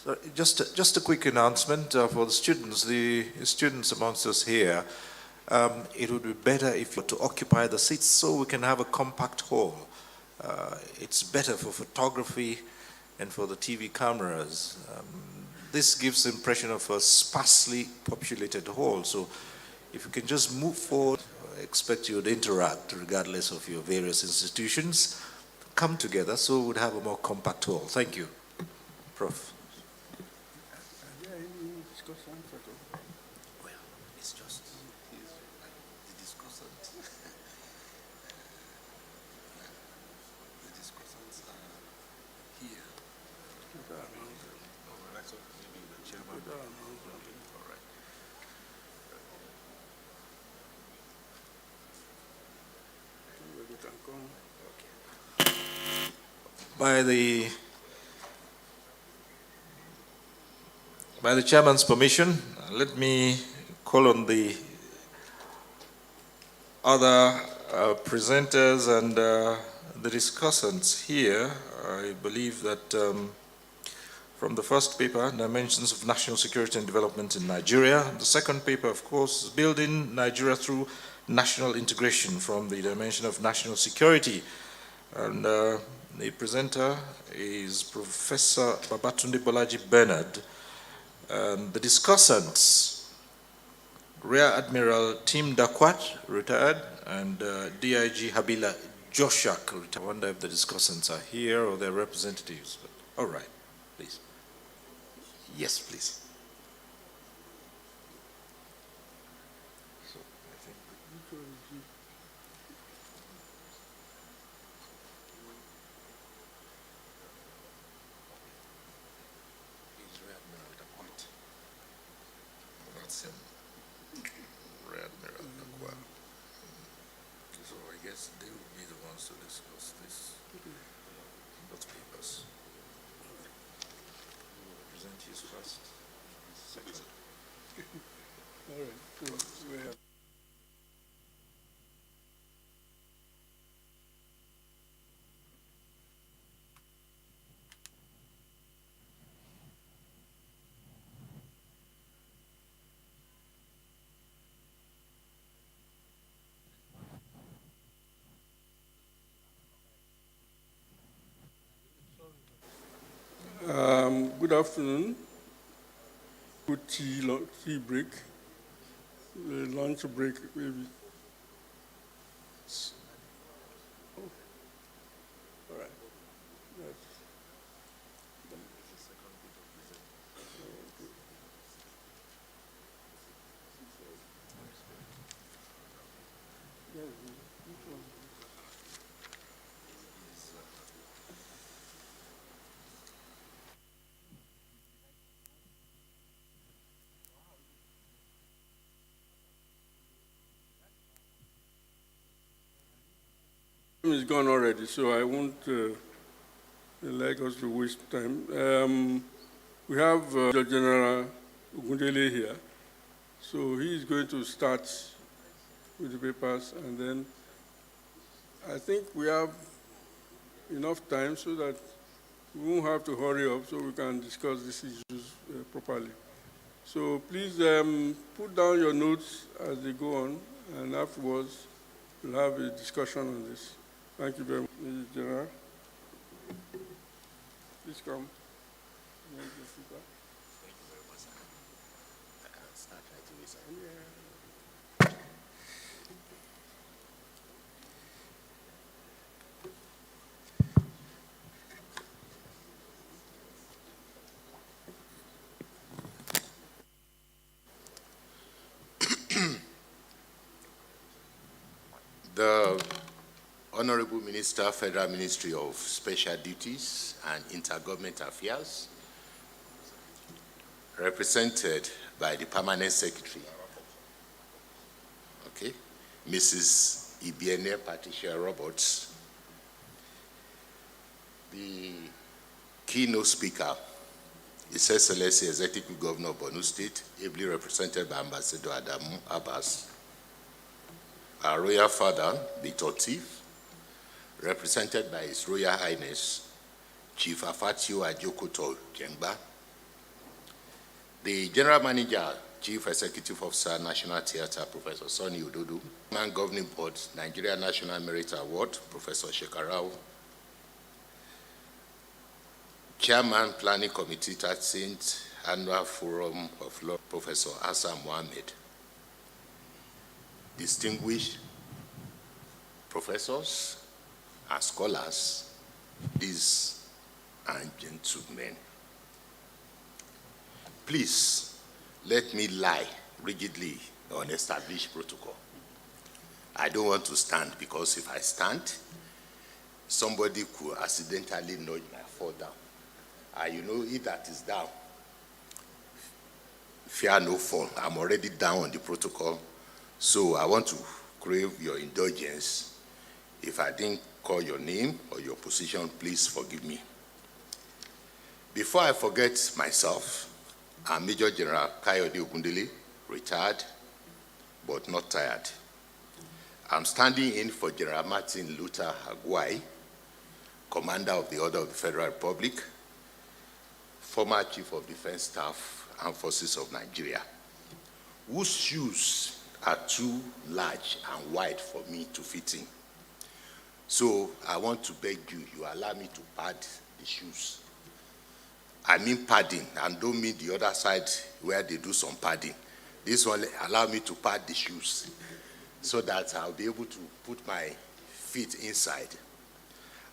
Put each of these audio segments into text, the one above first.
So just a quick announcement for the students amongst us here. It would be better if you to occupy the seats so we can have a compact hall. It's better for photography and for the TV cameras. This gives the impression of a sparsely populated hall. So if you can just move forward, I expect you would interact regardless of your various institutions. Come together so we would have a more compact hall. Thank you, Prof. Well, it's just the discussant. The discussants are here. So maybe the chairman. All right. By the chairman's permission, let me call on the other presenters and the discussants here. I believe that from the first paper, Dimensions of National Security and Development in Nigeria. The second paper, of course, is Building Nigeria Through National Integration from the Dimension of National Security. And the presenter is Professor Babatunde Bolaji Bernard. The discussants, Rear Admiral Tim Dakwat, retired, and DIG Habila Joshak, retired. I wonder if the discussants are here or their representatives. But, all right, please. Yes, please. So, I think he's Rear Admiral Dakwat. That's him. Rear Admiral Dakwat. So I guess they will be the ones to discuss this. Both papers. Present his first, second. All right. So we have good afternoon. Good tea break, lunch break maybe. Oh. All right. That's is gone already, so I won't like us to waste time. We have General Ogundele here, so he is going to start with the papers, and then I think we have enough time so that we won't have to hurry up, so we can discuss these issues properly. So please put down your notes as they go on, and afterwards we'll have a discussion on this. Thank you very much, Mr. General. Please come. Thank you very much, sir. I can start right away, sir. The Honorable Minister, Federal Ministry of Special Duties and Intergovernmental Affairs, represented by the Permanent Secretary, okay, Mrs. Ibiene Patricia Roberts, the keynote speaker, His Excellency Executive Governor of Borno State, ably represented by Ambassador Adamu Abbas, our Royal Father, the Totif, represented by His Royal Highness, Chief Afatio Ajokoto Jengba, the General Manager, Chief Executive Officer, National Theatre, Professor Sonny Udodu, Man Governing Board, Nigeria National Merit Award, Professor Shekarau, Chairman, Planning Committee, 13th Annual Forum of Law, Professor Hassan Mohammed, distinguished professors and scholars, ladies and gentlemen. Please let me lie rigidly on established protocol. I don't want to stand, because if I stand, somebody could accidentally nudge my fall down. And you know, if that is down, fear no fall. I'm already down on the protocol. So I want to crave your indulgence. If I didn't call your name or your position, please forgive me. Before I forget myself, I'm Major General Kayode Ogundele, retired but not tired. I'm standing in for General Martin Luther Agwai, Commander of the Order of the Federal Republic, former Chief of Defense Staff, Armed Forces of Nigeria, whose shoes are too large and wide for me to fit in. So I want to beg you, you allow me to pad the shoes. I mean padding, and don't mean the other side where they do some padding. This one allow me to pad the shoes so that I'll be able to put my feet inside.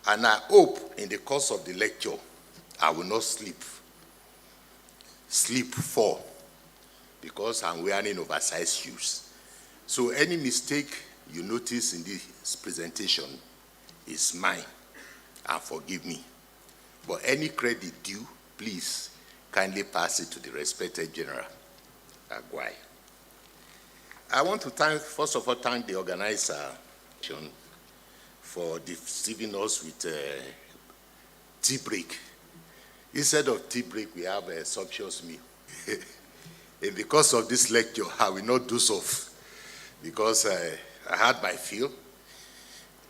And I hope in the course of the lecture, I will not fall, because I'm wearing oversized shoes. So any mistake you notice in this presentation is mine, and forgive me. But any credit due, please kindly pass it to the respected General Agwai. I want to first of all thank the organizer for deceiving us with tea break. Instead of tea break, we have a sumptuous meal. And because of this lecture, I will not do so, because I had my fill,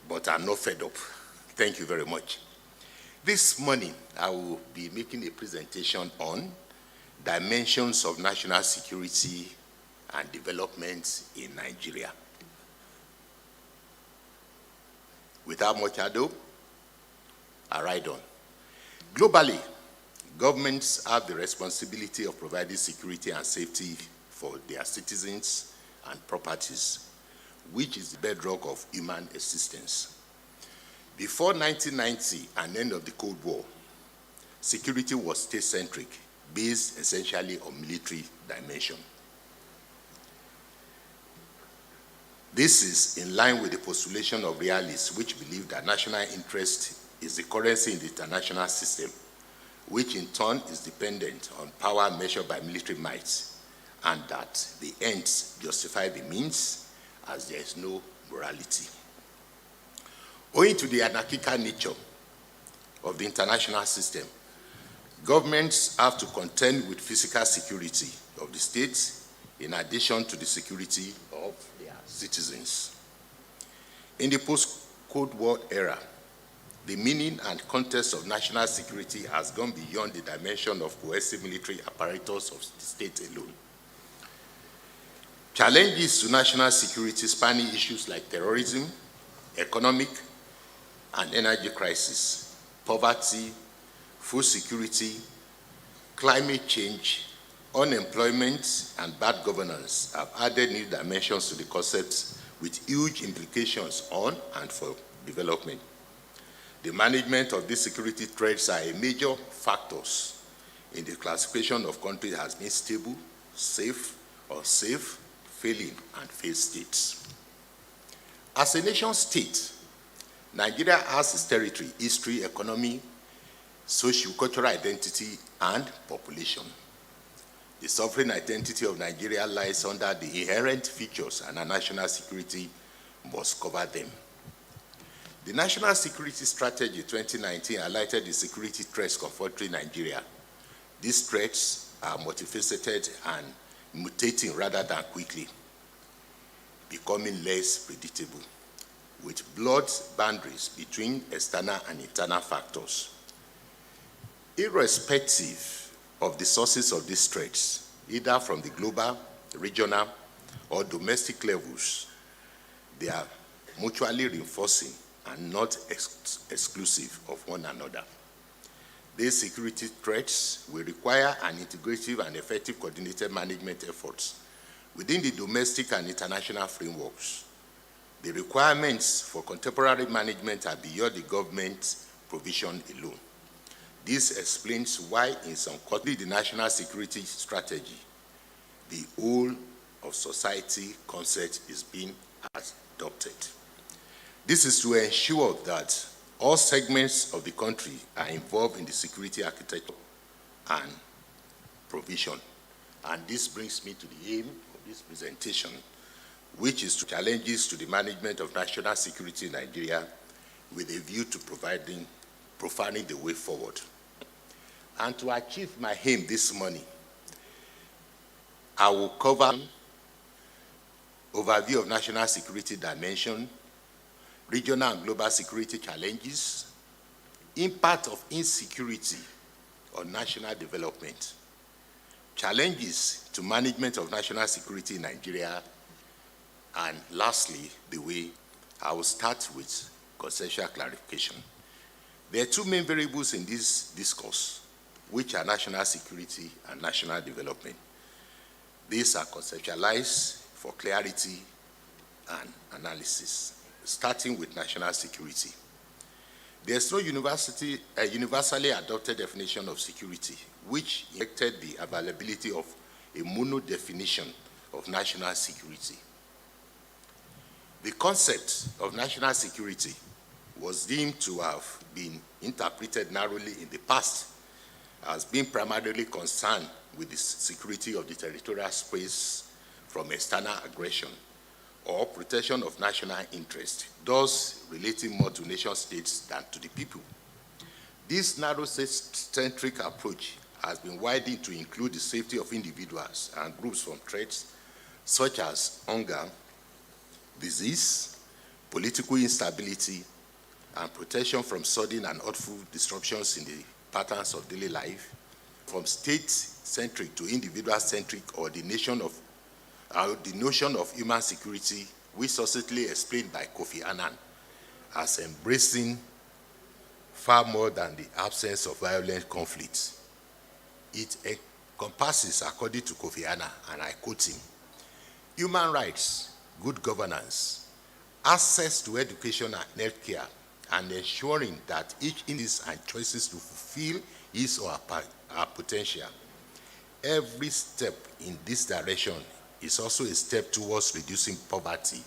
but I'm not fed up. Thank you very much. This morning, I will be making a presentation on dimensions of national security and development in Nigeria. Without much ado, I ride on. Globally, governments have the responsibility of providing security and safety for their citizens and properties, which is the bedrock of human existence. Before 1990 and end of the Cold War, security was state-centric, based essentially on military dimension. This is in line with the postulation of realists, which believe that national interest is the currency in the international system, which in turn is dependent on power measured by military might, and that the ends justify the means, as there is no morality. Owing to the anarchical nature of the international system, governments have to contend with physical security of the states in addition to the security of their citizens. In the post-Cold War era, the meaning and context of national security has gone beyond the dimension of cohesive military apparatus of the state alone. Challenges to national security spanning issues like terrorism, economic and energy crisis, poverty, food security, climate change, unemployment, and bad governance have added new dimensions to the concept with huge implications on and for development. The management of these security threats are a major factors in the classification of countries as being stable, safe, or safe, failing, and failed states. As a nation state, Nigeria has its territory, history, economy, socio-cultural identity, and population. The sovereign identity of Nigeria lies under the inherent features, and our national security must cover them. The National Security Strategy 2019 highlighted the security threats confronting Nigeria. These threats are multifaceted and mutating rather than quickly, becoming less predictable, with blurred boundaries between external and internal factors. Irrespective of the sources of these threats, either from the global, regional, or domestic levels, they are mutually reinforcing and not exclusive of one another. These security threats will require an integrative and effective coordinated management efforts within the domestic and international frameworks. The requirements for contemporary management are beyond the government's provision alone. This explains why in some countries the national security strategy, the whole of society concept is being adopted. This is to ensure that all segments of the country are involved in the security architecture and provision. And this brings me to the aim of this presentation, which is to challenges to the management of national security in Nigeria with a view to profiling the way forward. And to achieve my aim this morning, I will cover overview of national security dimension, regional and global security challenges, impact of insecurity on national development, challenges to management of national security in Nigeria, and lastly, the way I will start with conceptual clarification. There are two main variables in this discourse, which are national security and national development. These are conceptualized for clarity and analysis, starting with national security. There's no universally adopted definition of security, which elected the availability of a mono definition of national security. The concept of national security was deemed to have been interpreted narrowly in the past as being primarily concerned with the security of the territorial space from external aggression or protection of national interest, thus relating more to nation states than to the people. This narrow-centric approach has been widened to include the safety of individuals and groups from threats such as hunger, disease, political instability, and protection from sudden and hurtful disruptions in the patterns of daily life, from state-centric to individual-centric, or the notion of human security, which succinctly explained by Kofi Annan as embracing far more than the absence of violent conflicts. It encompasses, according to Kofi Annan, and I quote him, human rights, good governance, access to education and health care, and ensuring that each individual and choices to fulfill his or her potential. Every step in this direction is also a step towards reducing poverty,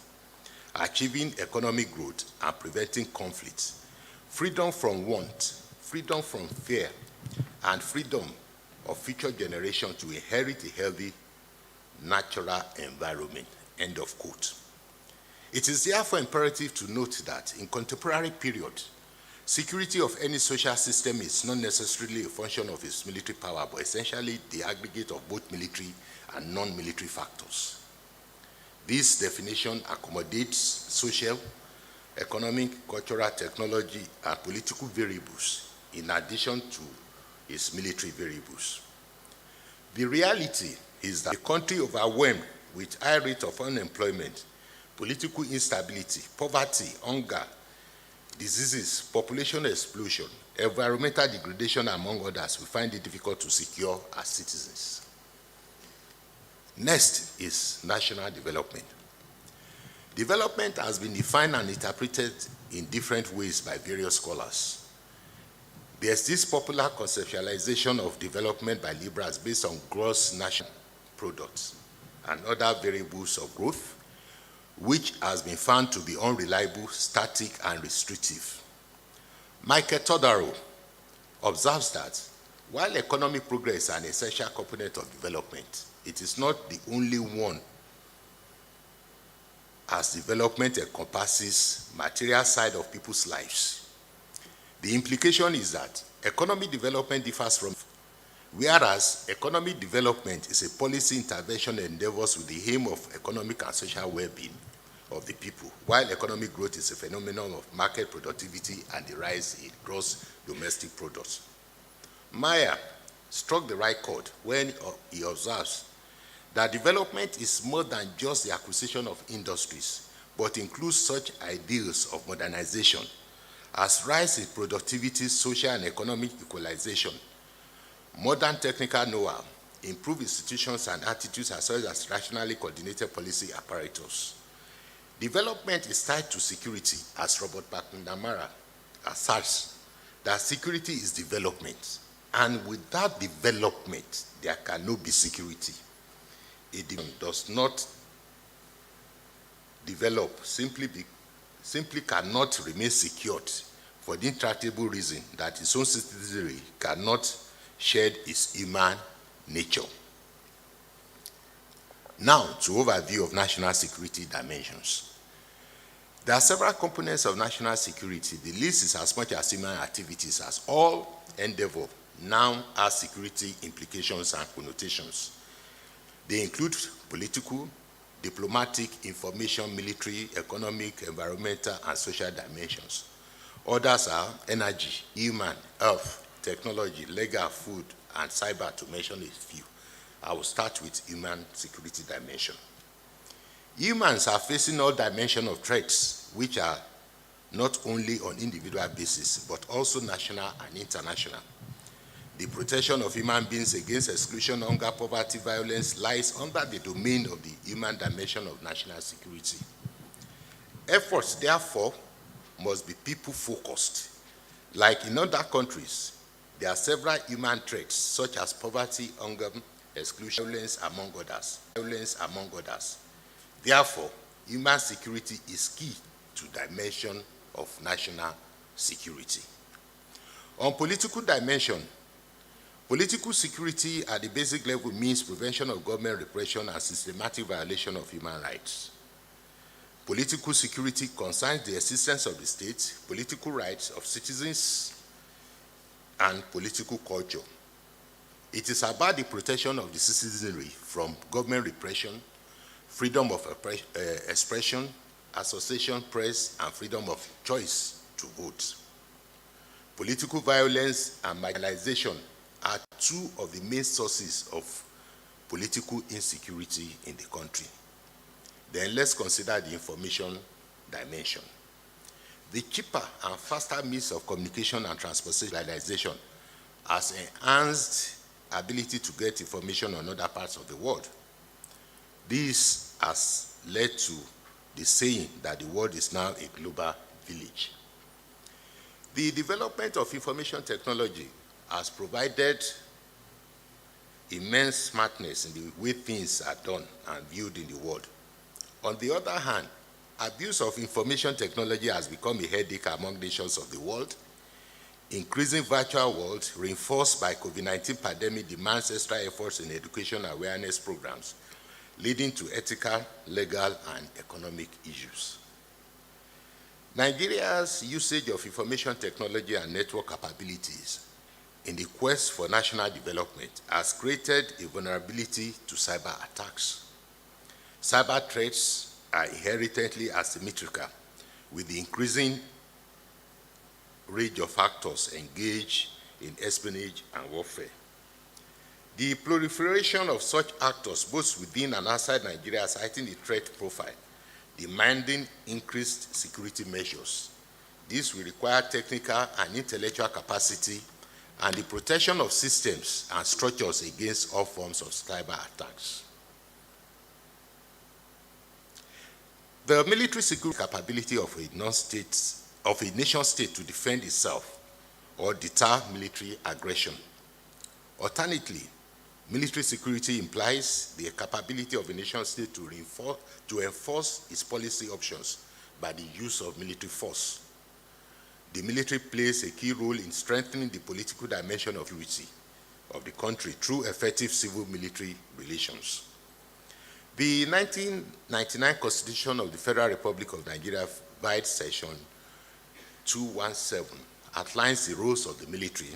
achieving economic growth, and preventing conflicts. Freedom from want, freedom from fear, and freedom of future generations to inherit a healthy, natural environment. End of quote. It is therefore imperative to note that in contemporary period, security of any social system is not necessarily a function of its military power, but essentially the aggregate of both military and non-military factors. This definition accommodates social, economic, cultural, technology, and political variables in addition to its military variables. The reality is that a country overwhelmed with high rate of unemployment, political instability, poverty, hunger, diseases, population explosion, environmental degradation, among others, we find it difficult to secure as citizens. Next is national development. Development has been defined and interpreted in different ways by various scholars. There's this popular conceptualization of development by liberals based on gross national products and other variables of growth, which has been found to be unreliable, static, and restrictive. Michael Todaro observes that while economic progress is an essential component of development, it is not the only one, as development encompasses material side of people's lives. The implication is that economic development differs from, whereas economic development is a policy intervention that endeavors with the aim of economic and social well-being of the people, while economic growth is a phenomenon of market productivity and the rise in gross domestic product. Meyer struck the right chord when he observes that development is more than just the acquisition of industries, but includes such ideals of modernization as rise in productivity, social and economic equalization, modern technical know-how, improved institutions and attitudes, as well as rationally coordinated policy apparatus. Development is tied to security, as Robert McNamara asserts that security is development, and without development, there cannot be security. It does not develop, simply cannot remain secured for the intractable reason that its own citizenry cannot shed its human nature. Now, to overview of national security dimensions. There are several components of national security. The list is as much as human activities as all endeavor now has security implications and connotations. They include political, diplomatic, information, military, economic, environmental, and social dimensions. Others are energy, human, health, technology, legal, food, and cyber, to mention a few. I will start with human security dimension. Humans are facing all dimensions of threats, which are not only on individual basis, but also national and international. The protection of human beings against exclusion, hunger, poverty, violence lies under the domain of the human dimension of national security. Efforts, therefore, must be people-focused. Like in other countries, there are several human threats, such as poverty, hunger, exclusion, violence, among others. Therefore, human security is key to dimension of national security. On political dimension, political security at the basic level means prevention of government repression and systematic violation of human rights. Political security concerns the existence of the state, political rights of citizens, and political culture. It is about the protection of the citizenry from government repression, freedom of expression, association, press, and freedom of choice to vote. Political violence and marginalization are two of the main sources of political insecurity in the country. Then let's consider the information dimension. The cheaper and faster means of communication and transportation has enhanced ability to get information on other parts of the world. This has led to the saying that the world is now a global village. The development of information technology has provided immense smartness in the way things are done and viewed in the world. On the other hand, abuse of information technology has become a headache among nations of the world. Increasing virtual world reinforced by COVID-19 pandemic demands extra efforts in education awareness programs, leading to ethical, legal, and economic issues. Nigeria's usage of information technology and network capabilities in the quest for national development has created a vulnerability to cyber attacks. Cyber threats are inherently asymmetrical, with the increasing range of actors engaged in espionage and warfare. The proliferation of such actors, both within and outside Nigeria, has heightened the threat profile, demanding increased security measures. This will require technical and intellectual capacity and the protection of systems and structures against all forms of cyber attacks. The military security capability of a nation state to defend itself or deter military aggression. Alternatively, Military security implies the capability of a nation state to enforce its policy options by the use of military force. The military plays a key role in strengthening the political dimension of unity of the country through effective civil-military relations. The 1999 Constitution of the Federal Republic of Nigeria, vide section 217, outlines the roles of the military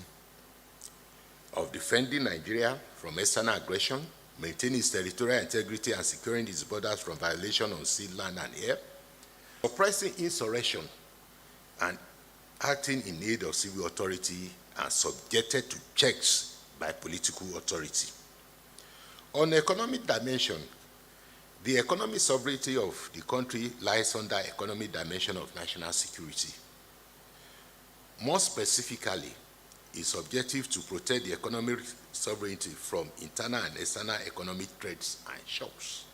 of defending Nigeria from external aggression, maintaining its territorial integrity and securing its borders from violation on sea, land, and air, suppressing insurrection, and acting in aid of civil authority and subjected to checks by political authority. On the economic dimension, the economic sovereignty of the country lies under economic dimension of national security. More specifically, its objective to protect the economic sovereignty from internal and external economic threats and shocks.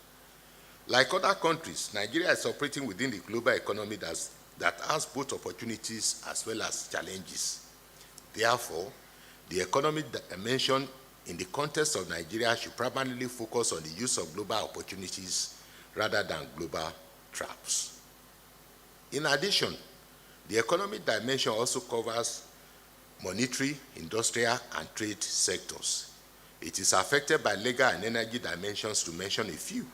Like other countries, Nigeria is operating within the global economy that has both opportunities as well as challenges. Therefore, the economic dimension in the context of Nigeria should primarily focus on the use of global opportunities rather than global traps. In addition, the economic dimension also covers monetary, industrial, and trade sectors. It is affected by legal and energy dimensions, to mention a few.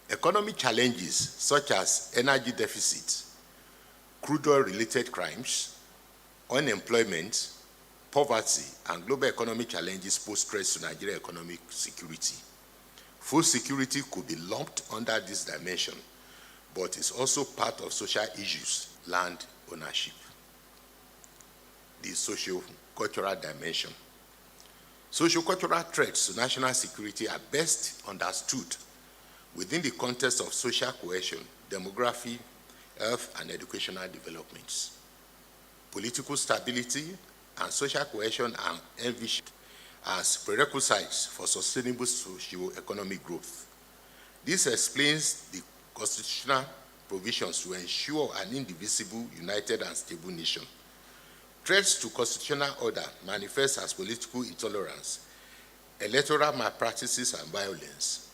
Economic challenges such as energy deficit, crude oil-related crimes, unemployment, poverty, and global economic challenges pose threats to Nigerian economic security. Food security could be lumped under this dimension, but is also part of social issues, land ownership. The socio-cultural dimension. Socio-cultural threats to national security are best understood within the context of social cohesion, demography, health, and educational developments. Political stability and social cohesion are envisioned as prerequisites for sustainable socio-economic growth. This explains the constitutional provisions to ensure an indivisible, united, and stable nation. Threats to constitutional order manifest as political intolerance, electoral malpractices, and violence.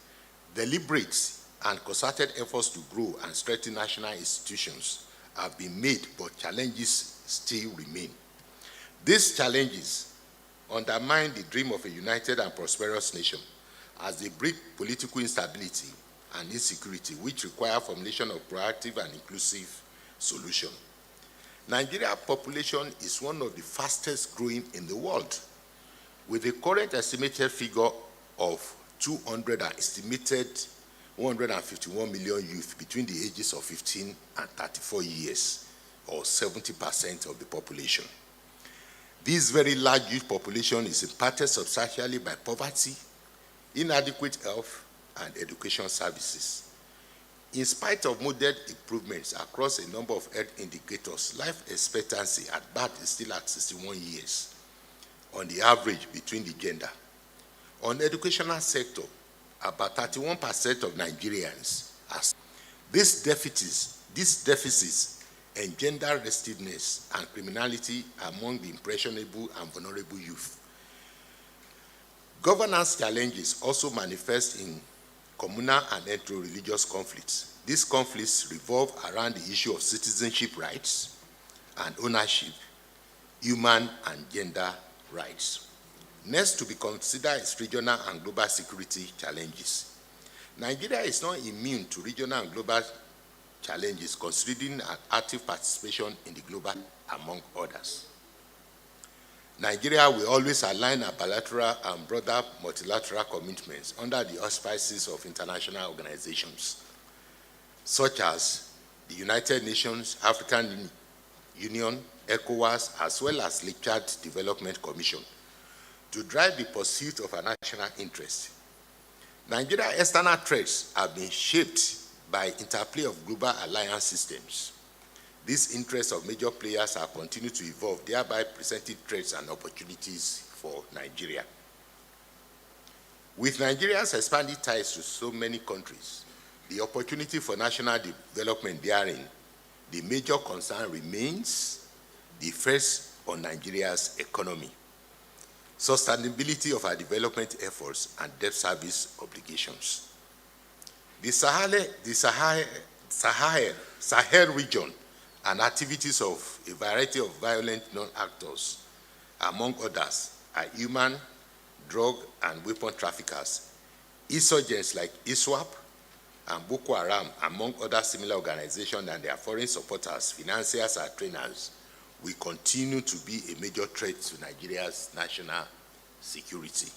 Deliberate and concerted efforts to grow and strengthen national institutions have been made, but challenges still remain. These challenges undermine the dream of a united and prosperous nation, as they breed political instability and insecurity, which require formulation of proactive and inclusive solutions. Nigeria's population is one of the fastest growing in the world, with a current estimated figure of 151 million youth between the ages of 15 and 34 years, or 70% of the population. This very large youth population is impacted substantially by poverty, inadequate health, and education services. In spite of moderate improvements across a number of health indicators, life expectancy at birth is still at 61 years on the average between the gender. On the educational sector, about 31% of Nigerians are. These deficits engender restiveness and criminality among the impressionable and vulnerable youth. Governance challenges also manifest in communal and ethno-religious conflicts. These conflicts revolve around the issue of citizenship rights and ownership, human and gender rights. Next to be considered is regional and global security challenges. Nigeria is not immune to regional and global challenges, considering an active participation in the global, among others. Nigeria will always align our bilateral and broader multilateral commitments under the auspices of international organizations, such as the United Nations, African Union, ECOWAS, as well as the Chad Development Commission, to drive the pursuit of our national interest. Nigeria's external threats have been shaped by interplay of global alliance systems. These interests of major players have continued to evolve, thereby presenting threats and opportunities for Nigeria. With Nigeria's expanding ties to so many countries, the opportunity for national development therein, the major concern remains the effects on Nigeria's economy. sustainability of our development efforts, and debt service obligations. The Sahel region and activities of a variety of violent non-actors, among others, are human, drug, and weapon traffickers, insurgents like ISWAP and Boko Haram, among other similar organizations, and their foreign supporters, financiers, and trainers, will continue to be a major threat to Nigeria's national security.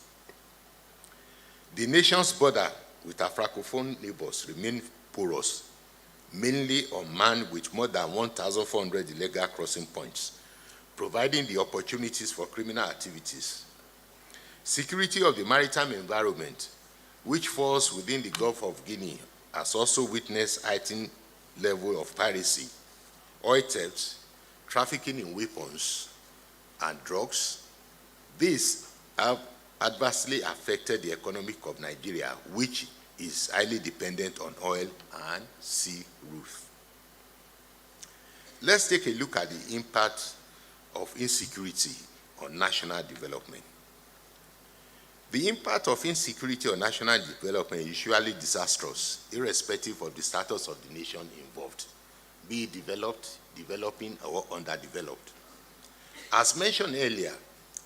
The nation's border with our francophone neighbors remain porous, mainly unmanned with more than 1,400 illegal crossing points, providing the opportunities for criminal activities. Security of the maritime environment, which falls within the Gulf of Guinea, has also witnessed heightened level of piracy, oil theft, trafficking in weapons and drugs. These have adversely affected the economy of Nigeria, which is highly dependent on oil and sea routes. Let's take a look at the impact of insecurity on national development. The impact of insecurity on national development is usually disastrous, irrespective of the status of the nation involved, be it developed, developing, or underdeveloped. As mentioned earlier,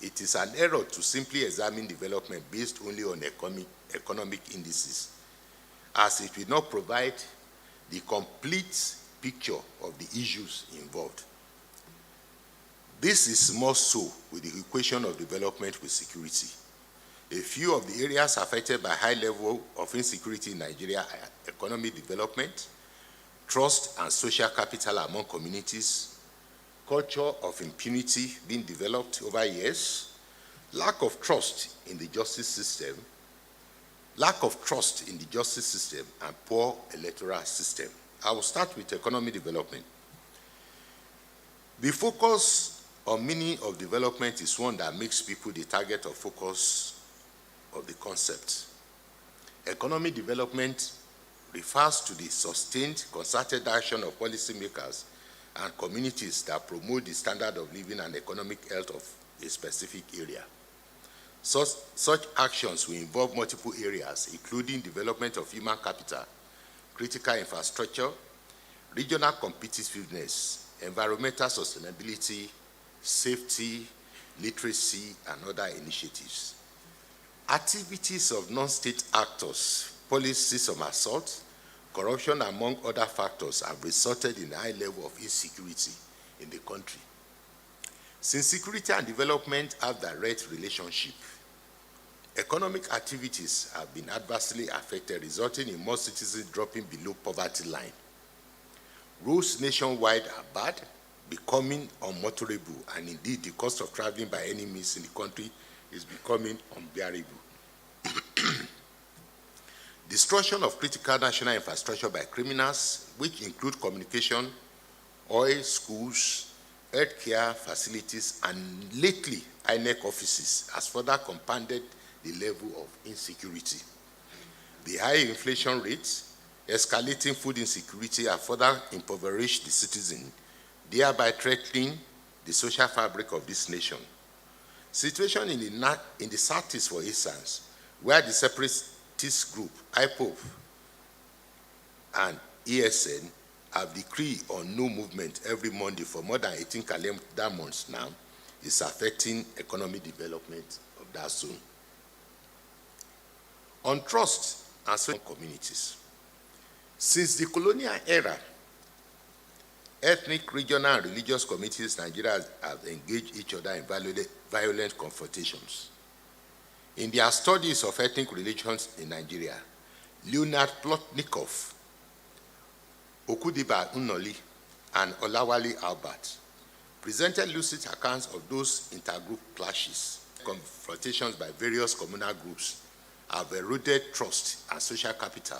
it is an error to simply examine development based only on economic indices, as it will not provide the complete picture of the issues involved. This is more so with the equation of development with security. A few of the areas affected by high level of insecurity in Nigeria are economic development, trust and social capital among communities, culture of impunity being developed over years, lack of trust in the justice system, and poor electoral system. I will start with economic development. The focus on meaning of development is one that makes people the target of focus of the concept. Economic development refers to the sustained, concerted action of policymakers and communities that promote the standard of living and economic health of a specific area. Such actions will involve multiple areas, including development of human capital, critical infrastructure, regional competitiveness, environmental sustainability, safety, literacy, and other initiatives. Activities of non-state actors, policies of assault, corruption, among other factors, have resulted in a high level of insecurity in the country. Since security and development have direct relationship, economic activities have been adversely affected, resulting in more citizens dropping below poverty line. Roads nationwide are bad, becoming unmotorable, and indeed the cost of traveling by any means in the country is becoming unbearable. Destruction of critical national infrastructure by criminals, which include communication, oil, schools, healthcare facilities, and lately INEC offices, has further compounded the level of insecurity. The high inflation rates, escalating food insecurity have further impoverished the citizen, thereby threatening the social fabric of this nation. Situation in the Southeast, for instance, where the separatist group, IPOB and ESN, have decreed on no movement every Monday for more than 18 calendar months now, is affecting economic development of that zone. On trust and social communities. Since the colonial era, ethnic, regional, and religious communities in Nigeria have engaged each other in violent confrontations. In their studies of ethnic relations in Nigeria, Leonard Plotnikov, Okudiba Unoli, and Olawale Albert presented lucid accounts of those intergroup clashes, confrontations by various communal groups have eroded trust and social capital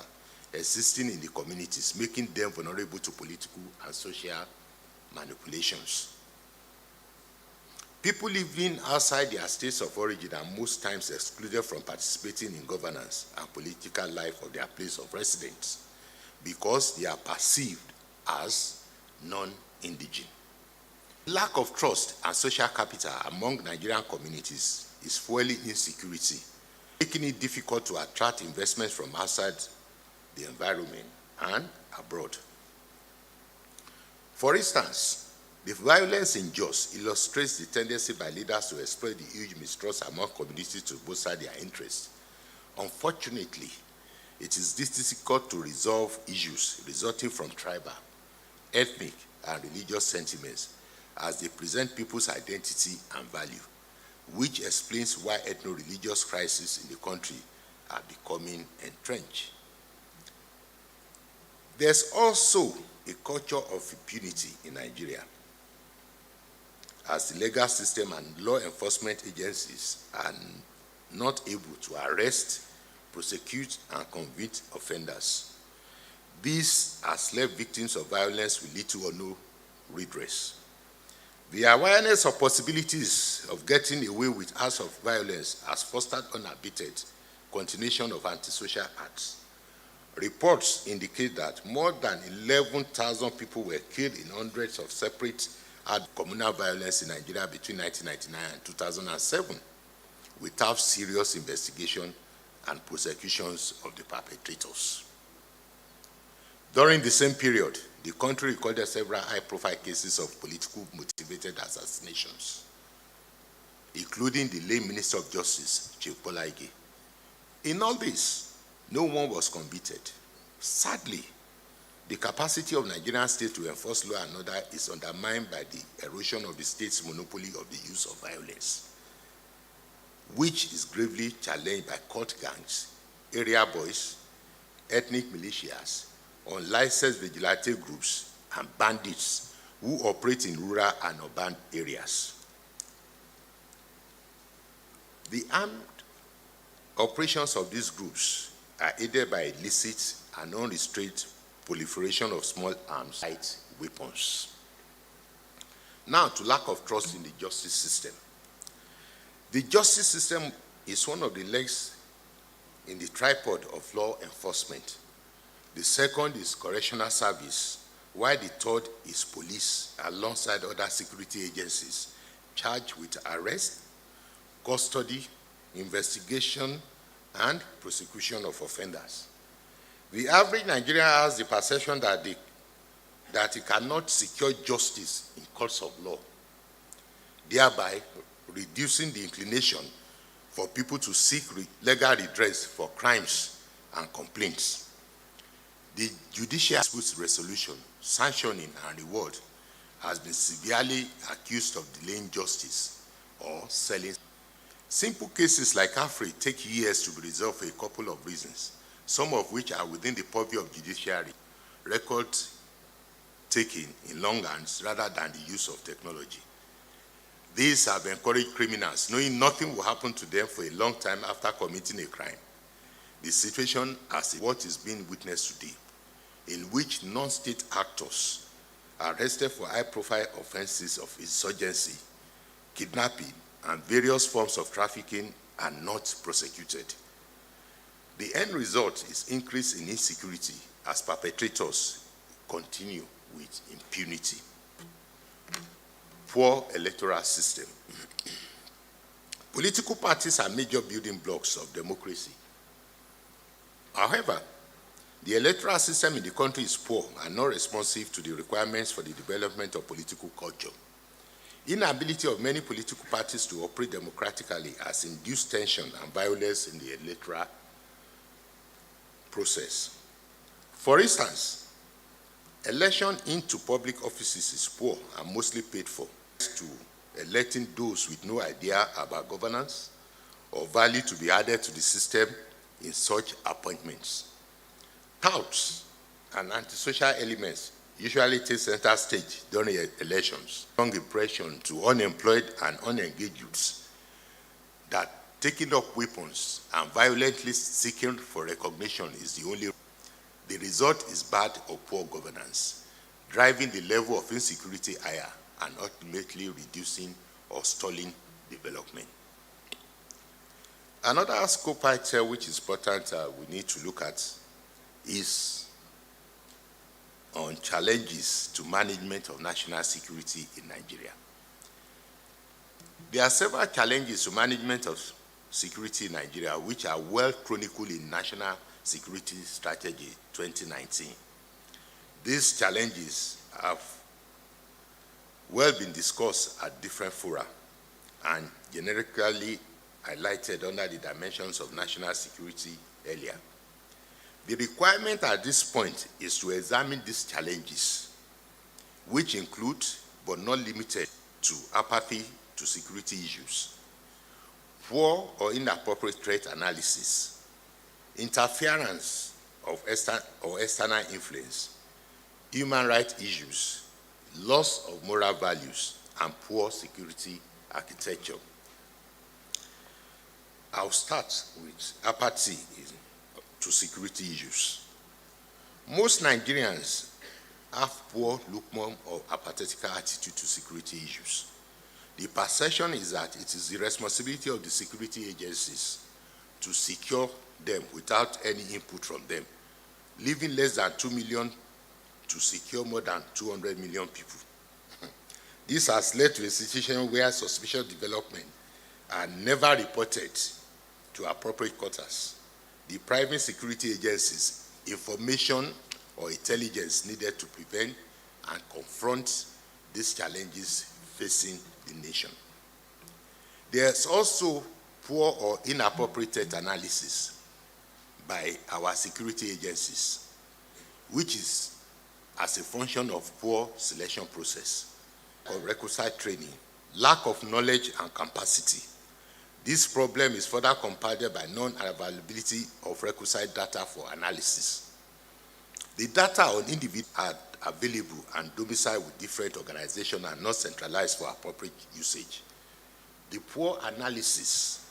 existing in the communities, making them vulnerable to political and social manipulations. People living outside their states of origin are most times excluded from participating in governance and political life of their place of residence because they are perceived as non-indigenous. Lack of trust and social capital among Nigerian communities is fueling insecurity, making it difficult to attract investments from outside the environment and abroad. For instance, the violence in Jos illustrates the tendency by leaders to exploit the huge mistrust among communities to bolster their interests. Unfortunately, it is difficult to resolve issues resulting from tribal, ethnic, and religious sentiments as they present people's identity and value, which explains why ethno-religious crises in the country are becoming entrenched. There's also a culture of impunity in Nigeria, as the legal system and law enforcement agencies are not able to arrest, prosecute, and convict offenders. These has left victims of violence with little or no redress. The awareness of possibilities of getting away with acts of violence has fostered unabated continuation of antisocial acts. Reports indicate that more than 11,000 people were killed in hundreds of separate acts of communal violence in Nigeria between 1999 and 2007, without serious investigation and prosecutions of the perpetrators. During the same period, the country recorded several high-profile cases of politically motivated assassinations, including the late Minister of Justice, Chief Bola Ige. In all this, no one was convicted. Sadly, the capacity of Nigerian state to enforce law and order is undermined by the erosion of the state's monopoly of the use of violence, which is gravely challenged by cult gangs, area boys, ethnic militias, unlicensed vigilante groups, and bandits who operate in rural and urban areas. The armed operations of these groups are aided by illicit and unrestrained proliferation of small arms, light weapons. Now, to lack of trust in the justice system. The justice system is one of the legs in the tripod of law enforcement. The second is correctional service, while the third is police, alongside other security agencies charged with arrest, custody, investigation, and prosecution of offenders. The average Nigerian has the perception that he cannot secure justice in courts of law, thereby reducing the inclination for people to seek legal redress for crimes and complaints. The judicial dispute resolution, sanctioning, and reward has been severely accused of delaying justice or selling. Simple cases like Afri take years to be resolved for a couple of reasons, some of which are within the purview of judiciary, record taking in long hands rather than the use of technology. These have encouraged criminals, knowing nothing will happen to them for a long time after committing a crime. The situation as what is being witnessed today, in which non-state actors are arrested for high-profile offenses of insurgency, kidnapping, and various forms of trafficking are not prosecuted. The end result is increase in insecurity as perpetrators continue with impunity. Poor electoral system. Political parties are major building blocks of democracy. However, the electoral system in the country is poor and not responsive to the requirements for the development of political culture. Inability of many political parties to operate democratically has induced tension and violence in the electoral process. For instance, election into public offices is poor and mostly paid for, to electing those with no idea about governance or value to be added to the system in such appointments. Touts and antisocial elements usually take center stage during elections. Strong impression to unemployed and unengaged youths that taking up weapons and violently seeking for recognition is the only. The result is bad or poor governance, driving the level of insecurity higher and ultimately reducing or stalling development. Another scope item which is important we need to look at is on challenges to management of national security in Nigeria. There are several challenges to management of security in Nigeria which are well chronicled in National Security Strategy 2019. These challenges have well been discussed at different fora and generically highlighted under the dimensions of national security earlier. The requirement at this point is to examine these challenges, which include, but not limited to, apathy to security issues, poor or inappropriate threat analysis, interference of external influence, human rights issues, loss of moral values, and poor security architecture. I'll start with apathy to security issues. Most Nigerians have poor, lukewarm, or apathetical attitude to security issues. The perception is that it is the responsibility of the security agencies to secure them without any input from them, leaving less than 2 million to secure more than 200 million people. This has led to a situation where suspicious development are never reported to appropriate quarters, depriving security agencies information or intelligence needed to prevent and confront these challenges facing the nation. There's also poor or inappropriate analysis by our security agencies, which is as a function of poor selection process or requisite training, lack of knowledge and capacity. This problem is further compounded by non-availability of requisite data for analysis. The data on individuals are available and domiciled with different organizations and not centralized for appropriate usage. The poor analysis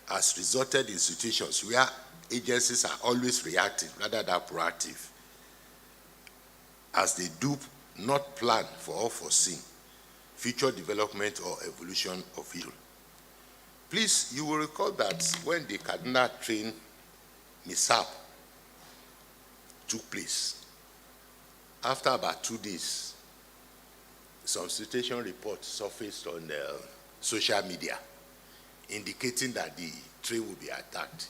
has resulted in situations where agencies are always reactive rather than proactive, as they do not plan for unforeseen future development or evolution of evil. Please, you will recall that when the Kaduna train mishap took place, after about 2 days, some situation reports surfaced on social media indicating that the train will be attacked.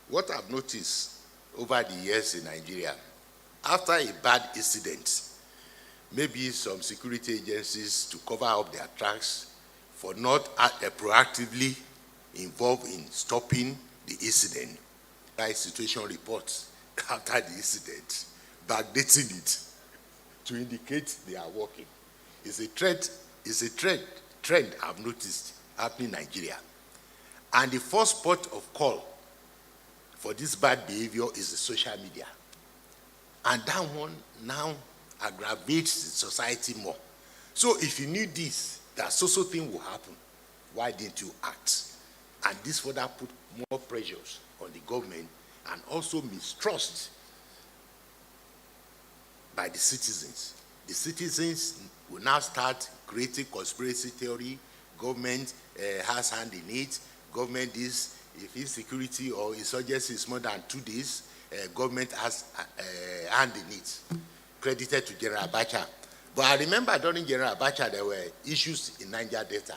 What I've noticed over the years in Nigeria, after a bad incident, maybe some security agencies to cover up their tracks for not proactively involved in stopping the incident, write situation reports after the incident, backdating it to indicate they are working. It's a trend I've noticed happening in Nigeria. And the first port of call for this bad behavior is the social media. And that one now aggravates the society more. So if you knew this, that so thing will happen, why didn't you act? And this further put more pressures on the government and also mistrust by the citizens. The citizens will now start creating conspiracy theory. Government has hand in it. Government is, if insecurity or insurgency is more than 2 days, government has hand in it. Credited to General Abacha. But I remember during General Abacha, there were issues in Niger Delta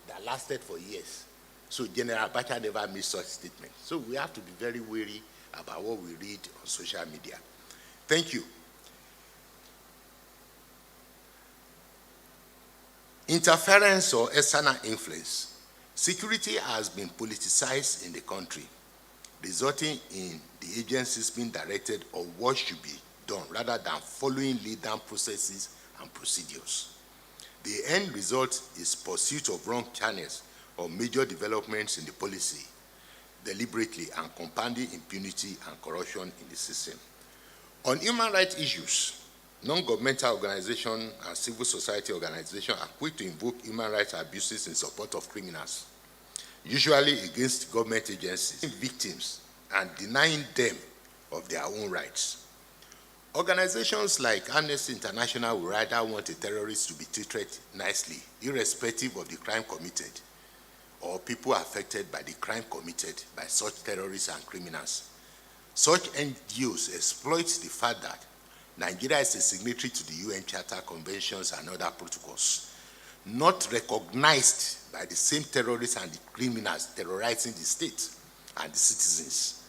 that lasted for years. So General Abacha never made such statement. So we have to be very wary about what we read on social media. Thank you. Interference or external influence. Security has been politicized in the country, resulting in the agencies being directed on what should be done rather than following laid-down processes and procedures. The end result is pursuit of wrong channels or major developments in the policy, deliberately and compounding impunity and corruption in the system. On human rights issues, non-governmental organizations and civil society organizations are quick to invoke human rights abuses in support of criminals, usually against government agencies, victims, and denying them of their own rights. Organizations like Amnesty International would rather want a terrorist to be treated nicely, irrespective of the crime committed, or people affected by the crime committed by such terrorists and criminals. Such NGOs exploit the fact that Nigeria is a signatory to the UN Charter, conventions, and other protocols, not recognized by the same terrorists and the criminals terrorizing the state and the citizens.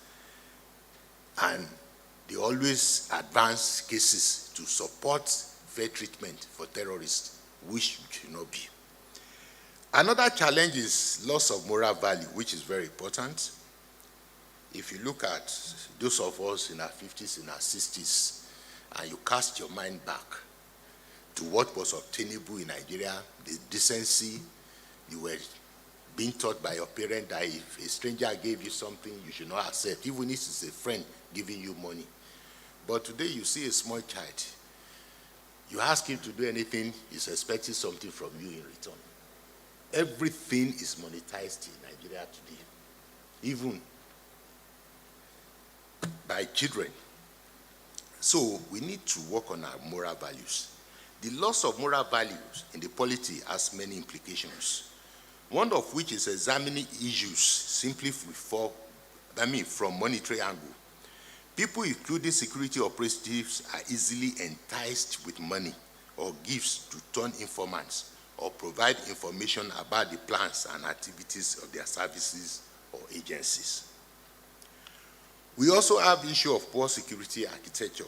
And they always advance cases to support fair treatment for terrorists, which should not be. Another challenge is loss of moral value, which is very important. If you look at those of us in our 50s, in our 60s, and you cast your mind back to what was obtainable in Nigeria, the decency, you were being taught by your parent that if a stranger gave you something, you should not accept, even if it's a friend giving you money. But today you see a small child, you ask him to do anything, he's expecting something from you in return. Everything is monetized in Nigeria today, even by children. So we need to work on our moral values. The loss of moral values in the polity has many implications, one of which is examining issues simply from monetary angle. People, including security operatives, are easily enticed with money or gifts to turn informants or provide information about the plans and activities of their services or agencies. We also have the issue of poor security architecture.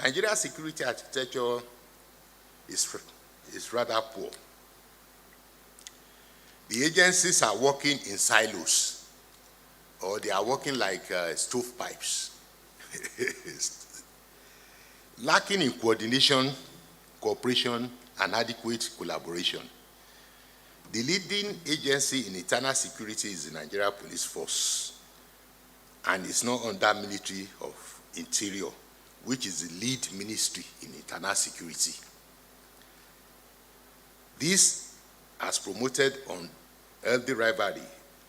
Nigeria's security architecture is rather poor. The agencies are working in silos, or they are working like stovepipes, lacking in coordination, cooperation, and adequate collaboration. The leading agency in internal security is the Nigeria Police Force, and it's not under Ministry of Interior, which is the lead ministry in internal security. This has promoted unhealthy rivalry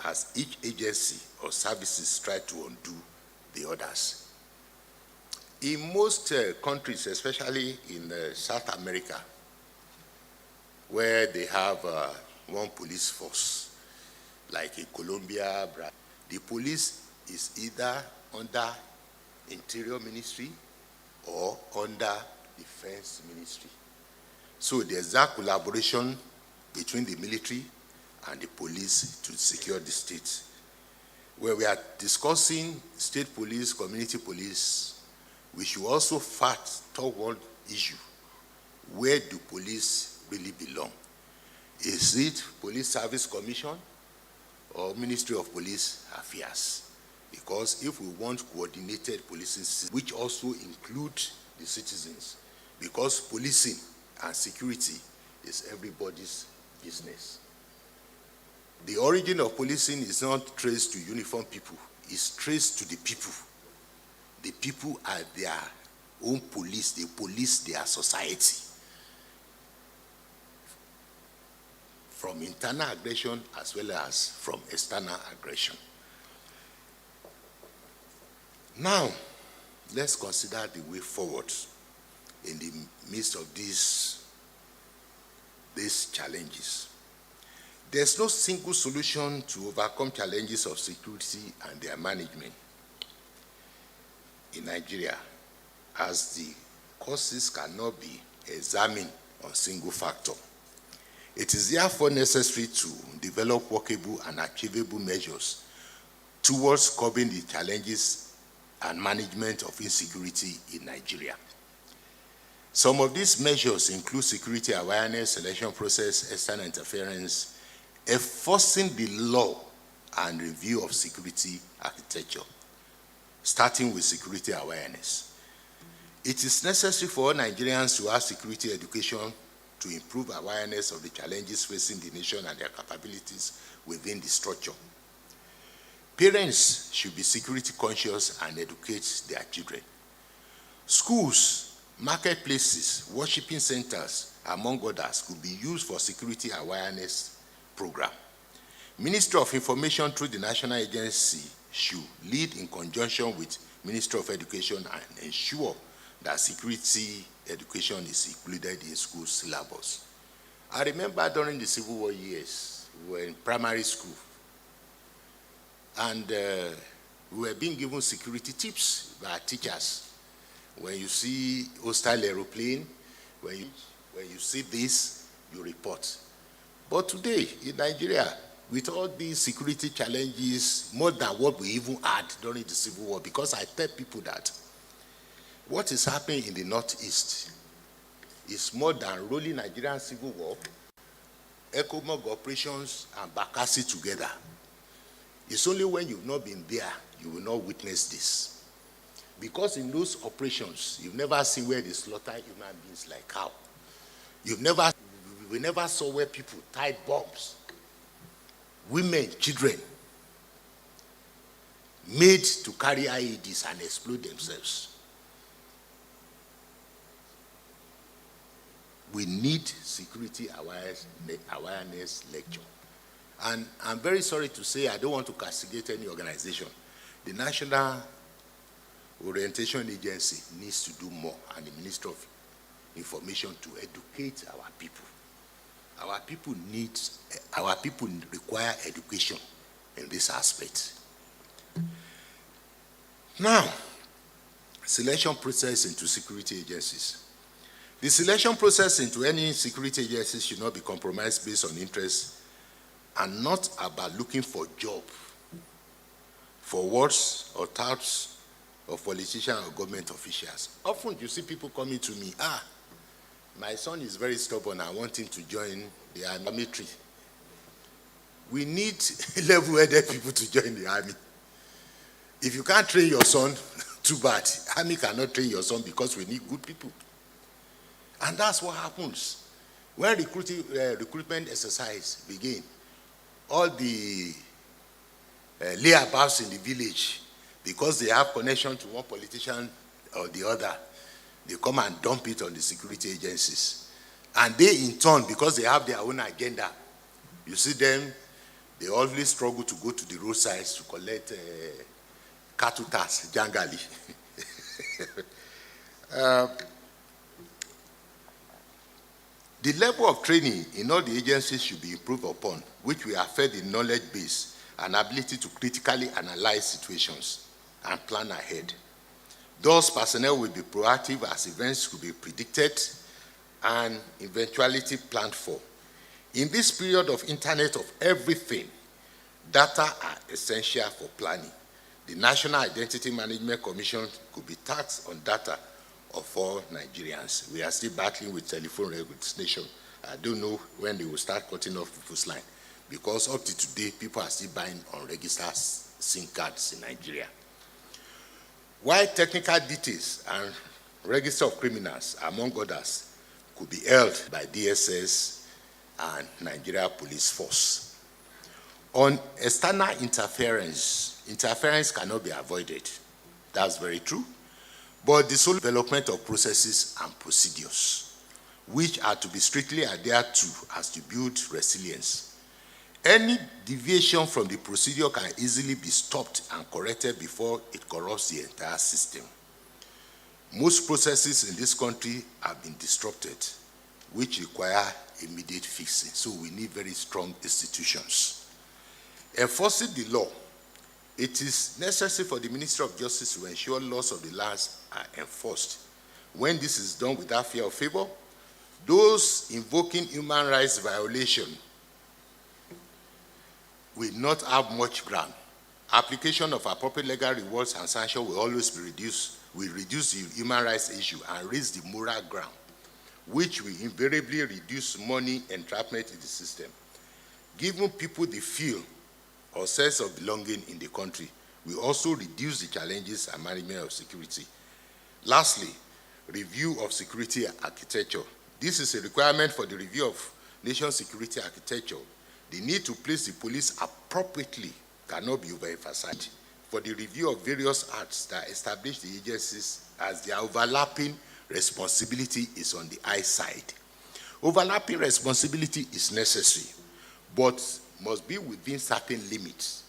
as each agency or services try to undo the others. In most countries, especially in South America, where they have one police force, like in Colombia, the police is either under Interior Ministry or under Defense Ministry. So there's that collaboration between the military and the police to secure the state. Where we are discussing state police, community police, we should also talk one issue. Where do police really belong? Is it Police Service Commission or Ministry of Police Affairs? Because if we want coordinated policing, which also include the citizens, because policing and security is everybody's business. The origin of policing is not traced to uniformed people, it's traced to the people. The people are their own police, they police their society. From internal aggression as well as from external aggression. Now, let's consider the way forward in the midst of these challenges. There's no single solution to overcome challenges of security and their management in Nigeria, as the causes cannot be examined on single factor. It is therefore necessary to develop workable and achievable measures towards curbing the challenges and management of insecurity in Nigeria. Some of these measures include security awareness, selection process, external interference, enforcing the law, and review of security architecture, starting with security awareness. It is necessary for all Nigerians to have security education to improve awareness of the challenges facing the nation and their capabilities within the structure. Parents should be security conscious and educate their children. Schools, marketplaces, worshiping centers, among others, could be used for security awareness program. Ministry of Information through the National Agency should lead in conjunction with Ministry of Education and ensure that security education is included in school syllabus. I remember during the Civil War years, we were in primary school, and we were being given security tips by our teachers. When you see hostile aeroplane, when you see this, you report. But today, in Nigeria, with all these security challenges, more than what we even had during the Civil War, because I tell people that what is happening in the Northeast is more than rolling Nigerian Civil War, ECOMOG operations, and Bakassi together. It's only when you've not been there, you will not witness this. Because in those operations, you've never seen where they slaughter human beings like cow. We never saw where people tied bombs, women, children, made to carry IEDs and explode themselves. We need security awareness lecture. And I'm very sorry to say, I don't want to castigate any organization. The National Orientation Agency needs to do more, and the Ministry of Information to educate our people. Our people require education in this aspect. Now, selection process into security agencies. The selection process into any security agency should not be compromised based on interest and not about looking for job, for words or touts of politicians or government officials. Often you see people coming to me, my son is very stubborn, I want him to join the army. We need level-headed people to join the army. If you can't train your son, too bad. Army cannot train your son because we need good people. And that's what happens. When recruitment exercise begin, all the layabouts in the village, because they have connection to one politician or the other, they come and dump it on the security agencies. And they, in turn, because they have their own agenda, you see them, they always struggle to go to the roadsides to collect cattle tax, jangali. The level of training in all the agencies should be improved upon, which will affect the knowledge base and ability to critically analyze situations and plan ahead. Thus, personnel will be proactive as events could be predicted and eventuality planned for. In this period of Internet of Everything, data are essential for planning. The National Identity Management Commission could be taxed on data of all Nigerians. We are still battling with telephone registration. I don't know when they will start cutting off people's line, because up to today, people are still buying unregistered SIM cards in Nigeria. While technical details and register of criminals, among others, could be held by DSS and Nigeria Police Force. On external interference cannot be avoided. That's very true. But the sole development of processes and procedures, which are to be strictly adhered to as to build resilience. Any deviation from the procedure can easily be stopped and corrected before it corrupts the entire system. Most processes in this country have been disrupted, which require immediate fixing. So we need very strong institutions. Enforcing the law. It is necessary for the Ministry of Justice to ensure laws of the land are enforced. When this is done without fear or favor, those invoking human rights violation will not have much ground. Application of appropriate legal rewards and sanctions will always be reduced, will reduce the human rights issue and raise the moral ground, which will invariably reduce money entrapment in the system. Giving people the feel or sense of belonging in the country will also reduce the challenges and management of security. Lastly, review of security architecture. This is a requirement for the review of nation security architecture. The need to place the police appropriately cannot be overemphasized. For the review of various acts that establish the agencies as their overlapping responsibility is on the I side. Overlapping responsibility is necessary, but must be within certain limits.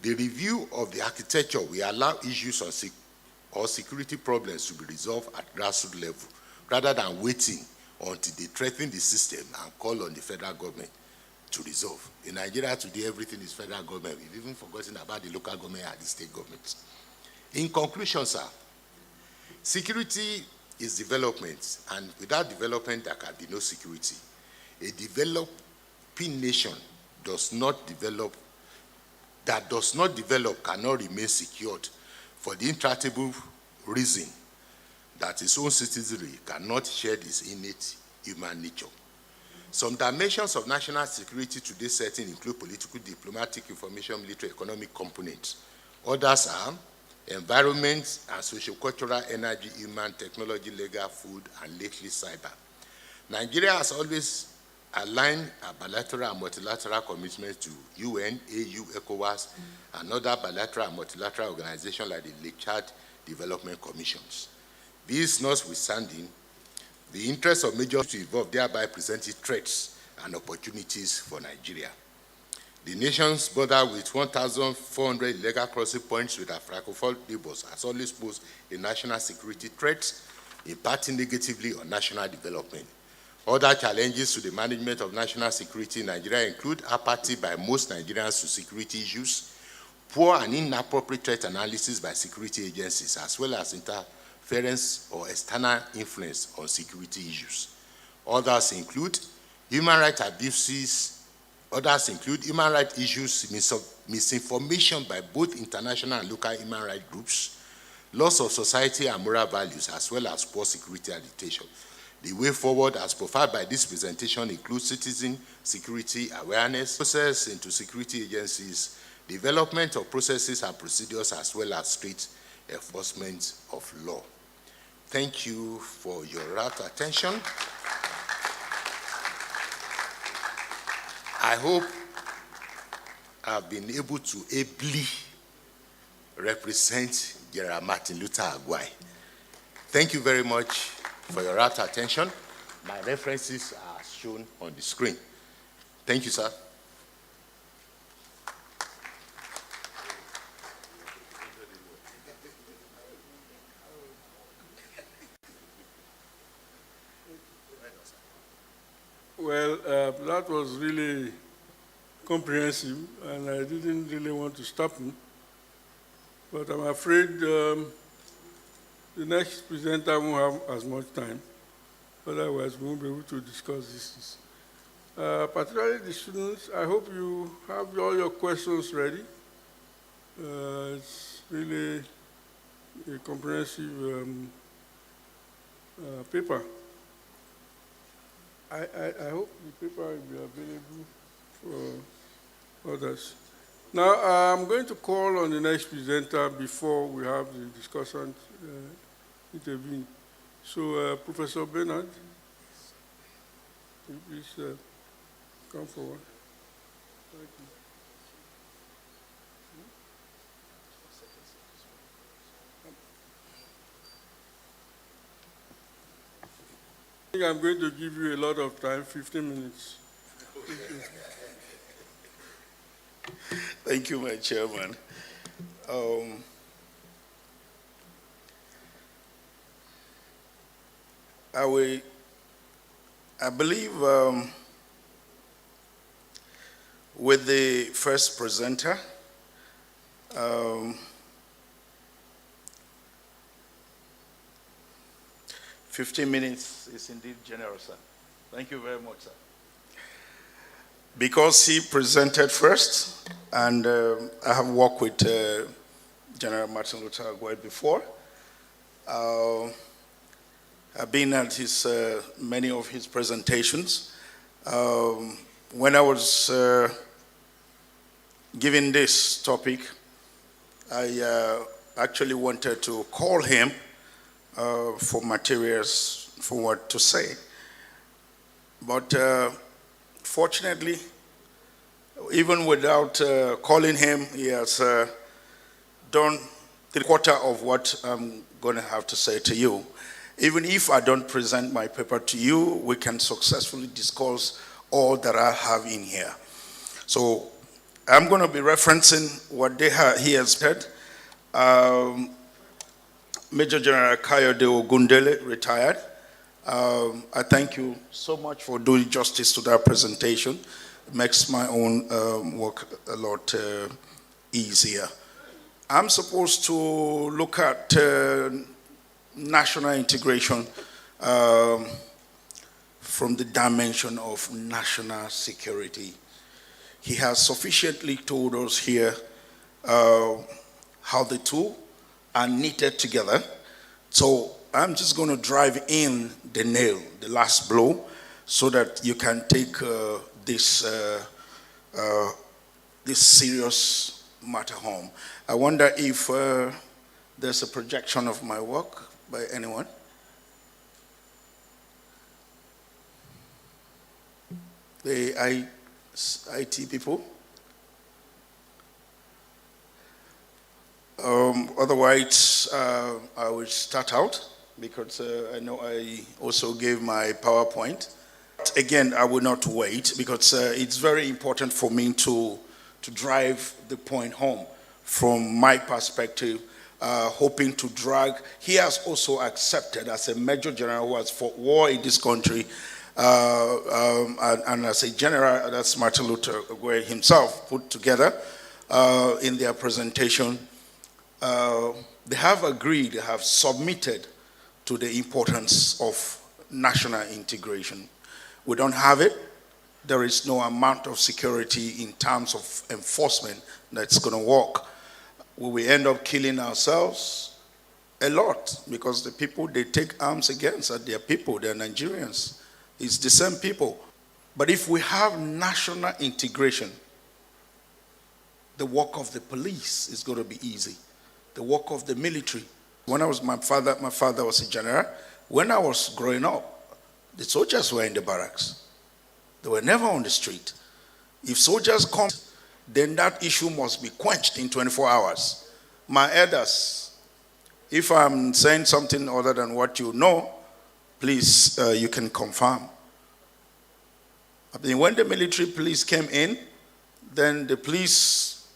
The review of the architecture will allow issues or security problems to be resolved at grassroots level, rather than waiting until they threaten the system and call on the federal government to resolve. In Nigeria today, everything is federal government. We've even forgotten about the local government and the state government. In conclusion, sir, security is development, and without development, there can be no security. A developed developing nation does not develop cannot remain secured for the intractable reason that its own citizenry cannot share its innate human nature. Some dimensions of national security today's setting include political, diplomatic, information, military, economic components. Others are environment and socio-cultural, energy, human, technology, legal, food, and lately cyber. Nigeria has always aligned our bilateral and multilateral commitments to UN, AU, ECOWAS, and other bilateral and multilateral organizations like the Lake Chad Development Commissions. These notwithstanding, the interests of major to evolve thereby presented threats and opportunities for Nigeria. The nation's border with 1,400 illegal crossing points with our francophone neighbors has always posed a national security threat, impacting negatively on national development. Other challenges to the management of national security in Nigeria include apathy by most Nigerians to security issues, poor and inappropriate threat analysis by security agencies, as well as interference or external influence on security issues. Others include human rights abuses. Others include human rights issues, misinformation by both international and local human rights groups, loss of society and moral values, as well as poor security agitation. The way forward, as profiled by this presentation, includes citizen security awareness, process into security agencies, development of processes and procedures, as well as strict enforcement of law. Thank you for your rapt attention. I hope I've been able to ably represent General Martin Luther Agwai. Thank you very much for your rapt attention. My references are shown on the screen. Thank you, sir. Well, that was really comprehensive, and I didn't really want to stop him. But I'm afraid the next presenter won't have as much time. Otherwise, we won't be able to discuss this. Particularly the students, I hope you have all your questions ready. It's really a comprehensive paper. I hope the paper will be available for others. Now, I'm going to call on the next presenter before we have the discussant intervene. So, Professor Bernard, please come forward. Thank you. I think I'm going to give you a lot of time, 15 minutes. Thank you, my chairman. I believe with the first presenter, 15 minutes is indeed generous, sir. Thank you very much, sir. Because he presented first, and I have worked with General Martin Luther Agwai before. I've been at his many of his presentations. When I was given this topic, I actually wanted to call him for materials for what to say. But fortunately, even without calling him, he has done 3/4 of what I'm going to have to say to you. Even if I don't present my paper to you, we can successfully discuss all that I have in here. So I'm going to be referencing what he has said. Major General Kayode Ogundele retired. I thank you so much for doing justice to that presentation. It makes my own work a lot easier. I'm supposed to look at from the dimension of national security. He has sufficiently told us here how the two are knitted together. So I'm just going to drive in the nail, the last blow, so that you can take this serious matter home. I wonder if there's a projection of my work by anyone. The IT people. Otherwise, I will start out because I know I also gave my PowerPoint. Again, I will not wait because it's very important for me to drive the point home from my perspective, hoping to drag. He has also accepted as a major general who has fought war in this country, and as a general, that's Martin Luther himself put together in their presentation. They have agreed, they have submitted to the importance of national integration. We don't have it. There is no amount of security in terms of enforcement that's going to work. Will we end up killing ourselves? A lot, because the people they take arms against are their people, they're Nigerians. It's the same people. But if we have national integration, the work of the police is going to be easy. The work of the military. When I was my father was a general. When I was growing up, the soldiers were in the barracks. They were never on the street. If soldiers come, then that issue must be quenched in 24 hours. My elders, if I'm saying something other than what you know, please, you can confirm. I mean, when the military police came in, then the police,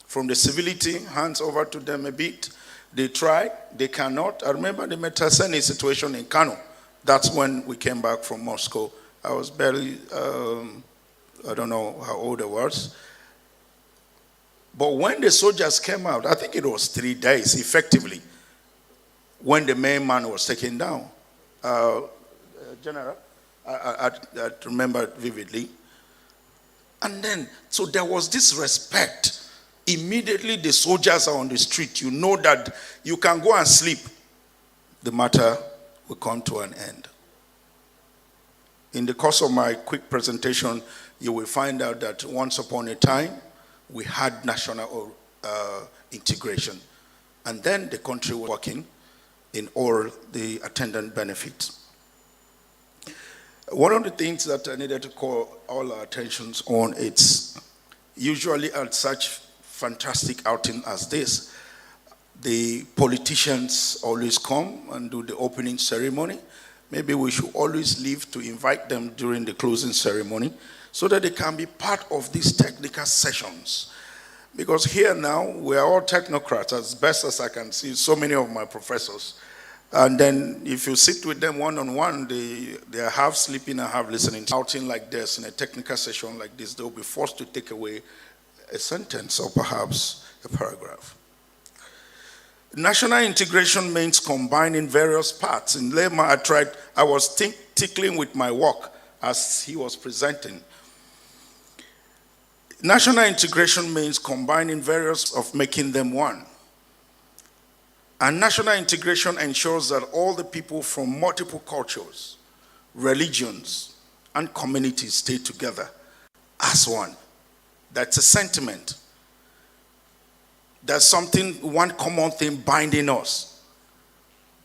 from the civility, hands over to them a bit. They tried, they cannot. I remember the Metaseni situation in Kano. That's when we came back from Moscow. I was barely, I don't know how old I was. But when the soldiers came out, I think it was 3 days, effectively, when the main man was taken down. General, I remember it vividly. And then, so there was this respect. Immediately the soldiers are on the street. You know that you can go and sleep. The matter will come to an end. In the course of my quick presentation, you will find out that once upon a time, we had national integration. And then the country was working in all the attendant benefits. One of the things that I needed to call all our attentions on, it's usually at such fantastic outing as this, the politicians always come and do the opening ceremony. Maybe we should always leave to invite them during the closing ceremony so that they can be part of these technical sessions. Because here now, we are all technocrats, as best as I can see, so many of my professors. And then if you sit with them one-on-one, they are half sleeping and half listening. Outing like this, in a technical session like this, they'll be forced to take away a sentence or perhaps a paragraph. National integration means combining various parts. In Lema, I was tickling with my work as he was presenting. National integration means combining various of making them one. And national integration ensures that all the people from multiple cultures, religions, and communities stay together as one. That's a sentiment. There's something, one common thing binding us.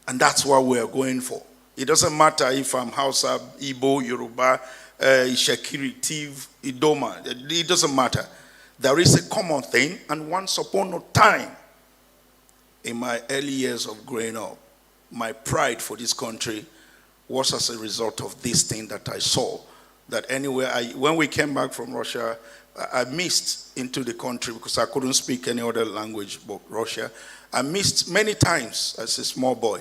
And that's what we're going for. It doesn't matter if I'm Hausa, Igbo, Yoruba, Ishekiri, Tiv, Idoma. It doesn't matter. There is a common thing, and once upon a time, in my early years of growing up, my pride for this country was as a result of this thing that I saw. That anywhere, when we came back from Russia, I missed into the country because I couldn't speak any other language but Russia. I missed many times as a small boy.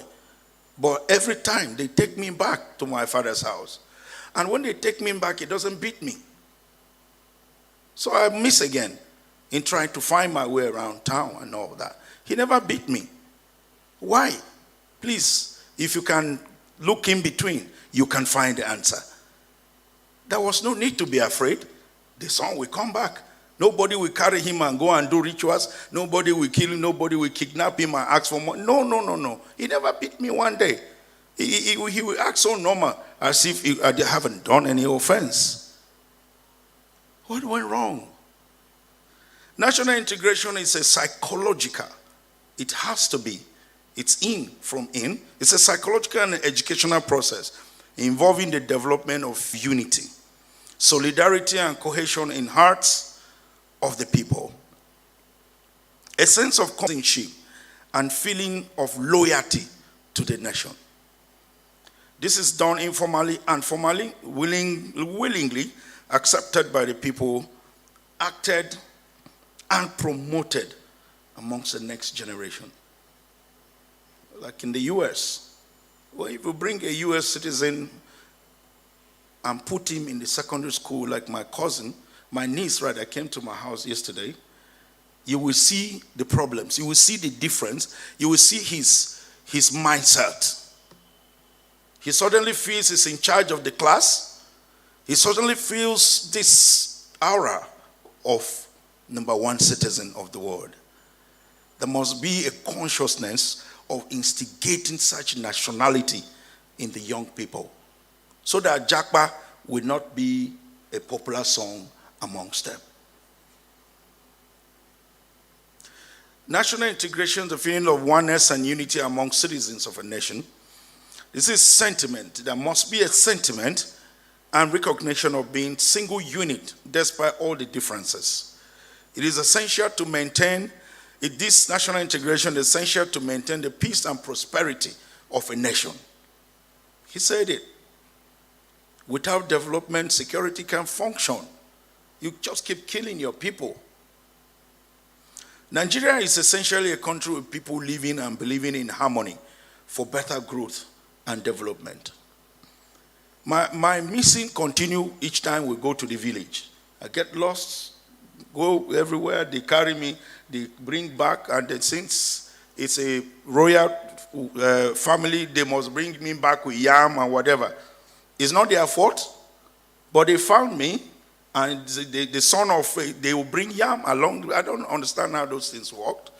But every time they take me back to my father's house. And when they take me back, it doesn't beat me. So I miss again in trying to find my way around town and all that. He never beat me. Why? Please, if you can look in between, you can find the answer. There was no need to be afraid. The son will come back. Nobody will carry him and go and do rituals. Nobody will kill him. Nobody will kidnap him and ask for money. No, no, no, no. He never beat me one day. He will act so normal as if I haven't done any offense. What went wrong? National integration is a psychological. It has to be. It's from in. It's a psychological and educational process involving the development of unity, solidarity, and cohesion in hearts of the people. A sense of companionship and feeling of loyalty to the nation. This is done informally and formally, willingly accepted by the people, acted and promoted amongst the next generation. Like in the US, well, if you bring a US citizen and put him in the secondary school, like my cousin, my niece, rather, came to my house yesterday, you will see the problems. You will see the difference. You will see his mindset. He suddenly feels he's in charge of the class. He suddenly feels this aura of number one citizen of the world. There must be a consciousness of instigating such nationality in the young people so that Japa will not be a popular song amongst them. National integration, the feeling of oneness and unity among citizens of a nation. This is sentiment. There must be a sentiment and recognition of being single unit despite all the differences. It is essential to maintain, this national integration is essential to maintain the peace and prosperity of a nation. He said it. Without development, security can't function. You just keep killing your people. Nigeria is essentially a country with people living and believing in harmony for better growth and development. My missing continue each time we go to the village. I get lost, go everywhere, they carry me, they bring back, and then since it's a royal family, they must bring me back with yam and whatever. It's not their fault, but they found me, and the son of, they will bring yam along. I don't understand how those things worked.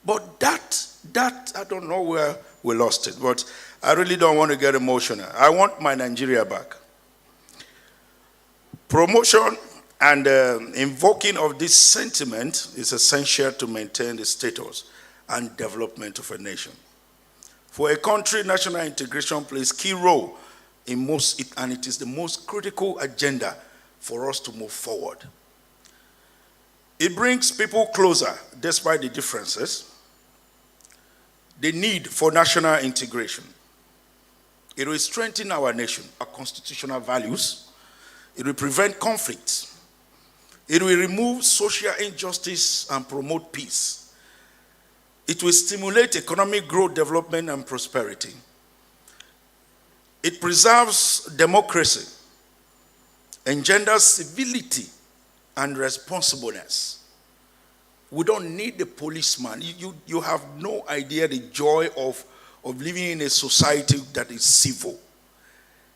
But that I don't know where we lost it. But I really don't want to get emotional. I want my Nigeria back. Promotion and invoking of this sentiment is essential to maintain the status and development of a nation. For a country, national integration plays key role in and it is the most critical agenda for us to move forward. It brings people closer despite the differences. The need for national integration. It will strengthen our nation, our constitutional values. It will prevent conflicts. It will remove social injustice and promote peace. It will stimulate economic growth, development, and prosperity. It preserves democracy, engenders civility and responsibleness. We don't need the policeman. You have no idea the joy of living in a society that is civil.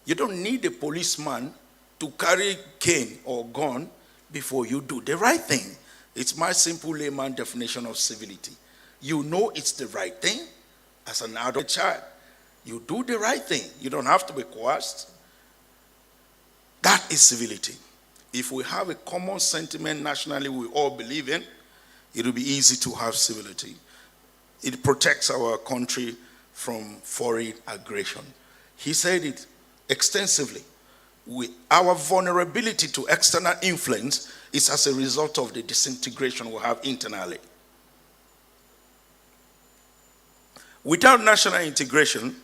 You don't need a policeman to carry cane or gun before you do the right thing. It's my simple layman definition of civility. You know it's the right thing as an adult child. You do the right thing. You don't have to be coerced. That is civility. If we have a common sentiment nationally we all believe in, it will be easy to have civility. It protects our country from foreign aggression. He said it extensively. Our vulnerability to external influence is as a result of the disintegration we have internally. Without national integration,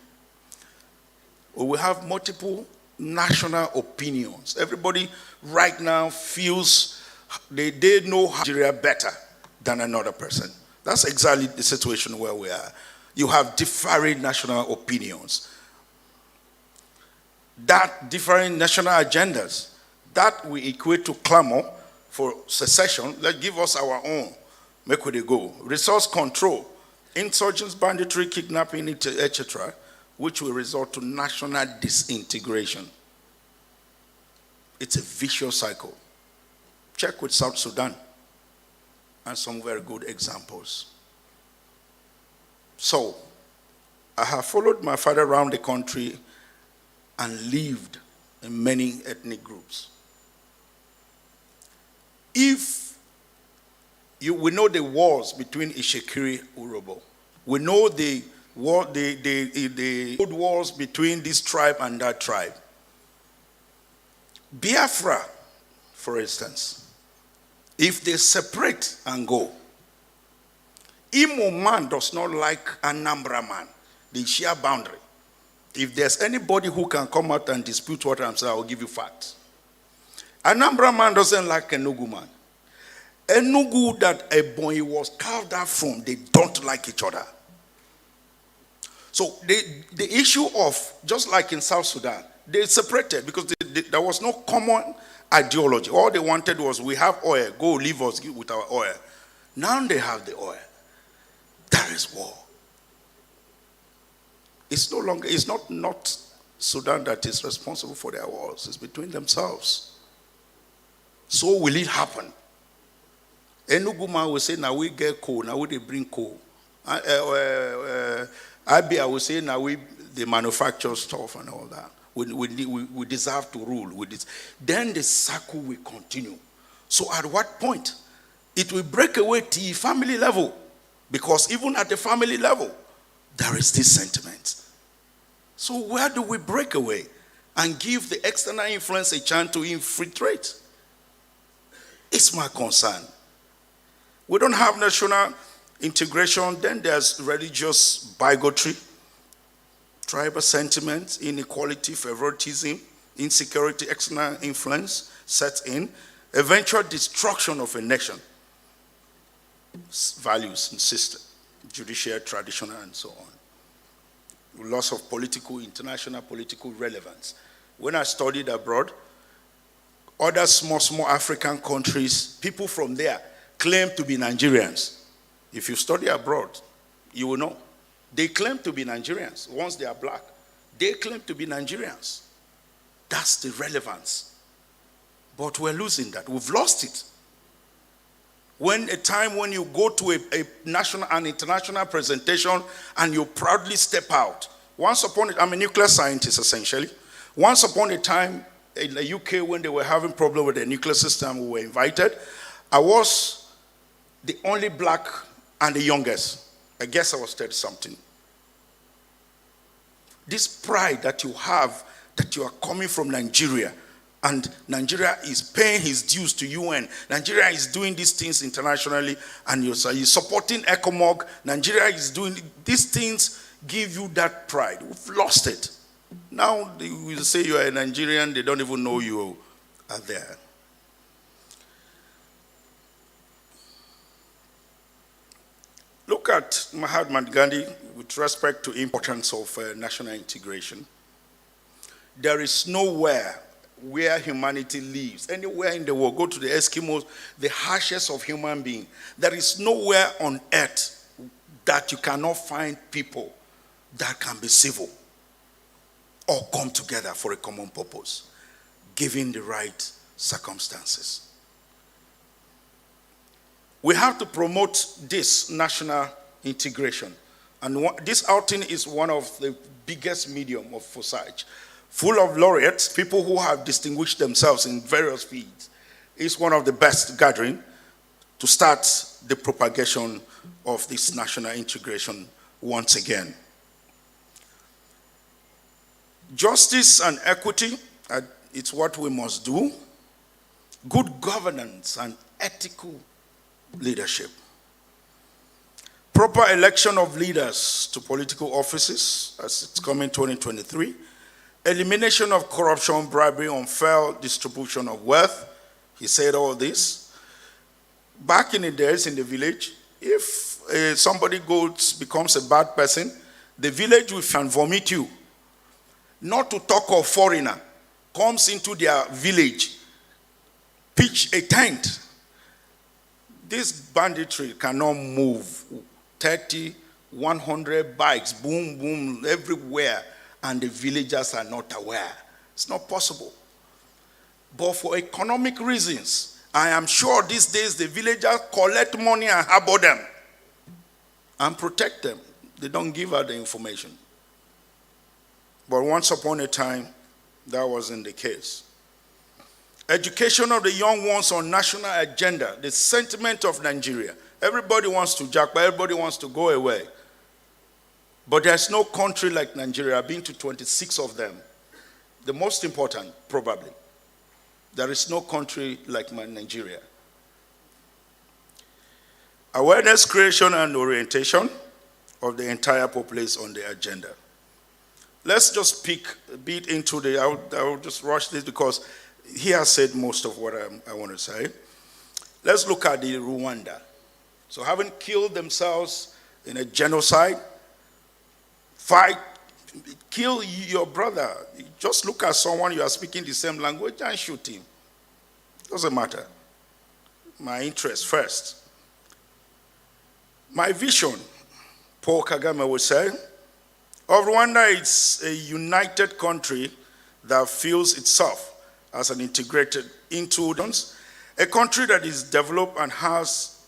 we will have multiple national opinions. Everybody right now feels they know Nigeria better than another person. That's exactly the situation where we are. You have differing national opinions. That differing national agendas, that we equate to clamor for secession. Let's give us our own. Make where they go. Resource control, insurgents, banditry, kidnapping, etc., which will result to national disintegration. It's a vicious cycle. Check with South Sudan and some very good examples. So, I have followed my father around the country and lived in many ethnic groups. If we know the wars between Ishekiri and Urobo, we know the old wars between this tribe and that tribe. Biafra, for instance, if they separate and go, Imo man does not like Anambra man, they share boundary. If there's anybody who can come out and dispute what I'm saying, I will give you facts. Anambra man doesn't like Enugu man. Enugu that Ebonyi was carved out from, they don't like each other. So the issue of, just like in South Sudan, they separated because there was no common ideology. All they wanted was, we have oil, go leave us with our oil. Now they have the oil. There is war. It's no longer, it's not Sudan that is responsible for their wars. It's between themselves. So will it happen? Enugu man will say, now we get coal, now we they bring coal. Abia will say, now they manufacture stuff and all that. We deserve to rule with this. Then the cycle will continue. So at what point? It will break away to the family level. Because even at the family level, there is this sentiment. So where do we break away and give the external influence a chance to infiltrate? It's my concern. We don't have national integration, then there's religious bigotry, tribal sentiments, inequality, favoritism, insecurity, external influence sets in, eventual destruction of a nation, values and system, judicial, traditional, and so on. Loss of international political relevance. When I studied abroad, other small African countries, people from there claim to be Nigerians. If you study abroad, you will know. They claim to be Nigerians. Once they are black, they claim to be Nigerians. That's the relevance. But we're losing that. We've lost it. When you go to a national and international presentation and you proudly step out. I'm a nuclear scientist essentially. Once upon a time in the UK when they were having problem with the nuclear system, we were invited. I was the only black and the youngest. I guess I was 30-something. This pride that you have, that you are coming from Nigeria, and Nigeria is paying his dues to UN. Nigeria is doing these things internationally, and you're supporting ECOMOG. Nigeria is doing these things, give you that pride. We've lost it. Now they will say you are a Nigerian, they don't even know you are there. Look at Mahatma Gandhi with respect to importance of national integration. There is nowhere where humanity lives, anywhere in the world, go to the Eskimos, the harshest of human beings. There is nowhere on earth that you cannot find people that can be civil or come together for a common purpose, given the right circumstances. We have to promote this national integration. And this outing is one of the biggest medium for such. Full of laureates, people who have distinguished themselves in various fields. It's one of the best gatherings to start the propagation of this national integration once again. Justice and equity, it's what we must do. Good governance and ethical leadership. Proper election of leaders to political offices, as it's coming 2023. Elimination of corruption, bribery, unfair distribution of wealth. He said all this. Back in the days in the village, if somebody becomes a bad person, the village will vomit you. Not to talk of foreigner, comes into their village, pitch a tent. This banditry cannot move. 30, 100 bikes, boom, boom, everywhere, and the villagers are not aware. It's not possible. but for economic reasons, I am sure these days the villagers collect money and harbor them and protect them. They don't give out the information. But once upon a time, that wasn't the case. Education of the young ones on national agenda, the sentiment of Nigeria. Everybody wants to jack, but everybody wants to go away. But there's no country like Nigeria. I've been to 26 of them. The most important, probably. There is no country like Nigeria. Awareness creation and orientation of the entire populace on the agenda. Let's just pick a bit into the, I'll just rush this because he has said most of what I want to say. Let's look at the Rwanda. So having killed themselves in a genocide, fight, kill your brother. Just look at someone you are speaking the same language and shoot him. Doesn't matter. My interest first. My vision, Paul Kagame would say, of Rwanda is a united country that feels itself as an integrated into a country that is developed and has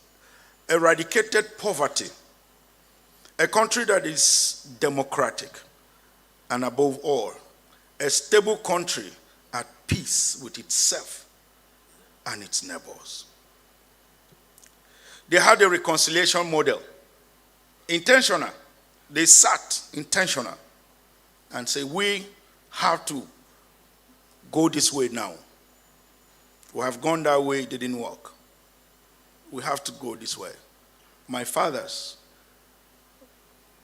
eradicated poverty, a country that is democratic, and above all, a stable country at peace with itself and its neighbors. They had a reconciliation model, intentional. They sat intentional and say, we have to go this way now. We have gone that way, it didn't work. We have to go this way. My fathers,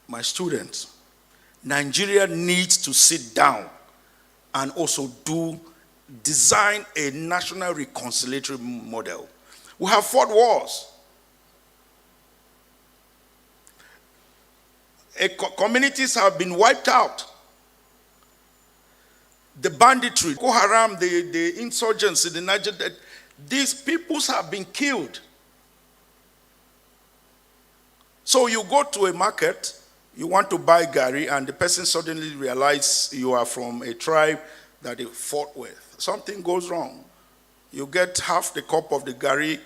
my students, Nigeria needs to sit down and also design a national reconciliatory model. We have fought wars. Communities have been wiped out. The banditry, Boko Haram, the insurgents in the Niger, these peoples have been killed. So you go to a market, you want to buy gari, and the person suddenly realizes you are from a tribe that they fought with. Something goes wrong. You get half the cup of the gari,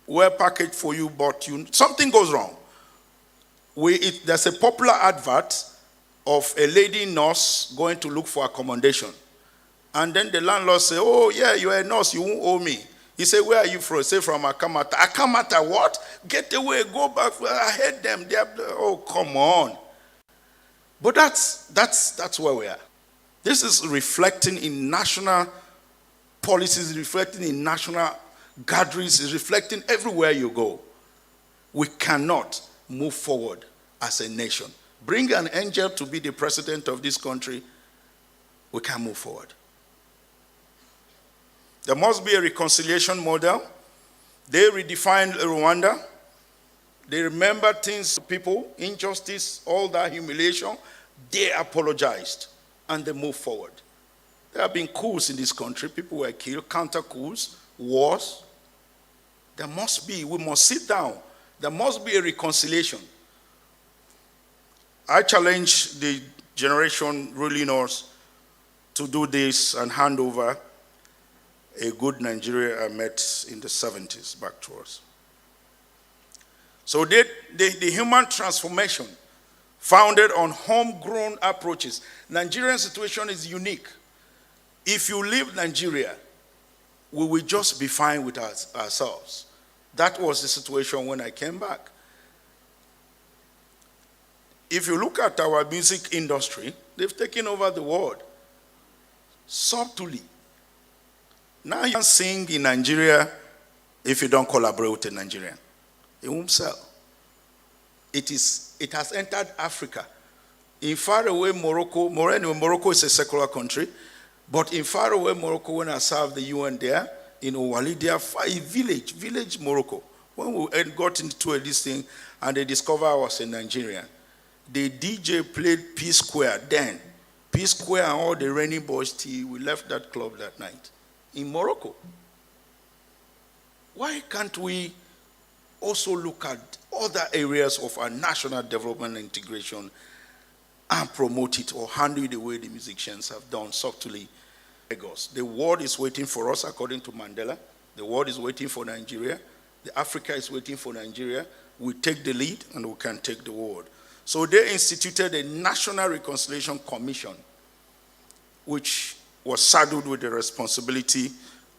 well packaged for you, but something goes wrong. There's a popular advert of a lady nurse going to look for accommodation. And then the landlord say, oh yeah, you're a nurse, you won't owe me. He said, where are you from? He said, from Akamata. Akamata what? Get away, go back. I hate them. Oh, come on. But that's where we are. This is reflecting in national policies, reflecting in national gatherings, is reflecting everywhere you go. We cannot move forward as a nation. Bring an angel to be the president of this country, we can move forward. There must be a reconciliation model. They redefined Rwanda. They remember things, people, injustice, all that humiliation. They apologized and they moved forward. There have been coups in this country. People were killed, counter coups, wars. There must be, we must sit down. There must be a reconciliation. I challenge the generation ruling us to do this and hand over a good Nigeria I met in the 70s back to us. So the human transformation founded on homegrown approaches. Nigerian situation is unique. If you leave Nigeria, we will just be fine with ourselves. That was the situation when I came back. If you look at our music industry, they've taken over the world subtly. Now you can't sing in Nigeria if you don't collaborate with a Nigerian. It won't sell. It has entered Africa. In faraway Morocco, Morocco is a secular country, but in faraway Morocco, when I served the UN there, in Oualidia, a village Morocco, when we got into this thing and they discovered I was a Nigerian, the DJ played P Square then. P Square and all the Rainy Boys tea, we left that club that night in Morocco. Why can't we also look at other areas of our national development and integration and promote it or handle it the way the musicians have done subtly Lagos. The world is waiting for us, according to Mandela. The world is waiting for Nigeria. The Africa is waiting for Nigeria. We take the lead and we can take the world. So they instituted a National Reconciliation Commission, which was saddled with the responsibility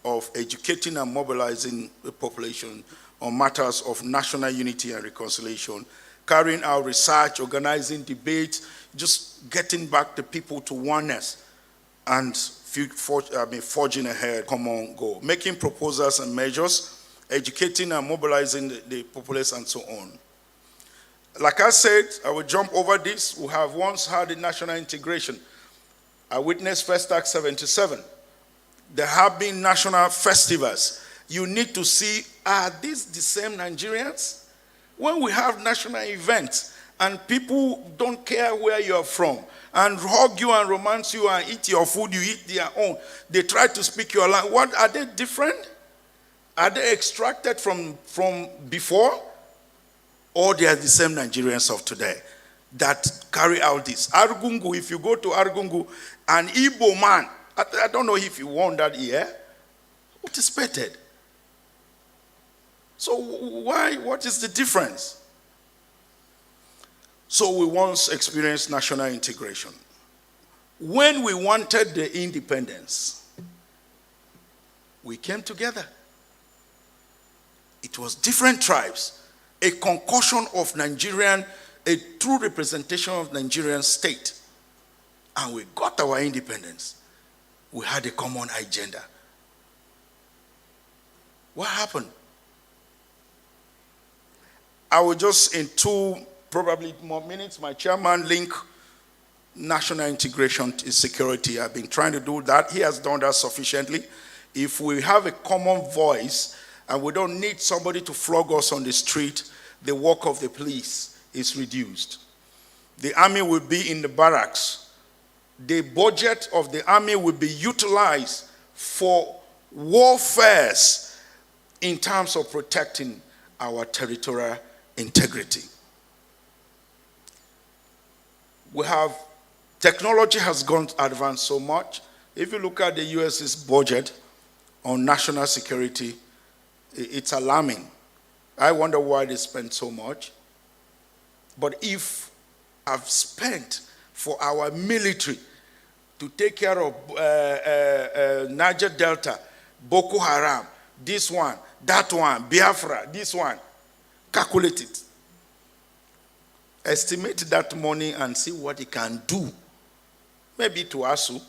of educating and mobilizing the population on matters of national unity and reconciliation, carrying out research, organizing debates, just getting back the people to oneness and forging ahead, common goal, making proposals and measures, educating and mobilizing the populace and so on. Like I said, I will jump over this. We have once had a national integration. I witnessed First Act 77. There have been national festivals. You need to see, are these the same Nigerians? When we have national events and people don't care where you are from and hug you and romance you and eat your food, you eat their own. They try to speak your language. What, are they different? Are they extracted from before? Or they are the same Nigerians of today that carry out this? Argungu, if you go to Argungu, an Igbo man, I don't know if you won that year, participated. So what is the difference? So we once experienced national integration. When we wanted the independence, we came together. It was different tribes, a concoction of Nigerian, a true representation of Nigerian state. And we got our independence. We had a common agenda. What happened? I will just, in 2 probably more minutes, my chairman link national integration to security. I've been trying to do that. He has done that sufficiently. If we have a common voice and we don't need somebody to flog us on the street, the work of the police is reduced. The army will be in the barracks. The budget of the army will be utilized for warfares in terms of protecting our territorial integrity. We have, technology has gone advanced so much. If you look at the US's budget on national security, it's alarming. I wonder why they spend so much. But if I've spent for our military to take care of Niger Delta, Boko Haram, this one, that one, Biafra, this one, calculate it. Estimate that money and see what it can do. Maybe to ASU.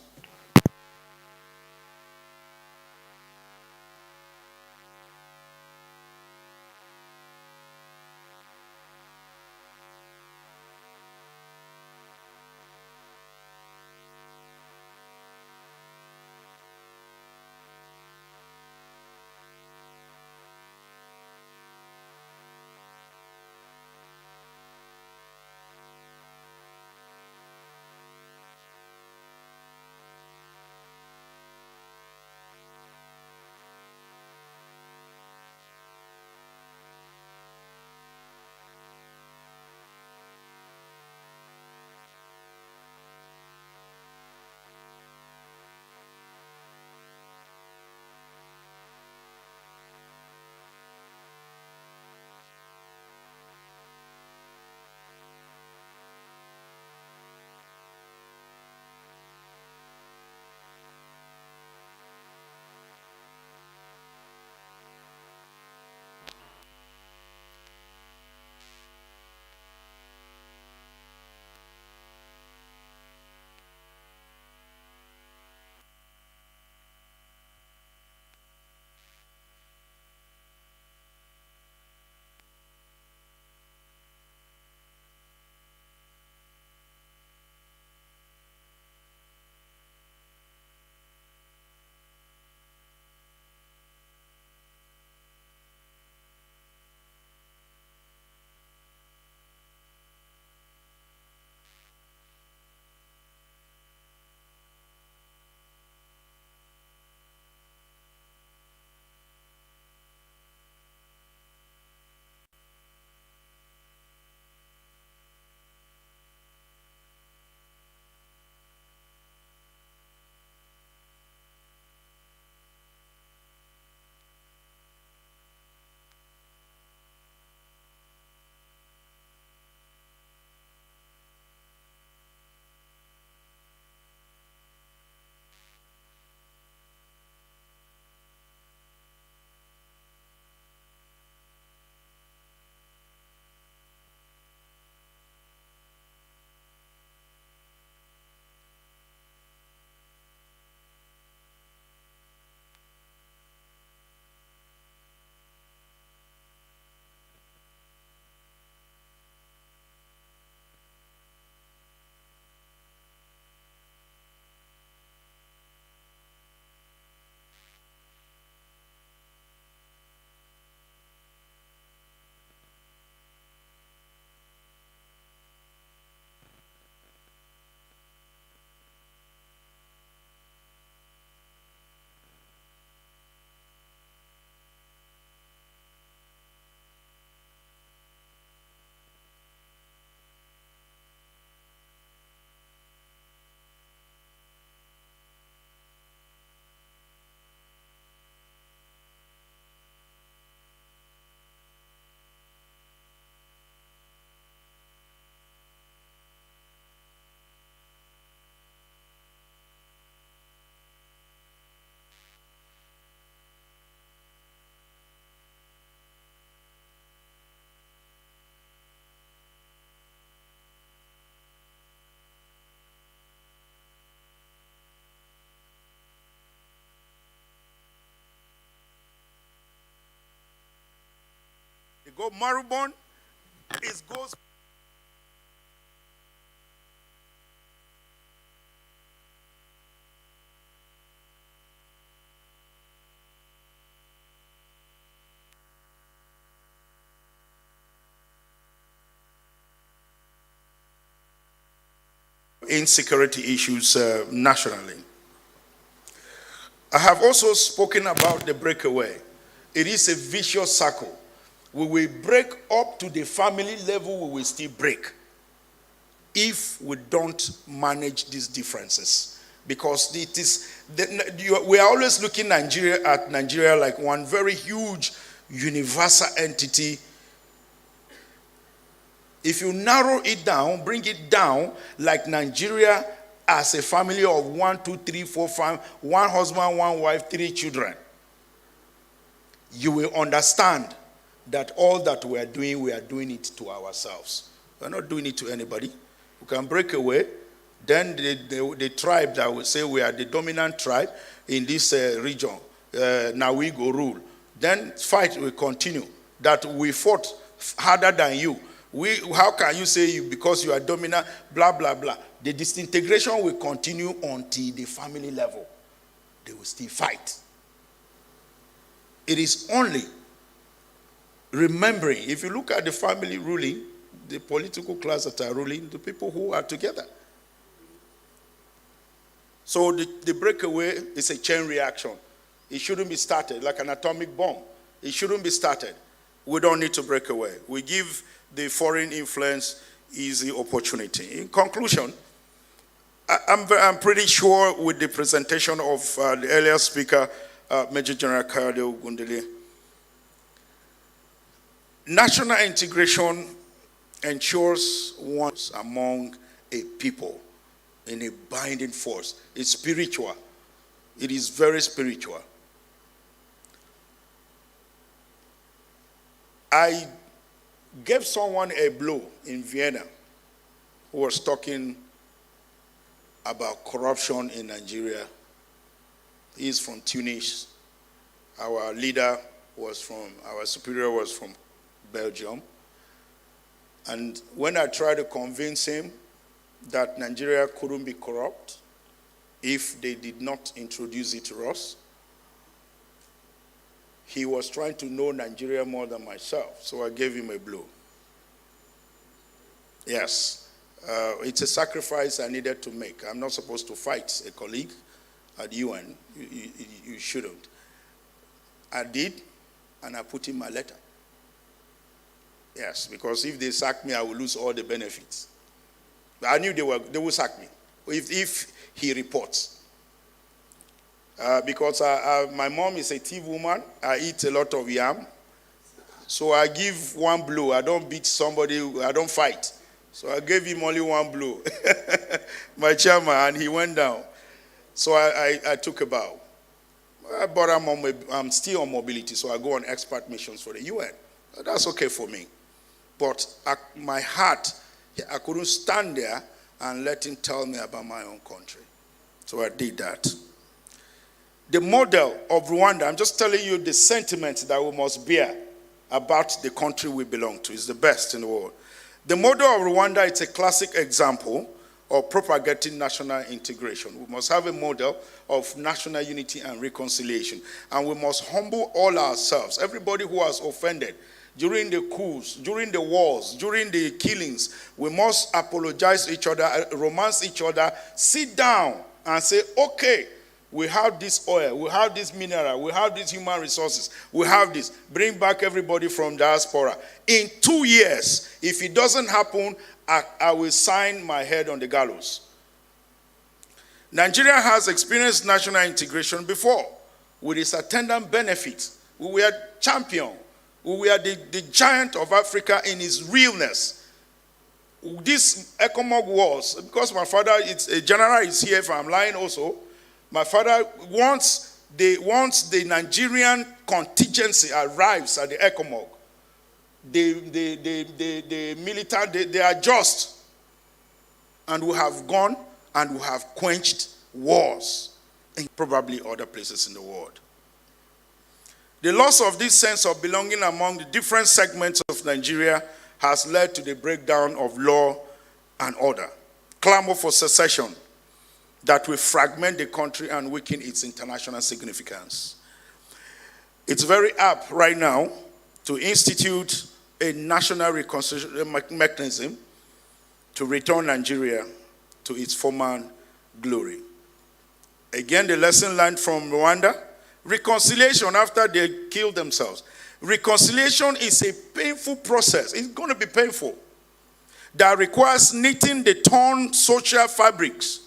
go moribund, it goes. Insecurity issues nationally. I have also spoken about the breakaway. It is a vicious circle. We will break up to the family level, we will still break if we don't manage these differences. Because it is, we are always looking at Nigeria like one very huge universal entity. If you narrow it down, bring it down, like Nigeria as a family of 1, 2, 3, 4, 5, one husband, one wife, 3 children, you will understand that all that we are doing it to ourselves. We're not doing it to anybody. We can break away. Then the tribe that will say we are the dominant tribe in this region, now we go rule. Then fight will continue. That we fought harder than you. How can you say because you are dominant, blah, blah, blah. The disintegration will continue until the family level. They will still fight. It is only remembering, if you look at the family ruling, the political class that are ruling, the people who are together. So the breakaway is a chain reaction. It shouldn't be started like an atomic bomb. It shouldn't be started. We don't need to break away. We give the foreign influence easy opportunity. In conclusion, I'm pretty sure with the presentation of the earlier speaker, Major General Kayode Ogundele, national integration ensures once among a people in a binding force. It's spiritual. It is very spiritual. I gave someone a blow in Vienna who was talking about corruption in Nigeria. He's from Tunis. Our superior was from Belgium. And when I tried to convince him that Nigeria couldn't be corrupt if they did not introduce it to us, he was trying to know Nigeria more than myself, so I gave him a blow. Yes, it's a sacrifice I needed to make. I'm not supposed to fight a colleague at UN. You shouldn't. I did, and I put in my letter. Yes, because if they sack me, I will lose all the benefits. But I knew they will sack me if he reports. Because my mom is a thief woman. I eat a lot of yam. So I give one blow. I don't beat somebody. I don't fight. So I gave him only one blow. My chairman, and he went down. So I took a bow. But I'm still on mobility, so I go on expert missions for the UN. That's okay for me. But my heart, I couldn't stand there and let him tell me about my own country. So I did that. The model of Rwanda, I'm just telling you the sentiment that we must bear about the country we belong to. Is the best in the world. The model of Rwanda is a classic example of propagating national integration. We must have a model of national unity and reconciliation. And we must humble all ourselves. Everybody who has offended during the coups, during the wars, during the killings, we must apologize to each other, romance each other, sit down and say, okay, we have this oil, we have this mineral, we have these human resources, we have this. Bring back everybody from diaspora. In 2 years, if it doesn't happen, I will sign my head on the gallows. Nigeria has experienced national integration before with its attendant benefits. We were champion. We were the giant of Africa in its realness. This ECOMOG wars, because my father, a general is here, if I'm lying also, my father, once the Nigerian contingency arrives at the ECOMOG, the military, they adjust. And we have gone and we have quenched wars in probably other places in the world. The loss of this sense of belonging among the different segments of Nigeria has led to the breakdown of law and order, clamor for secession that will fragment the country and weaken its international significance. It's very apt right now to institute a national reconciliation mechanism to return Nigeria to its former glory. Again, the lesson learned from Rwanda, reconciliation after they killed themselves. Reconciliation is a painful process. It's going to be painful. That requires knitting the torn social fabrics,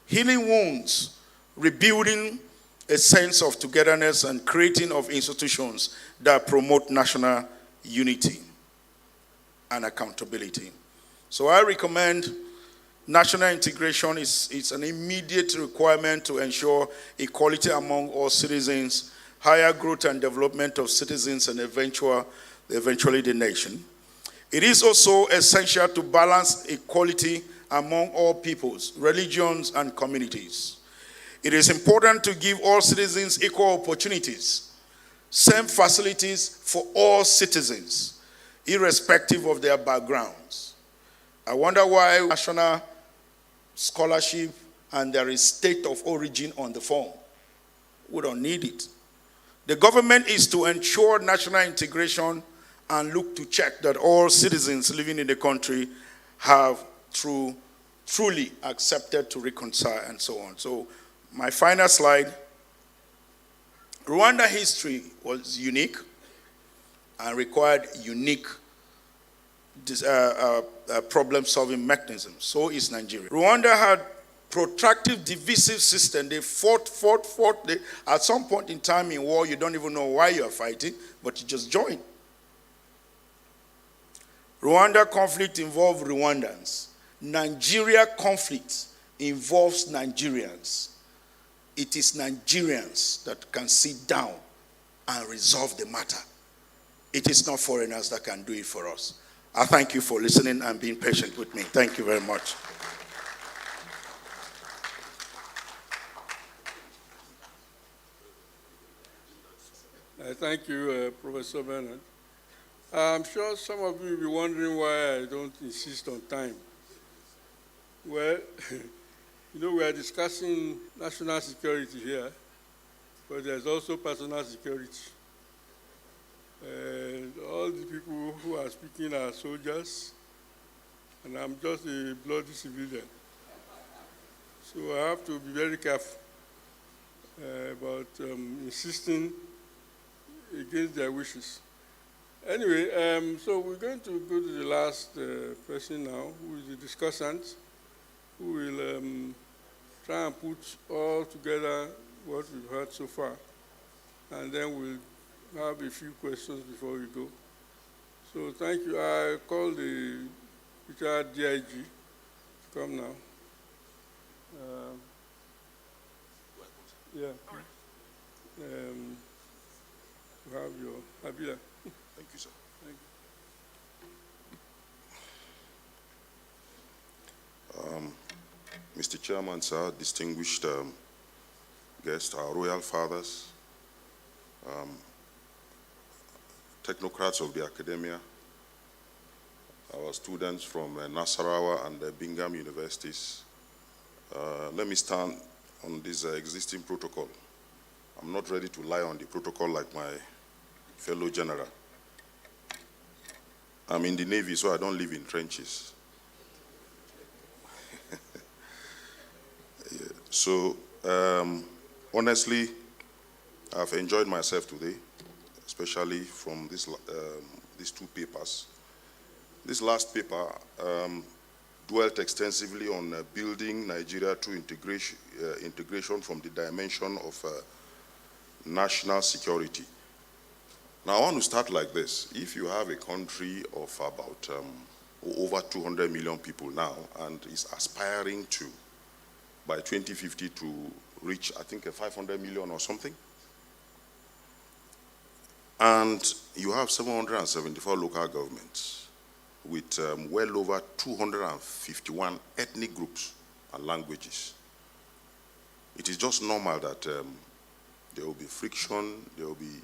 healing wounds, rebuilding a sense of togetherness, and creating of institutions that promote national unity and accountability. So I recommend national integration is an immediate requirement to ensure equality among all citizens, higher growth and development of citizens, and eventually the nation. It is also essential to balance equality among all peoples, religions, and communities. It is important to give all citizens equal opportunities, same facilities for all citizens, irrespective of their backgrounds. I wonder why national scholarship and there is state of origin on the form. We don't need it. The government is to ensure national integration and look to check that all citizens living in the country have truly accepted to reconcile and so on. So my final slide, Rwanda history was unique and required unique problem-solving mechanisms. So is Nigeria. Rwanda had protracted divisive system. They fought. At some point in time in war, you don't even know why you're fighting, but you just join. Rwanda conflict involved Rwandans. Nigeria conflict involves Nigerians. It is Nigerians that can sit down and resolve the matter. It is not foreigners that can do it for us. I thank you for listening and being patient with me. Thank you very much. Thank you, Professor Bernard. I'm sure some of you will be wondering why I don't insist on time. Well, we are discussing national security here, but there's also personal security. All the people who are speaking are soldiers, and I'm just a bloody civilian. So I have to be very careful about insisting against their wishes. Anyway, so we're going to go to the last person now, who is the discussant, who will try and put all together what we've heard so far. And then we'll have a few questions before we go. So thank you. I call the retired DIG to come now. Yeah. You have your Abila. Thank you, sir. Thank you. Mr. Chairman, sir, distinguished guests, our royal fathers, technocrats of the academia, our students from Nasarawa and Bingham universities. Let me stand on this existing protocol. I'm not ready to lie on the protocol like my fellow general. I'm in the Navy, so I don't live in trenches. Yeah. So, honestly, I've enjoyed myself today, especially from these two papers. This last paper dwelt extensively on building Nigeria through integration from the dimension of national security. Now, I want to start like this. If you have a country of about over 200 million people now and is aspiring to, by 2050, to reach, I think, 500 million or something, and you have 774 local governments with well over 251 ethnic groups and languages, it is just normal that there will be friction, there will be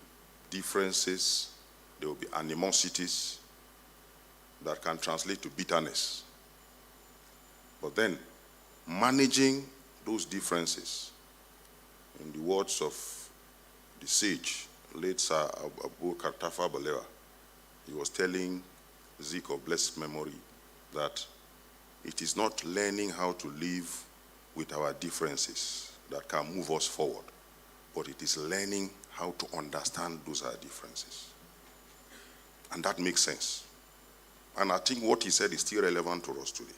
differences, there will be animosities that can translate to bitterness. But then, managing those differences, in the words of the sage, late Sir Abu Kartafa Balewa, he was telling Zik of blessed memory that it is not learning how to live with our differences that can move us forward, but it is learning how to understand those are differences. And that makes sense. And I think what he said is still relevant to us today.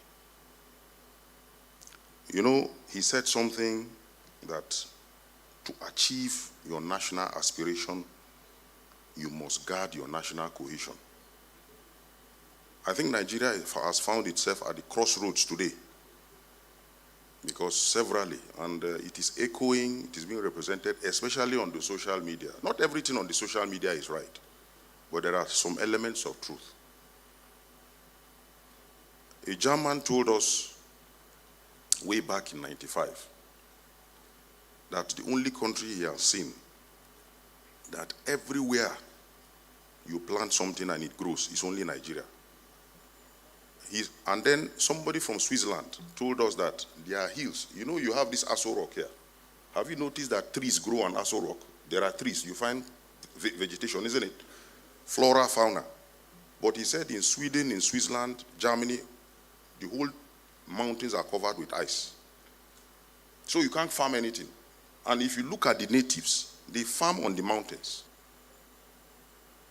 You know, he said something that to achieve your national aspiration, you must guard your national cohesion. I think Nigeria has found itself at the crossroads today, because severally, and it is echoing, it is being represented, especially on the social media. Not everything on the social media is right, but there are some elements of truth. A German told us way back in '95 that the only country he has seen that everywhere you plant something and it grows is only Nigeria. And then somebody from Switzerland told us that there are hills. You know, you have this Aso Rock here. Have you noticed that trees grow on Aso Rock? There are trees. You find vegetation, isn't it? Flora, fauna. But he said in Sweden, in Switzerland, Germany, the whole mountains are covered with ice. So you can't farm anything. And if you look at the natives, they farm on the mountains.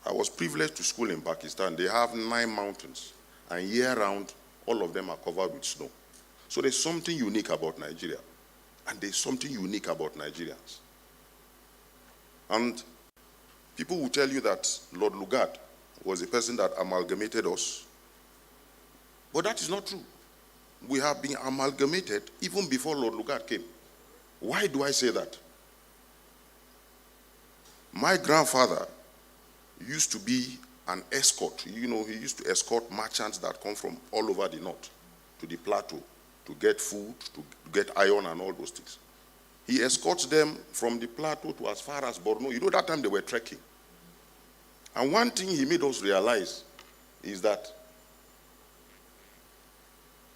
I was privileged to school in Pakistan. They have 9 mountains. And year-round, all of them are covered with snow. So there's something unique about Nigeria. And there's something unique about Nigerians. And people will tell you that Lord Lugard was the person that amalgamated us. But that is not true. We have been amalgamated even before Lord Lugard came. Why do I say that? My grandfather used to be an escort. You know, he used to escort merchants that come from all over the north to the plateau to get food, to get iron and all those things. He escorts them from the plateau to as far as Borno. You know, that time they were trekking. And one thing he made us realize is that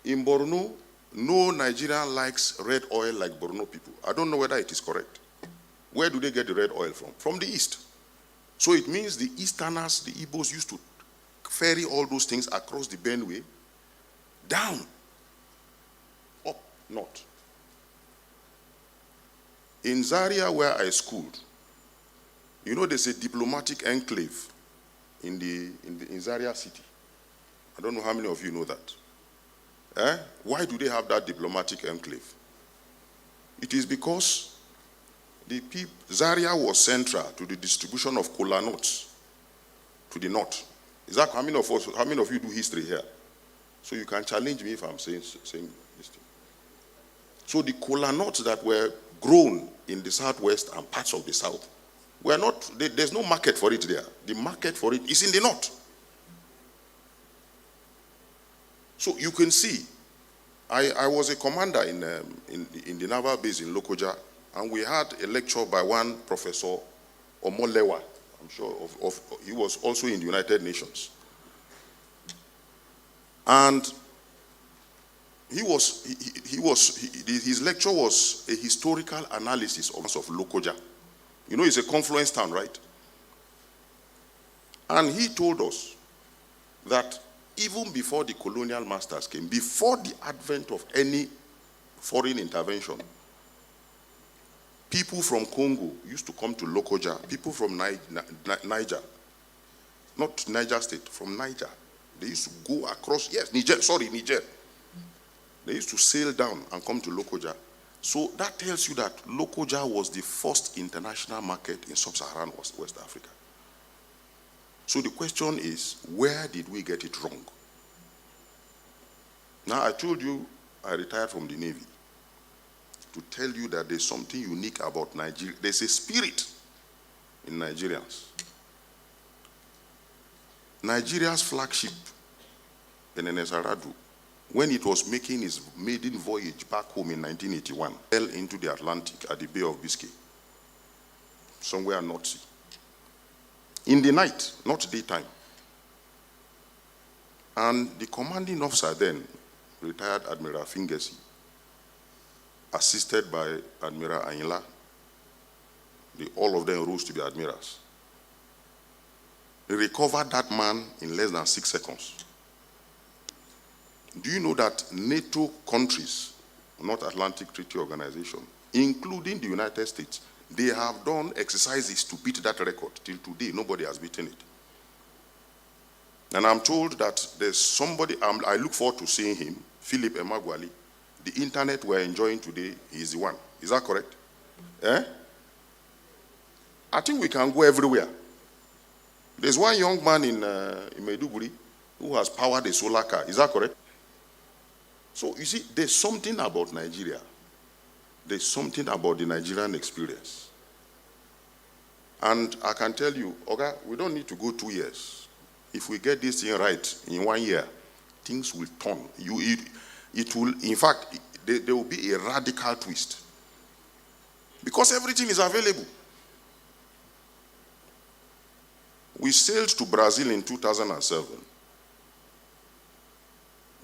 in Borno, no Nigerian likes red oil like Borno people. I don't know whether it is correct. Where do they get the red oil from? From the east. So it means the Easterners, the Igbos, used to ferry all those things across the Benue, down, up north. In Zaria, where I schooled, you know there's a diplomatic enclave in Zaria city. I don't know how many of you know that. Why do they have that diplomatic enclave? It is because Zaria was central to the distribution of kola nuts to the north. Is that how many of you do history here? So you can challenge me if I'm saying this thing. So the kola nuts that were grown in the southwest and parts of the south were not. There's no market for it there. The market for it is in the north. So you can see, I was a commander in the naval base in Lokoja. And we had a lecture by one Professor Omolewa, I'm sure he was also in the United Nations. And his lecture was a historical analysis of Lokoja. You know, it's a confluence town, right? And he told us that even before the colonial masters came, before the advent of any foreign intervention, people from Congo used to come to Lokoja. People from Niger, not Niger State, from Niger. They used to go across, Niger. They used to sail down and come to Lokoja. So that tells you that Lokoja was the first international market in sub-Saharan West Africa. So the question is, where did we get it wrong? Now, I told you I retired from the Navy to tell you that there's something unique about Nigeria. There's a spirit in Nigerians. Nigeria's flagship, Enenesaradu, when it was making its maiden voyage back home in 1981, fell into the Atlantic at the Bay of Biscay, somewhere North Sea. in the night, not daytime. And the commanding officer then, retired Admiral Fingesi, assisted by Admiral Anyila, all of them rose to be admirals. They recovered that man in less than 6 seconds. Do you know that NATO countries, North Atlantic Treaty Organization, including the United States, they have done exercises to beat that record. Till today, nobody has beaten it. And I'm told that there's somebody, I look forward to seeing him, Philip Emeagwali. The internet we're enjoying today, he's the one. Is that correct? Eh? I think we can go everywhere. There's one young man in Maiduguri who has powered a solar car. Is that correct? So you see, there's something about Nigeria. There's something about the Nigerian experience. And I can tell you, okay, we don't need to go 2 years. If we get this thing right in 1 year, things will turn. It will, in fact, there will be a radical twist. Because everything is available. We sailed to Brazil in 2007.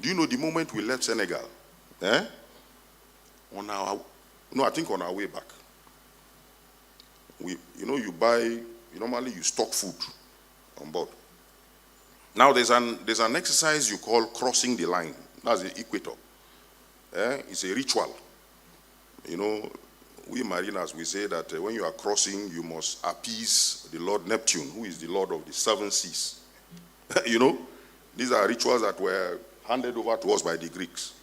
Do you know the moment we left Senegal? I think on our way back. Normally you stock food on board. Now there's an exercise you call crossing the line. That's the equator. It's a ritual. You know, we mariners, we say that when you are crossing, you must appease the Lord Neptune, who is the Lord of the 7 seas. You know, these are rituals that were handed over to us by the Greeks.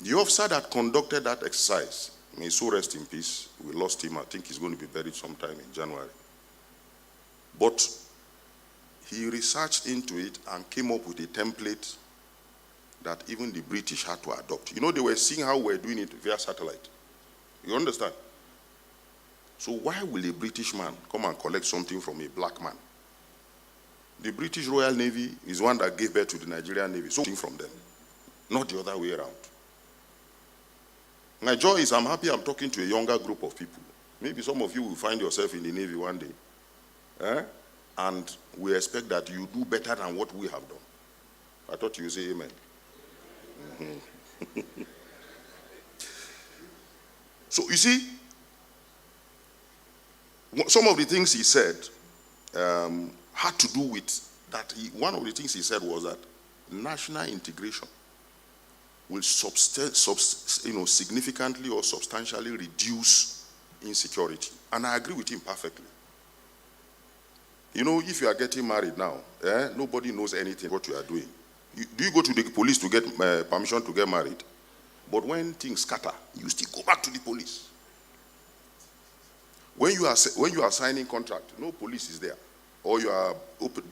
The officer that conducted that exercise, may so rest in peace, we lost him. I think he's going to be buried sometime in January. But he researched into it and came up with a template that even the British had to adopt. You know, they were seeing how we're doing it via satellite. You understand? So why will a British man come and collect something from a black man? The British Royal Navy is one that gave birth to the Nigerian Navy. So from them, not the other way around. My joy is I'm happy I'm talking to a younger group of people. Maybe some of you will find yourself in the Navy one day. And we expect that you do better than what we have done. I thought you would say amen. Mm-hmm. So you see, some of the things he said had to do with that. One of the things he said was that national integration will significantly or substantially reduce insecurity. And I agree with him perfectly. You know, if you are getting married now, nobody knows anything what you are doing. Do you go to the police to get permission to get married? But when things scatter, you still go back to the police. When you are signing contract, no police is there. Or you are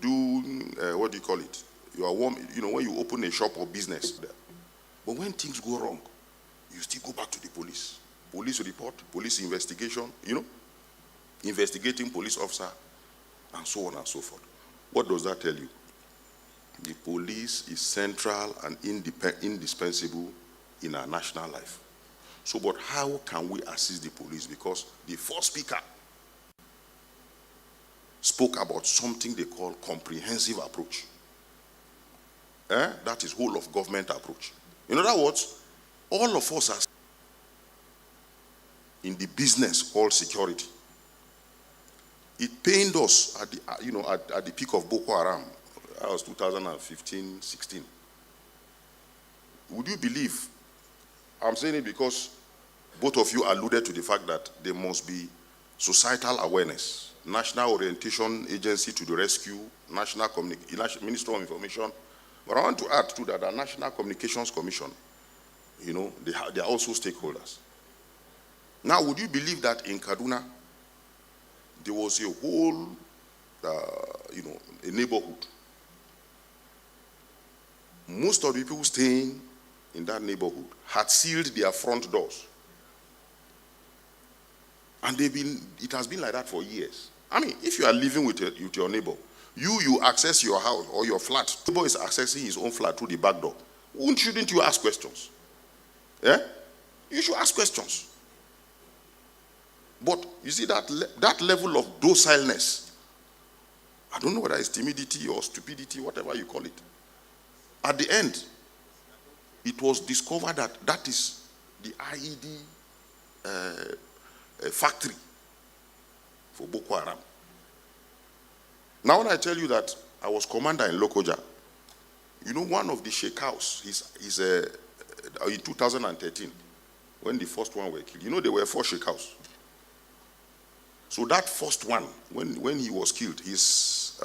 doing, what do you call it? You are when you open a shop or business there. But when things go wrong, you still go back to the police. Police report, police investigation, investigating police officer, and so on and so forth. What does that tell you? The police is central and indispensable in our national life. So, but how can we assist the police? Because the first speaker spoke about something they call comprehensive approach. That is whole of government approach. In other words, all of us are in the business called security. It pained us at the peak of Boko Haram. That was 2015-16. Would you believe? I'm saying it because both of you alluded to the fact that there must be societal awareness, National Orientation Agency to the rescue, Ministry of Information. But I want to add to that the National Communications Commission, they are also stakeholders. Now, would you believe that in Kaduna, there was a whole, a neighborhood. Most of the people staying in that neighborhood had sealed their front doors. And it has been like that for years. I mean, if you are living with your neighbor, you access your house or your flat, the neighbor is accessing his own flat through the back door. Shouldn't you ask questions? Yeah? You should ask questions. But you see that level of docileness I don't know whether it's timidity or stupidity, whatever you call it. At the end, it was discovered that that is the IED factory for Boko Haram. Now, when I tell you that I was commander in Lokoja, you know, one of the Sheikh House is in 2013, when the first one were killed. You know, there were 4 Sheikh House. So that first one, when he was killed, his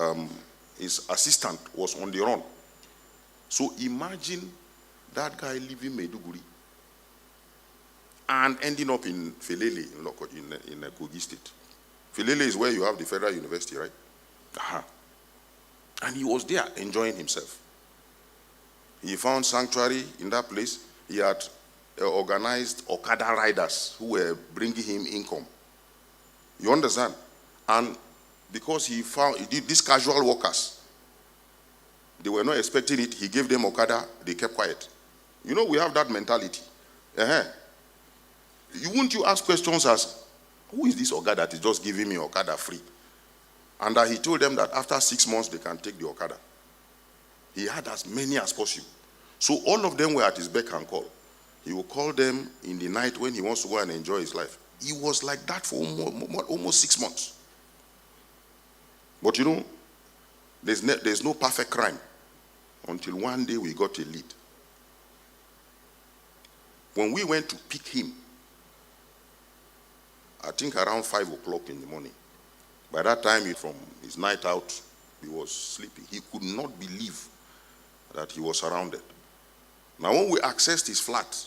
assistant was on the run. So imagine that guy leaving Maiduguri and ending up in Felele in Kogi State. Felele is where you have the Federal University, right? And he was there enjoying himself. He found sanctuary in that place. He had organized Okada riders who were bringing him income. You understand? And because he did these casual workers, they were not expecting it. He gave them Okada. They kept quiet. You know, we have that mentality. Wouldn't you ask questions as, who is this Okada that is just giving me Okada free? And he told them that after 6 months, they can take the Okada. He had as many as possible. So all of them were at his beck and call. He would call them in the night when he wants to go and enjoy his life. He was like that for almost 6 months. But you know, there's no perfect crime until one day we got a lead. When we went to pick him, I think around 5 o'clock in the morning, by that time, from his night out, he was sleeping. He could not believe that he was surrounded. Now, when we accessed his flat,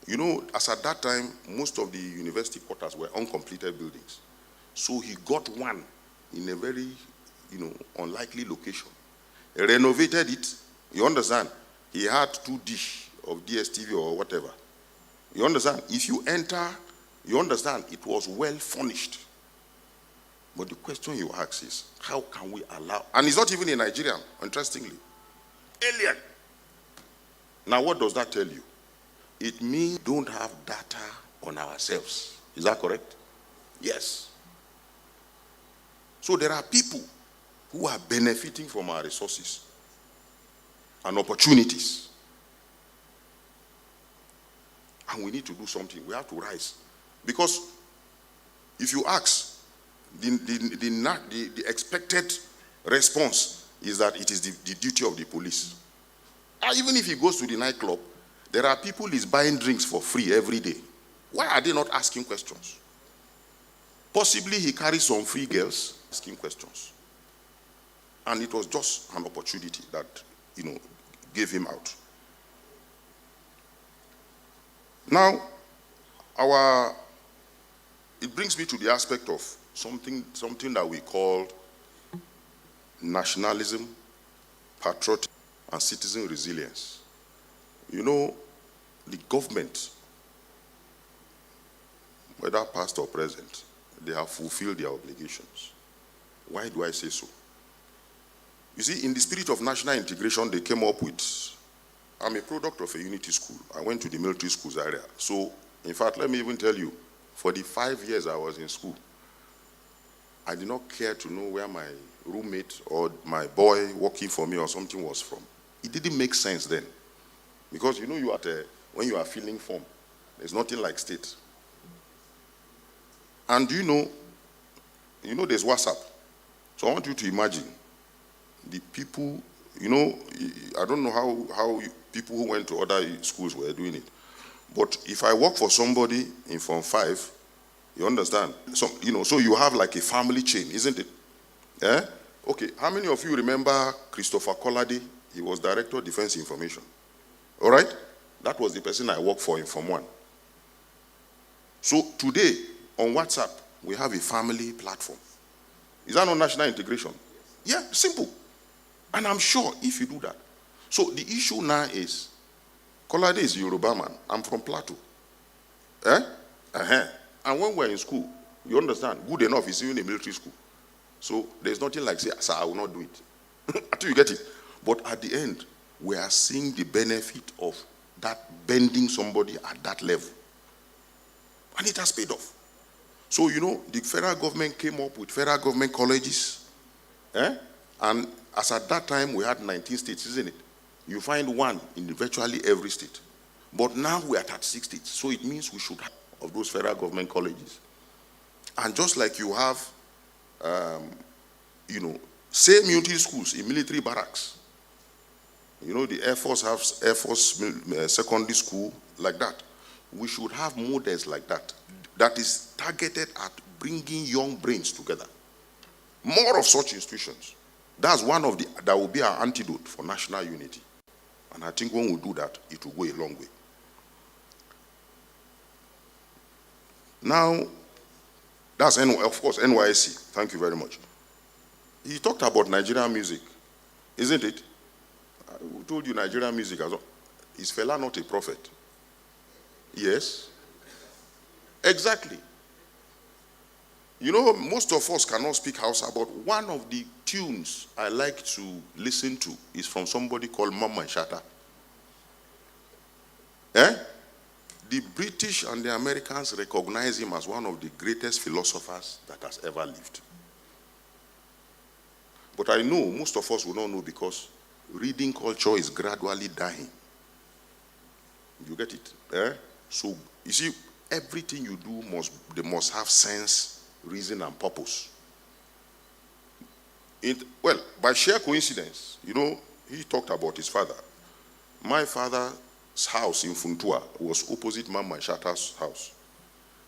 you know, as at that time, most of the university quarters were uncompleted buildings. So he got one in a very, unlikely location. He renovated it. You understand? He had 2 dish of DSTV or whatever. You understand? If you enter, you understand, it was well furnished. But the question you ask is, how can we allow, and it's not even a Nigerian, interestingly, alien. Now, what does that tell you? It means we don't have data on ourselves. Is that correct? Yes. So there are people who are benefiting from our resources and opportunities. And we need to do something. We have to rise. Because if you ask, the expected response is that it is the duty of the police. Even if he goes to the nightclub, there are people he's buying drinks for free every day. Why are they not asking questions? Possibly he carries some free girls asking questions. And it was just an opportunity that, gave him out. Now, it brings me to the aspect of something that we call nationalism, patriotism, and citizen resilience. You know, the government, whether past or present, they have fulfilled their obligations. Why do I say so? You see, in the spirit of national integration, they came up with, I'm a product of a unity school. I went to the military schools area. So, in fact, let me even tell you, for the 5 years I was in school, I did not care to know where my roommate or my boy working for me or something was from. It didn't make sense then. Because when you are filling form, there's nothing like state. And you know there's WhatsApp. So I want you to imagine the people, I don't know how people who went to other schools were doing it. But if I work for somebody in Form 5, you understand? So you have like a family chain, isn't it? Yeah? Okay, how many of you remember Christopher Collady? He was Director of Defense Information. All right? That was the person I worked for in Form 1. So today, on WhatsApp, we have a family platform. Is that not national integration? Yeah, simple. And I'm sure if you do that. So the issue now is, Kolade is a Yoruba man. I'm from Plateau. And when we're in school, you understand, good enough is even a military school. So there's nothing like, say, sir, I will not do it. Until you get it. But at the end, we are seeing the benefit of that bending somebody at that level. And it has paid off. So, you know, the federal government came up with federal government colleges. And as at that time, we had 19 states, isn't it? You find one in virtually every state. But now we are at 36 states. So it means we should have of those federal government colleges. And just like you have, you know, same military schools in military barracks. You know, the Air Force has Air Force secondary school like that. We should have models like that, that is targeted at bringing young brains together. More of such institutions. That's one of the, that will be our antidote for national unity. And I think when we do that, it will go a long way. Now, that's, of course, NYSC. Thank you very much. He talked about Nigerian music, isn't it? I told you Nigerian music as well. Is Fela not a prophet? Yes. Exactly. You know, most of us cannot speak Hausa, but one of the tunes I like to listen to is from somebody called Mamman Shata. The British and the Americans recognize him as one of the greatest philosophers that has ever lived. But I know most of us will not know because reading culture is gradually dying. You get it? So, you see, everything you do they must have sense, reason, and purpose. Well, by sheer coincidence, you know, he talked about his father. My father's house in Funtua was opposite Mama Shata's house.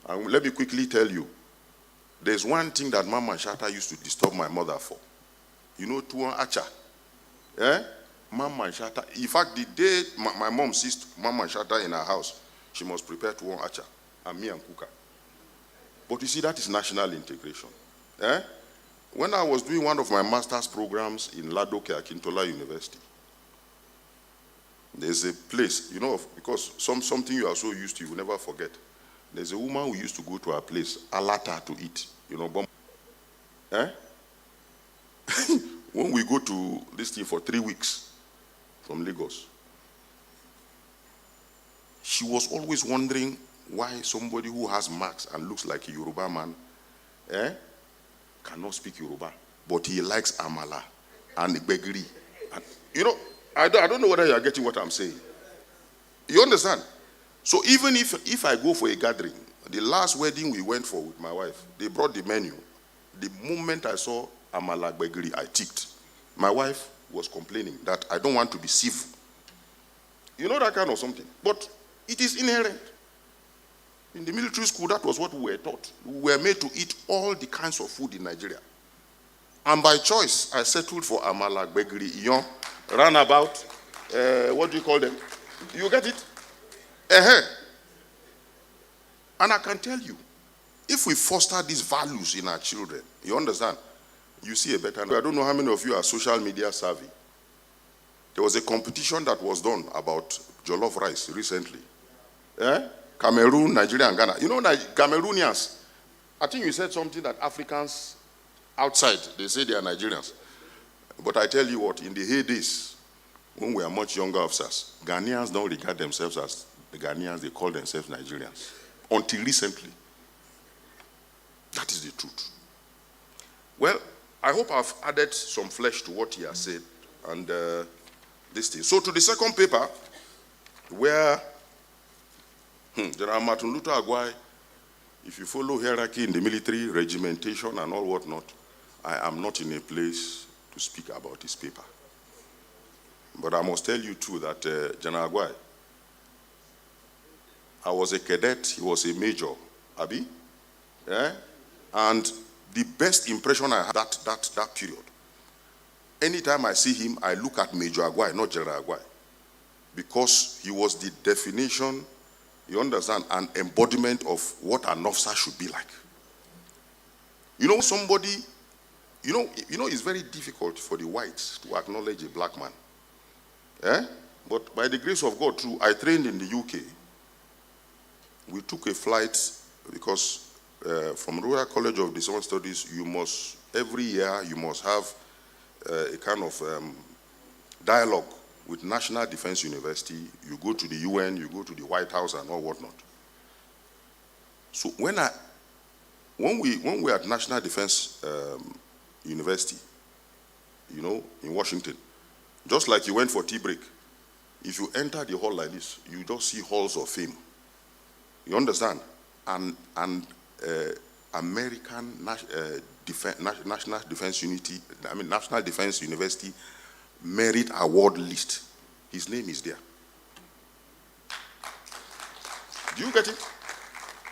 And let me quickly tell you, there's one thing that Mama Shata used to disturb my mother for. You know, Tuan Acha. Mama Shata. In fact, the day my mom sees Mama Shata in her house, she must prepare Tuan Acha and me and Kuka. But you see, that is national integration. When I was doing one of my master's programs in Ladoke Akintola University, there's a place, you know, because something you are so used to, you will never forget. There's a woman who used to go to her place, Alata, to eat, you know. When we go to this thing for 3 weeks from Lagos, she was always wondering why somebody who has marks and looks like a Yoruba man cannot speak Yoruba, but he likes Amala and Gbegiri. And, you know, I don't know whether you are getting what I'm saying. You understand? So even if I go for a gathering, the last wedding we went for with my wife, they brought the menu. The moment I saw Amala Gbegiri, I ticked. My wife was complaining that I don't want to be civil. You know, that kind of something. But it is inherent. In the military school, that was what we were taught. We were made to eat all the kinds of food in Nigeria. And by choice, I settled for Amala Gbegiri, Iyon, runabout, what do you call them? You get it? And I can tell you, if we foster these values in our children, you understand, you see a better. I don't know how many of you are social media savvy. There was a competition that was done about jollof rice recently. Cameroon, Nigeria, and Ghana. You know, Cameroonians, I think you said something that Africans outside, they say they are Nigerians. But I tell you what, in the heydays, when we are much younger officers, Ghanaians don't regard themselves as the Ghanaians, they call themselves Nigerians. Until recently. That is the truth. Well, I hope I've added some flesh to what he has said and this thing. So to the second paper, where General Martin Luther Agwai, if you follow hierarchy in the military, regimentation and all whatnot, I am not in a place to speak about his paper. But I must tell you too that General Agwai, I was a cadet, he was a major, Abi? And the best impression I had that period. Anytime I see him, I look at Major Agwai, not General Agwai. Because he was the definition, you understand, an embodiment of what an officer should be like. You know, somebody, you know, it's very difficult for the whites to acknowledge a black man. But by the grace of God, too, I trained in the UK. We took a flight because from Royal College of Disciplinary Studies, you must, every year, you must have a kind of dialogue with National Defense University. You go to the UN, you go to the White House and all whatnot. So when when we were at National Defense University, you know, in Washington, just like you went for tea break, if you enter the hall like this, you just see halls of fame. You understand? And American National Defense National Defense University Merit Award list. His name is there. Do you get it?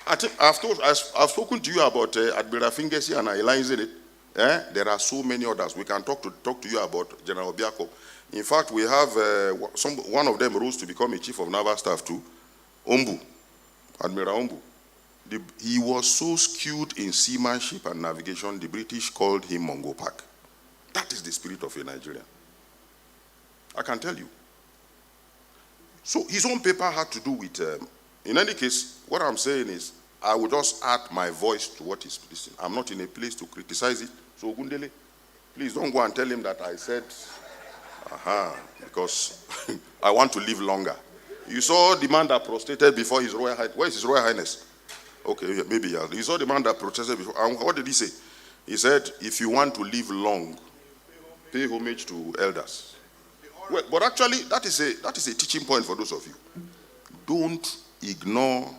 I think I've spoken to you about Admiral Fingesi and Eliza. There are so many others. We can talk to you about General Biako. In fact, we have one of them rose to become a chief of naval staff too, Ombu, Admiral Ombu. He was so skilled in seamanship and navigation, the British called him Mongo Park. That is the spirit of a Nigerian. I can tell you. So his own paper had to do with, in any case, what I'm saying is, I will just add my voice to what he's listening. I'm not in a place to criticize it. So Ogundele, please don't go and tell him that I said, because I want to live longer. You saw the man that prostrated before His Royal Highness. Where is His Royal Highness? Okay, maybe, yeah. You saw the man that protested before. And what did he say? He said, if you want to live long, pay homage to elders. Well, but actually, that is a teaching point for those of you. Don't ignore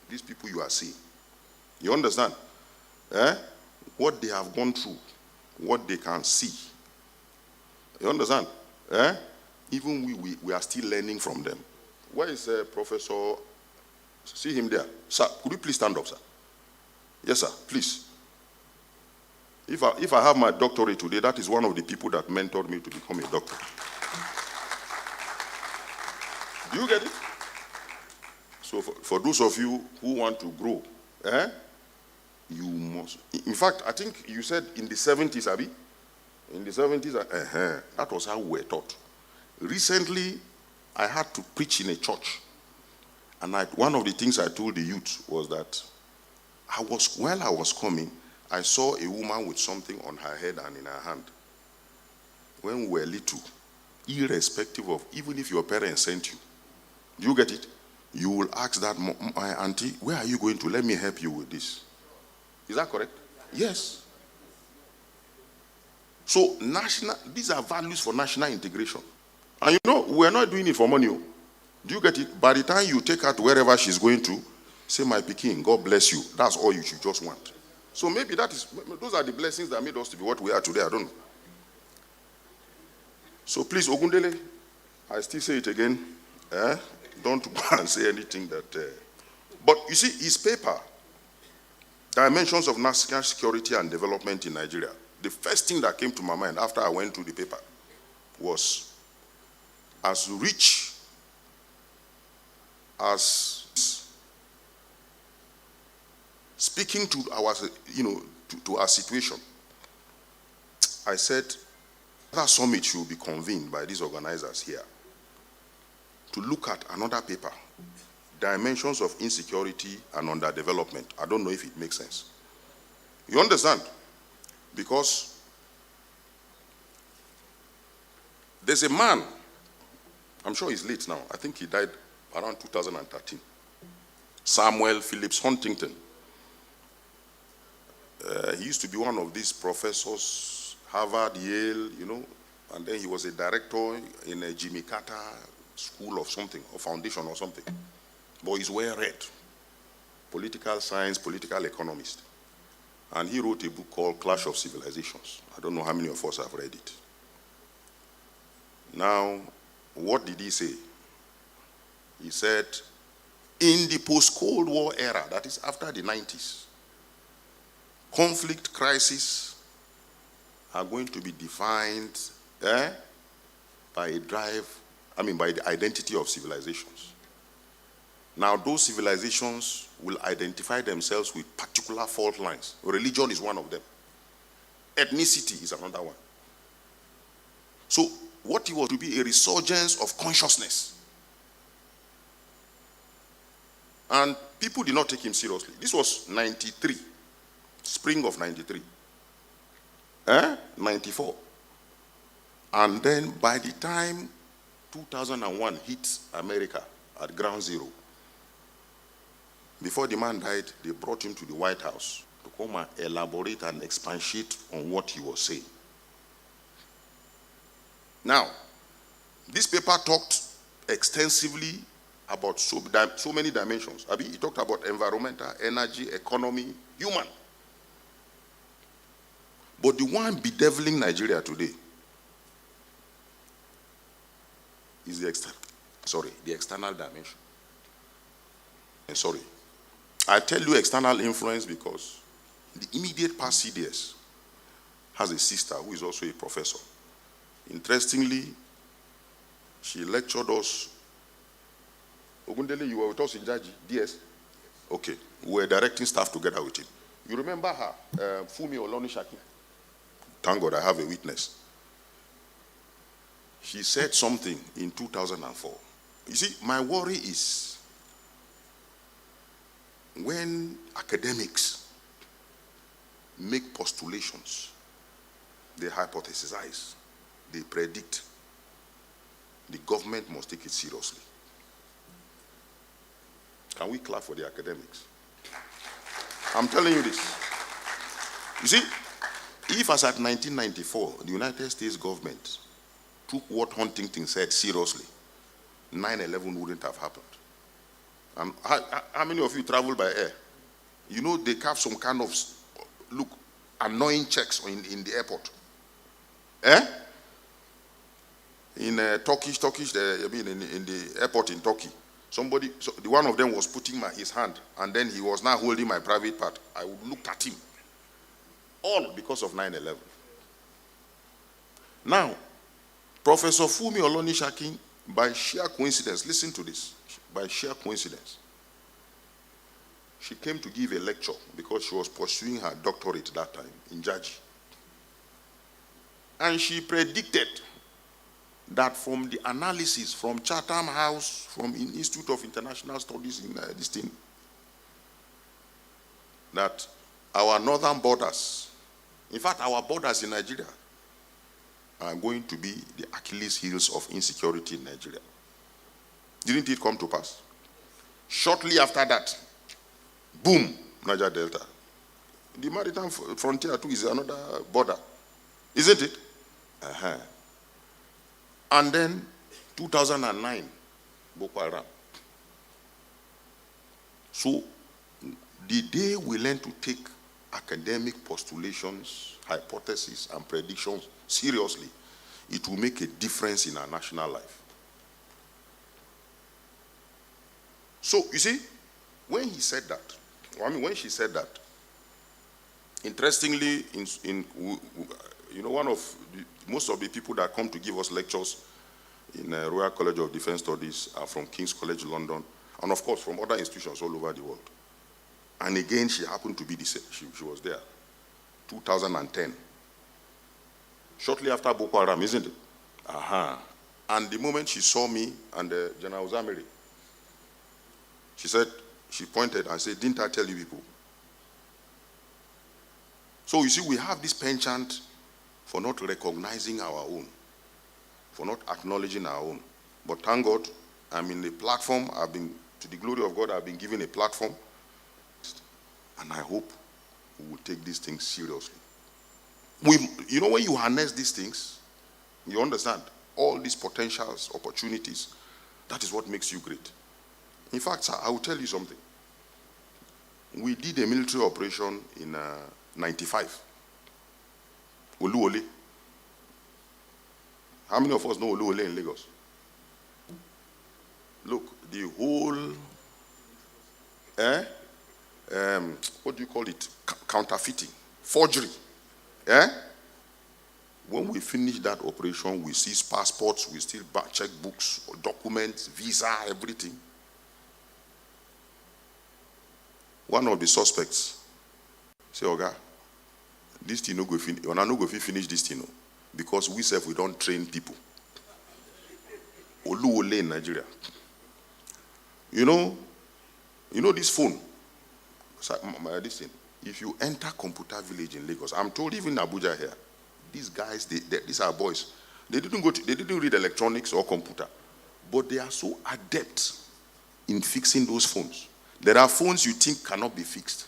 these people you are seeing. You understand? What they have gone through, what they can see. You understand? Even we are still learning from them. Where is Professor? See him there. Sir, could you please stand up, sir? Yes, sir, please. If I have my doctorate today, that is one of the people that mentored me to become a doctor. Do you get it? So for those of you who want to grow, you must. In fact, I think you said in the 70s, Abi? In the 70s, that was how we were taught. Recently, I had to preach in a church. And one of the things I told the youth was that while I was coming, I saw a woman with something on her head and in her hand. When we were little, irrespective of, even if your parents sent you, do you get it? You will ask that, my auntie, where are you going to? Let me help you with this. Is that correct? Yes. So these are values for national integration. And you know, we're not doing it for money. Do you get it? By the time you take her to wherever she's going to, say, my Peking, God bless you. That's all you should just want. So maybe those are the blessings that made us to be what we are today. I don't know. So please, Ogundele, I still say it again. Don't go and say anything that... But you see, his paper, Dimensions of National Security and Development in Nigeria, the first thing that came to my mind after I went through the paper was, as rich as speaking to our, to our situation, I said that summit should be convened by these organizers here to look at another paper, Dimensions of Insecurity and Underdevelopment. I don't know if it makes sense. You understand? Because there's a man, I'm sure he's late now, I think he died around 2013, Samuel Phillips Huntington. He used to be one of these professors, Harvard, Yale, and then he was a director in a Jimmy Carter school of something, or foundation or something. But he's well read, political science, political economist. And he wrote a book called Clash of Civilizations. I don't know how many of us have read it. Now, what did he say? He said, in the post-Cold War era, that is after the 90s, conflict crises are going to be defined by the identity of civilizations. Now, those civilizations will identify themselves with particular fault lines. Religion is one of them. Ethnicity is another one. So, what was to be a resurgence of consciousness. And people did not take him seriously. This was 93, spring of 93. 94. And then by the time 2001 hit America at ground zero, before the man died, they brought him to the White House to come and elaborate and expatiate on what he was saying. Now, this paper talked extensively about so many dimensions. He talked about environmental, energy, economy, human. But the one bedeviling Nigeria today is the external dimension. I tell you external influence because the immediate past CDS has a sister who is also a professor. Interestingly, she lectured us. Ogundele, you were with us in Jaji, DS? Okay, we were directing staff together with him. You remember her, Fumi Olonishaki? Thank God I have a witness. She said something in 2004. You see, my worry is when academics make postulations, they hypothesize, they predict, the government must take it seriously. Can we clap for the academics? I'm telling you this. You see, if as at 1994, the United States government took what Huntington said seriously, 9/11 wouldn't have happened. How many of you travel by air? You know they have some kind of, annoying checks in the airport. In Turkish, in the airport in Turkey, one of them was putting his hand, and then he was now holding my private part. I looked at him. All because of 9/11. Now, Professor Fumi Olonishaki, by sheer coincidence, listen to this, by sheer coincidence, she came to give a lecture because she was pursuing her doctorate that time in Jaji. And she predicted that from the analysis from Chatham House, from Institute of International Studies in this thing, that our northern borders, in fact, our borders in Nigeria, are going to be the Achilles heels of insecurity in Nigeria. Didn't it come to pass? Shortly after that, boom, Niger Delta. The maritime frontier too is another border, isn't it? And then 2009, Boko Haram. So the day we learn to take academic postulations, hypotheses, and predictions seriously, it will make a difference in our national life. So, you see, when he said that, when she said that, interestingly, most of the people that come to give us lectures in Royal College of Defense Studies are from King's College London, and of course from other institutions all over the world. And again, she happened to be the same. She was there, 2010. Shortly after Boko Haram, isn't it? And the moment she saw me and General Uzamiri, she pointed and said, "Didn't I tell you people?" So you see, we have this penchant for not recognizing our own, for not acknowledging our own. But thank God, I'm in a platform, to the glory of God, I've been given a platform. And I hope we will take these things seriously. When you harness these things, you understand all these potentials, opportunities. That is what makes you great. In fact, sir, I will tell you something. We did a military operation in 95. Oluwole. How many of us know Oluwole in Lagos? Look, the whole, what do you call it? Counterfeiting, forgery. When we finish that operation, we seize passports, we still check books, documents, visa, everything. One of the suspects say, "Oga, this thing no go finish. When I no go finish this thing, because we don't train people." Oluwole in Nigeria. You know this phone. This thing. If you enter Computer Village in Lagos, I'm told even in Abuja here, these guys, these are boys. They didn't read electronics or computer, but they are so adept in fixing those phones. There are phones you think cannot be fixed.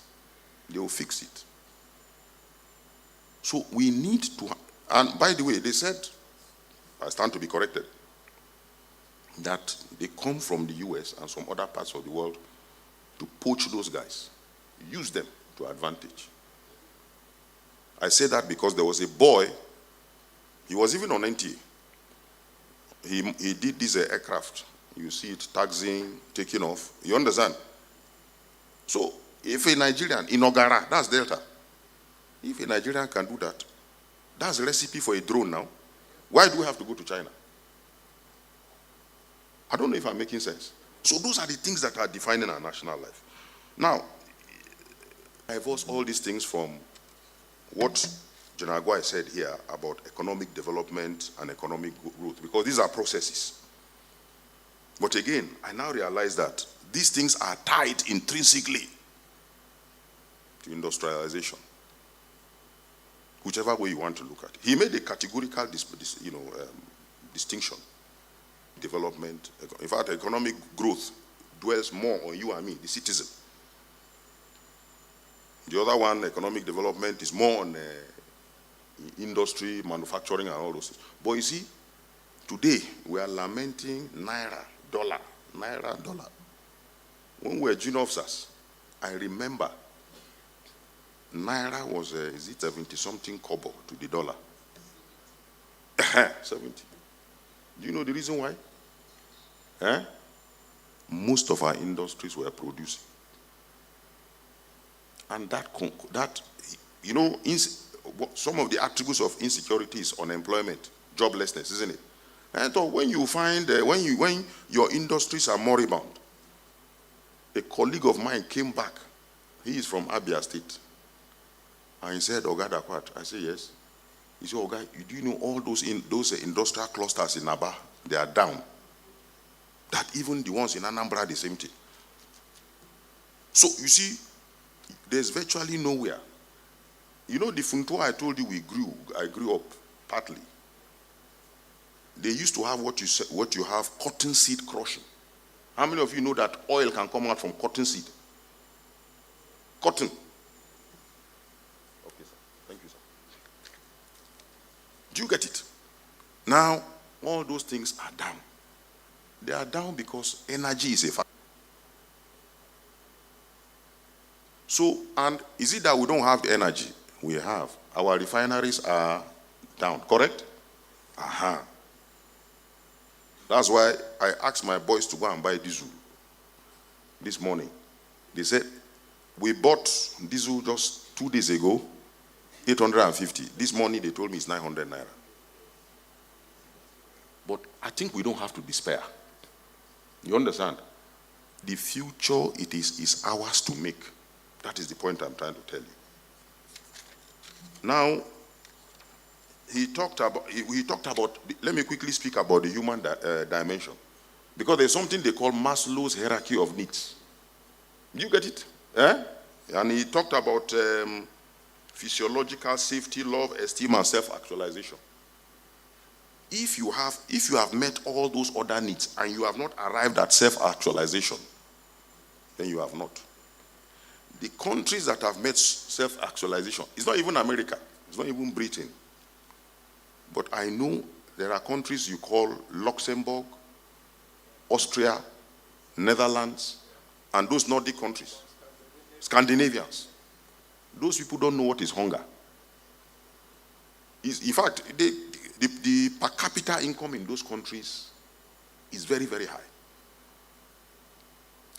They will fix it. So we need to, and by the way, they said, I stand to be corrected, that they come from the US and some other parts of the world to poach those guys, use them to advantage. I say that because there was a boy, he was even on NTA. He did this aircraft. You see it taxiing, taking off. You understand? So if a Nigerian, in Ogara, that's Delta, if a Nigerian can do that, that's a recipe for a drone now. Why do we have to go to China? I don't know if I'm making sense. So those are the things that are defining our national life. Now, I divorce all these things from what General Agwai said here about economic development and economic growth, because these are processes. But again, I now realize that these things are tied intrinsically to industrialization, whichever way you want to look at it. He made a categorical distinction. Development, in fact, economic growth dwells more on you and me, the citizen. The other one, economic development, is more on industry, manufacturing, and all those things. But you see, today we are lamenting naira, dollar. When we were junior officers, I remember naira was, 70-something kobo to the dollar. 70. Do you know the reason why? Most of our industries were producing. And that you know, some of the attributes of insecurity is unemployment, joblessness, isn't it? And so when you find, when your industries are moribund, a colleague of mine came back. He is from Abia State. And he said, Oga Dakwat. I said, yes. He said, Oga, do you know all those industrial clusters in Aba, they are down? That even the ones in Anambra, the same thing. So you see, there's virtually nowhere. You know the Funtua I told you I grew up partly. They used to have what you have, cotton seed crushing. How many of you know that oil can come out from cotton seed? Cotton. Okay, sir. Thank you, sir. Do you get it? Now, all those things are down. They are down because energy is a factor. So, and is it that we don't have the energy? We have. Our refineries are down, correct? Aha. That's why I asked my boys to go and buy diesel this morning. They said, we bought diesel just 2 days ago, 850. This morning they told me it's 900 naira. But I think we don't have to despair. You understand? The future is ours to make. That is the point I'm trying to tell you. Now, he talked about, let me quickly speak about the human dimension. Because there's something they call Maslow's hierarchy of needs. You get it? And he talked about physiological safety, love, esteem, and self-actualization. If you have met all those other needs and you have not arrived at self-actualization, then you have not. The countries that have met self-actualization, it's not even America, it's not even Britain. But I know there are countries you call Luxembourg, Austria, Netherlands, and those Nordic countries, Scandinavians. Those people don't know what is hunger. In fact, the per capita income in those countries is very, very high.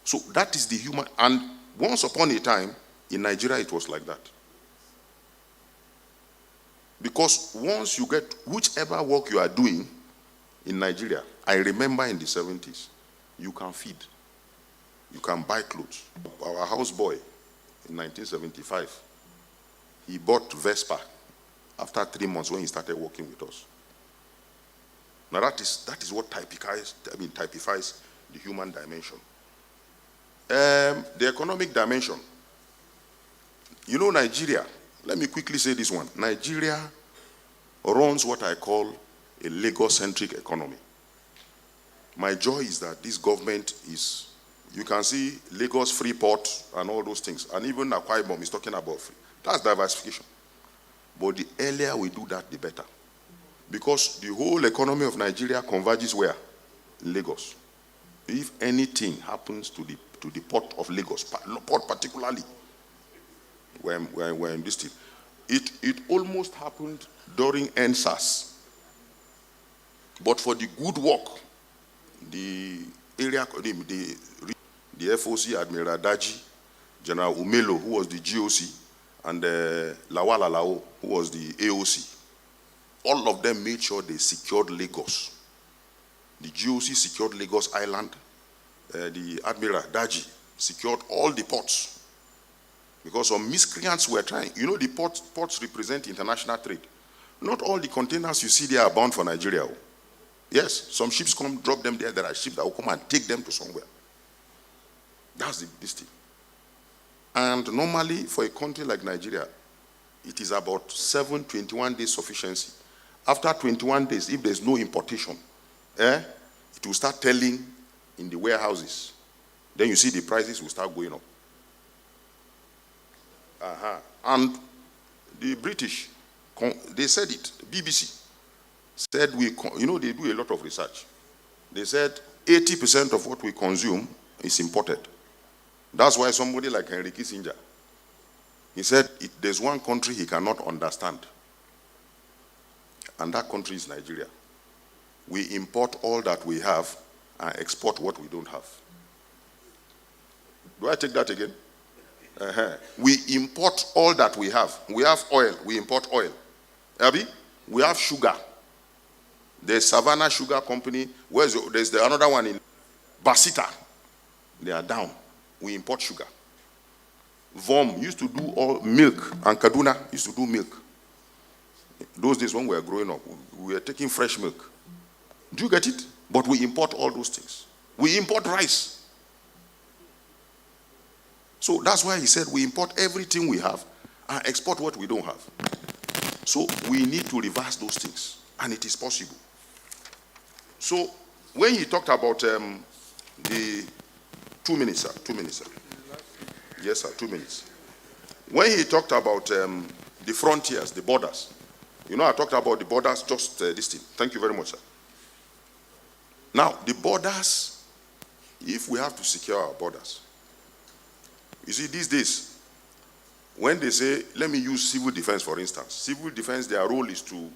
So that is the human, and once upon a time, in Nigeria, it was like that. Because once you get, whichever work you are doing in Nigeria, I remember in the 70s, you can feed, you can buy clothes. Our houseboy in 1975, he bought Vespa after 3 months when he started working with us. Now that is what typifies the human dimension. The economic dimension. You know Nigeria, let me quickly say this one. Nigeria runs what I call a Lagos-centric economy. My joy is that this government is, you can see Lagos Freeport and all those things, and even Akwa Ibom is talking about free. That's diversification. But the earlier we do that, the better. Because the whole economy of Nigeria converges where? In Lagos. If anything happens to the port of Lagos, port particularly, we're in this thing. It almost happened during NSAS. But for the good work, the FOC, Admiral Daji, General Umelo, who was the GOC, and Lawal Alao, who was the AOC, all of them made sure they secured Lagos. The GOC secured Lagos Island. The Admiral Daji secured all the ports. Because some miscreants were trying. You know, the ports represent international trade. Not all the containers you see there are bound for Nigeria. Yes, some ships come, drop them there. There are ships that will come and take them to somewhere. That's this thing. And normally, for a country like Nigeria, it is about 21 days sufficiency. After 21 days, if there's no importation, it will start telling in the warehouses. Then you see the prices will start going up. And the British, they said it, BBC said they do a lot of research. They said 80% of what we consume is imported. That's why somebody like Henry Kissinger, he said there's one country he cannot understand, and that country is Nigeria. We import all that we have and export what we don't have. Do I take that again? We import all that we have. We have oil, we import oil. Abi? We have sugar. There's Savannah Sugar Company. There's another one in Basita. They are down. We import sugar. VOM used to do all milk, and Kaduna used to do milk. Those days when we were growing up, we were taking fresh milk. Do you get it? But we import all those things. We import rice. So that's why he said we import everything we have and export what we don't have. So we need to reverse those things, and it is possible. So when he talked about the 2 minutes, sir, 2 minutes, sir. Yes, sir, 2 minutes. When he talked about the frontiers, the borders, I talked about the borders just this thing. Thank you very much, sir. Now, the borders, if we have to secure our borders, you see, these days, when they say, let me use civil defense, for instance, civil defense, their role is to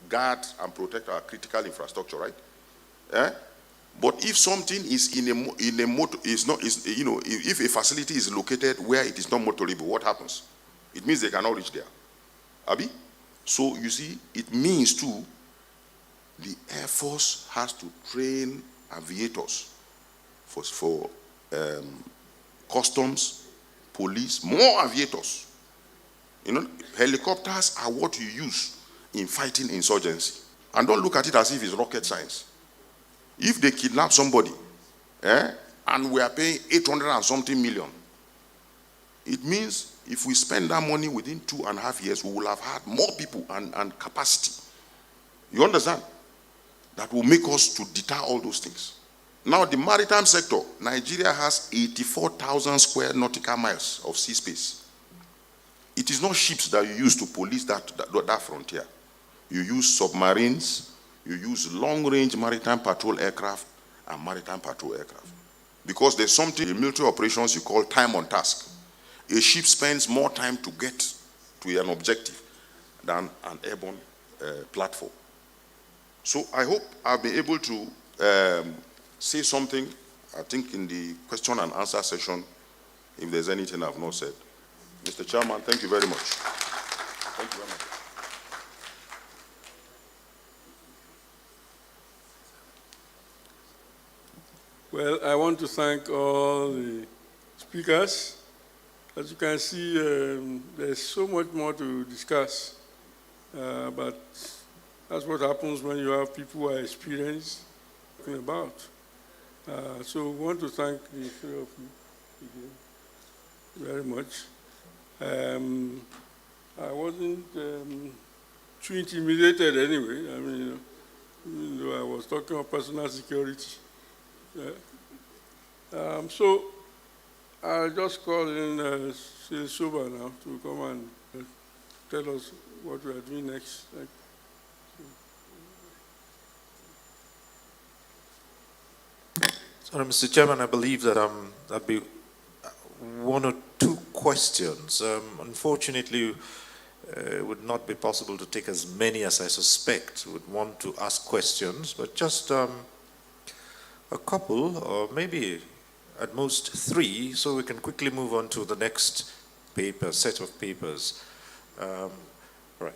guard and protect our critical infrastructure, right? But if something is if a facility is located where it is not motorable, what happens? It means they cannot reach there. Abi? So you see, it means too, the Air Force has to train aviators for customs, police, more aviators. Helicopters are what you use in fighting insurgency. And don't look at it as if it's rocket science. If they kidnap somebody, and we are paying 800 and something million, it means if we spend that money within 2.5 years, we will have had more people and capacity. You understand? That will make us to deter all those things. Now, the maritime sector, Nigeria has 84,000 square nautical miles of sea space. It is not ships that you use to police that frontier. You use submarines, you use long-range maritime patrol aircraft and maritime patrol aircraft. Because there's something in military operations you call time on task. A ship spends more time to get to an objective than an airborne platform. So I hope I'll be able to say something, I think, in the question and answer session, if there's anything I've not said. Mr. Chairman, thank you very much. Thank you very much. Well, I want to thank all the speakers. As you can see, there's so much more to discuss, but that's what happens when you have people who are experienced talking about. So we want to thank the three of you again very much. I wasn't too intimidated anyway. I mean, even though I was talking about personal security. So I'll just call in Soba now to come and tell us what we are doing next. Sorry, Mr. Chairman, I believe that that'd be one or two questions. Unfortunately, it would not be possible to take as many as I suspect would want to ask questions, but just a couple, or maybe at most three, so we can quickly move on to the next paper, set of papers. Right.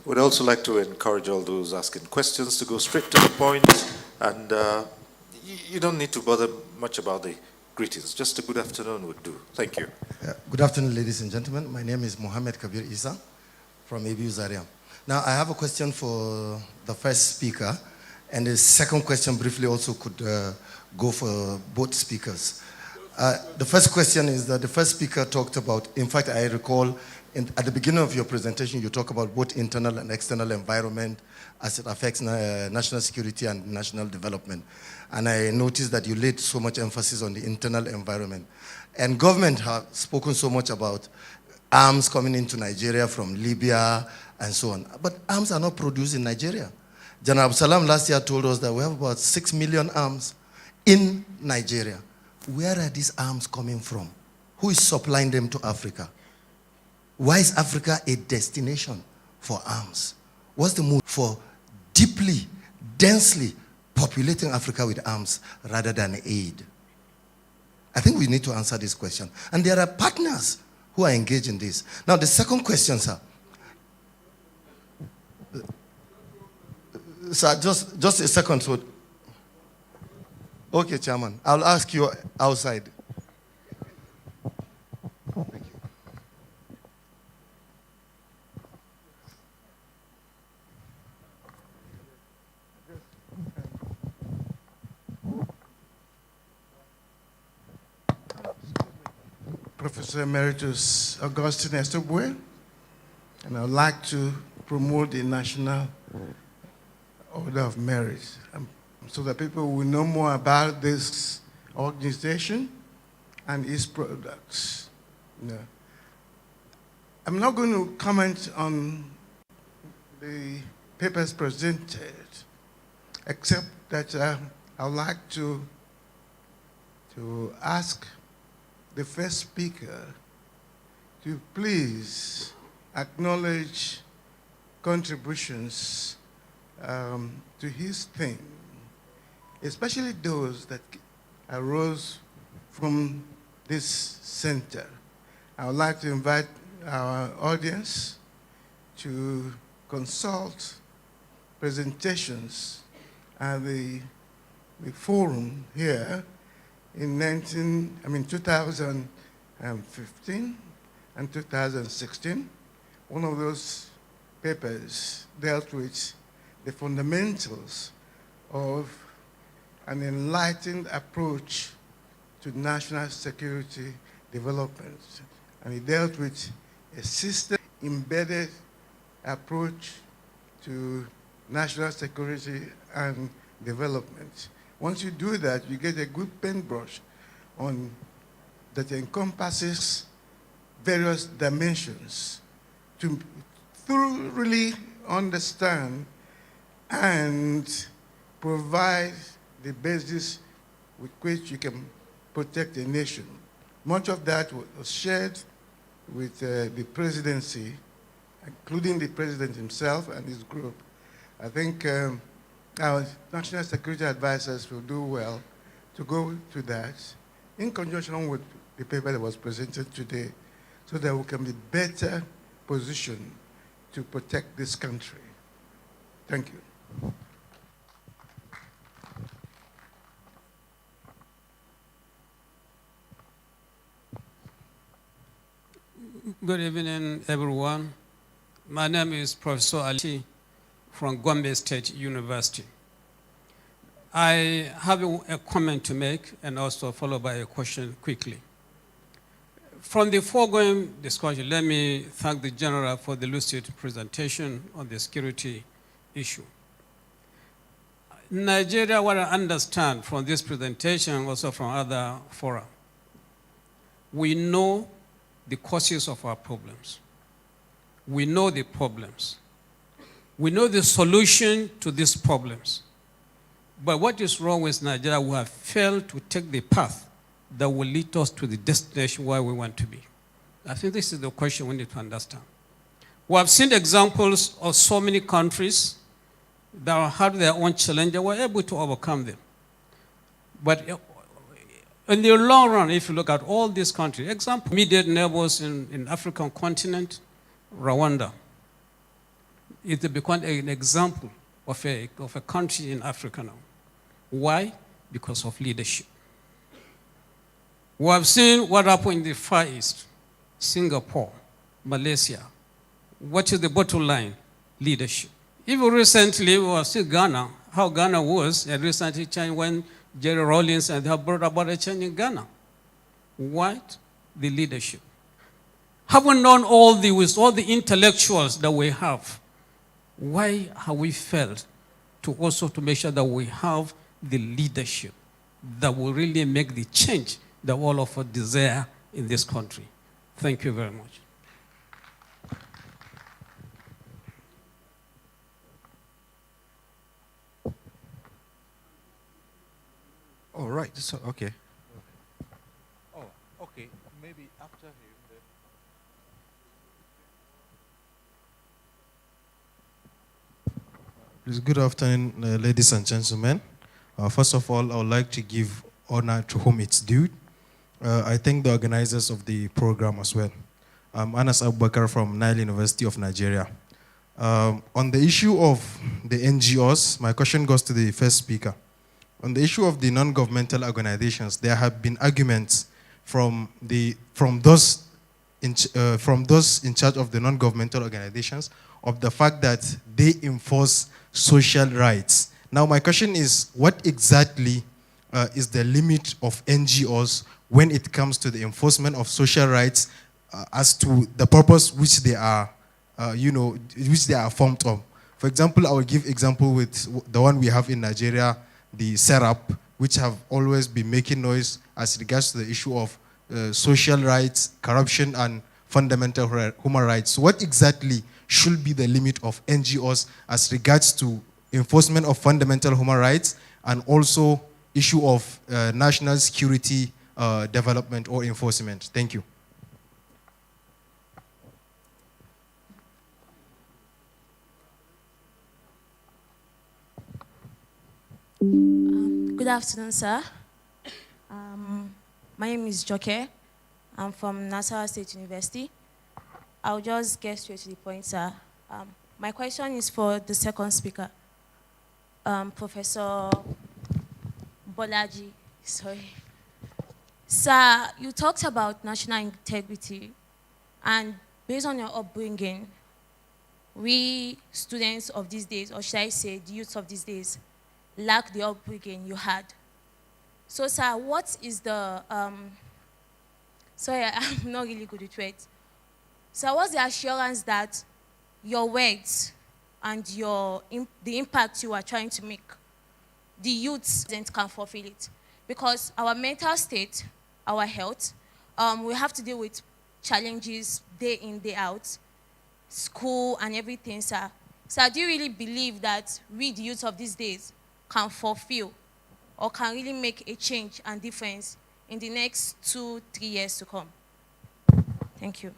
Would also like to encourage all those asking questions to go straight to the point, and you don't need to bother much about the greetings. Just a good afternoon would do. Thank you. Good afternoon, ladies and gentlemen. My name is Mohammed Kabir Isa from ABU Zaria. Now, I have a question for the first speaker, and the second question briefly also could go for both speakers. The first question is that the first speaker talked about, in fact, I recall at the beginning of your presentation, you talk about both internal and external environment as it affects national security and national development. And I noticed that you laid so much emphasis on the internal environment. And government have spoken so much about arms coming into Nigeria from Libya and so on. But arms are not produced in Nigeria. General Absalam last year told us that we have about 6 million arms in Nigeria. Where are these arms coming from? Who is supplying them to Africa? Why is Africa a destination for arms? What's the mood for deeply, densely populating Africa with arms rather than aid? I think we need to answer this question. And there are partners who are engaged in this. Now, the second question, sir. Sir, just a second. So, okay, Chairman. I'll ask you outside. Thank you. Professor Emeritus Augustine Estobue, and I'd like to promote the National Order of Merit so that people will know more about this organization and its products. You know, I'm not going to comment on the papers presented, except that I'd like to ask the first speaker to please acknowledge contributions to his theme, especially those that arose from this center. I would like to invite our audience to consult presentations at the forum here in 2015 and 2016. One of those papers dealt with the fundamentals of an enlightened approach to national security development. And it dealt with a system-embedded approach to national security and development. Once you do that, you get a good paintbrush that encompasses various dimensions to thoroughly understand and provide the basis with which you can protect a nation. Much of that was shared with the presidency, including the president himself and his group. I think our national security advisors will do well to go to that in conjunction with the paper that was presented today so that we can be better positioned to protect this country. Thank you. Good evening, everyone. My name is Professor Ali from Gombe State University. I have a comment to make and also followed by a question quickly. From the foregoing discussion, let me thank the General for the lucid presentation on the security issue. Nigeria, what I understand from this presentation, also from other fora, we know the causes of our problems. We know the problems. We know the solution to these problems. But what is wrong with Nigeria? We have failed to take the path that will lead us to the destination where we want to be. I think this is the question we need to understand. We have seen examples of so many countries that had their own challenge and were able to overcome them. But in the long run, if you look at all these countries, example, immediate neighbors in African continent, Rwanda, it become an example of a country in Africa now. Why? Because of leadership. We have seen what happened in the Far East, Singapore, Malaysia. What is the bottom line? Leadership. Even recently, we have seen Ghana, how Ghana was, and recently changed when Jerry Rawlings and they have brought about a change in Ghana. What? The leadership. Having known all with all the intellectuals that we have, why have we failed to also to make sure that we have the leadership that will really make the change that all of us desire in this country? Thank you very much. All right. So okay. Oh, okay. Maybe after him. Please, good afternoon, ladies and gentlemen. First of all, I would like to give honor to whom it's due. I thank the organizers of the program as well. I'm Anas Abubakar from Nile University of Nigeria. On the issue of the NGOs, my question goes to the first speaker. On the issue of the non-governmental organizations, there have been arguments from those in charge of the non-governmental organizations of the fact that they enforce social rights. Now, my question is, what exactly is the limit of NGOs when it comes to the enforcement of social rights as to the purpose which they are, which they are formed of? For example, I will give example with the one we have in Nigeria, the SERAP, which have always been making noise as regards to the issue of social rights, corruption, and fundamental human rights. So what exactly should be the limit of NGOs as regards to enforcement of fundamental human rights and also issue of national security development or enforcement? Thank you. Good afternoon, sir. My name is Joke. I'm from Nasarawa State University. I'll just get straight to the point, sir. My question is for the second speaker, Professor Bolaji. Sorry. Sir, you talked about national integrity, and based on your upbringing, we students of these days, or should I say the youth of these days, lack the upbringing you had. So, sir, what is the, sorry, I'm not really good at words. So what's the assurance that your words and the impact you are trying to make, the youths can fulfill it? Because our mental state, our health, we have to deal with challenges day in, day out, school and everything, sir. So do you really believe that we, the youth of these days, can fulfill or can really make a change and difference in the next 2-3 years to come? Thank you.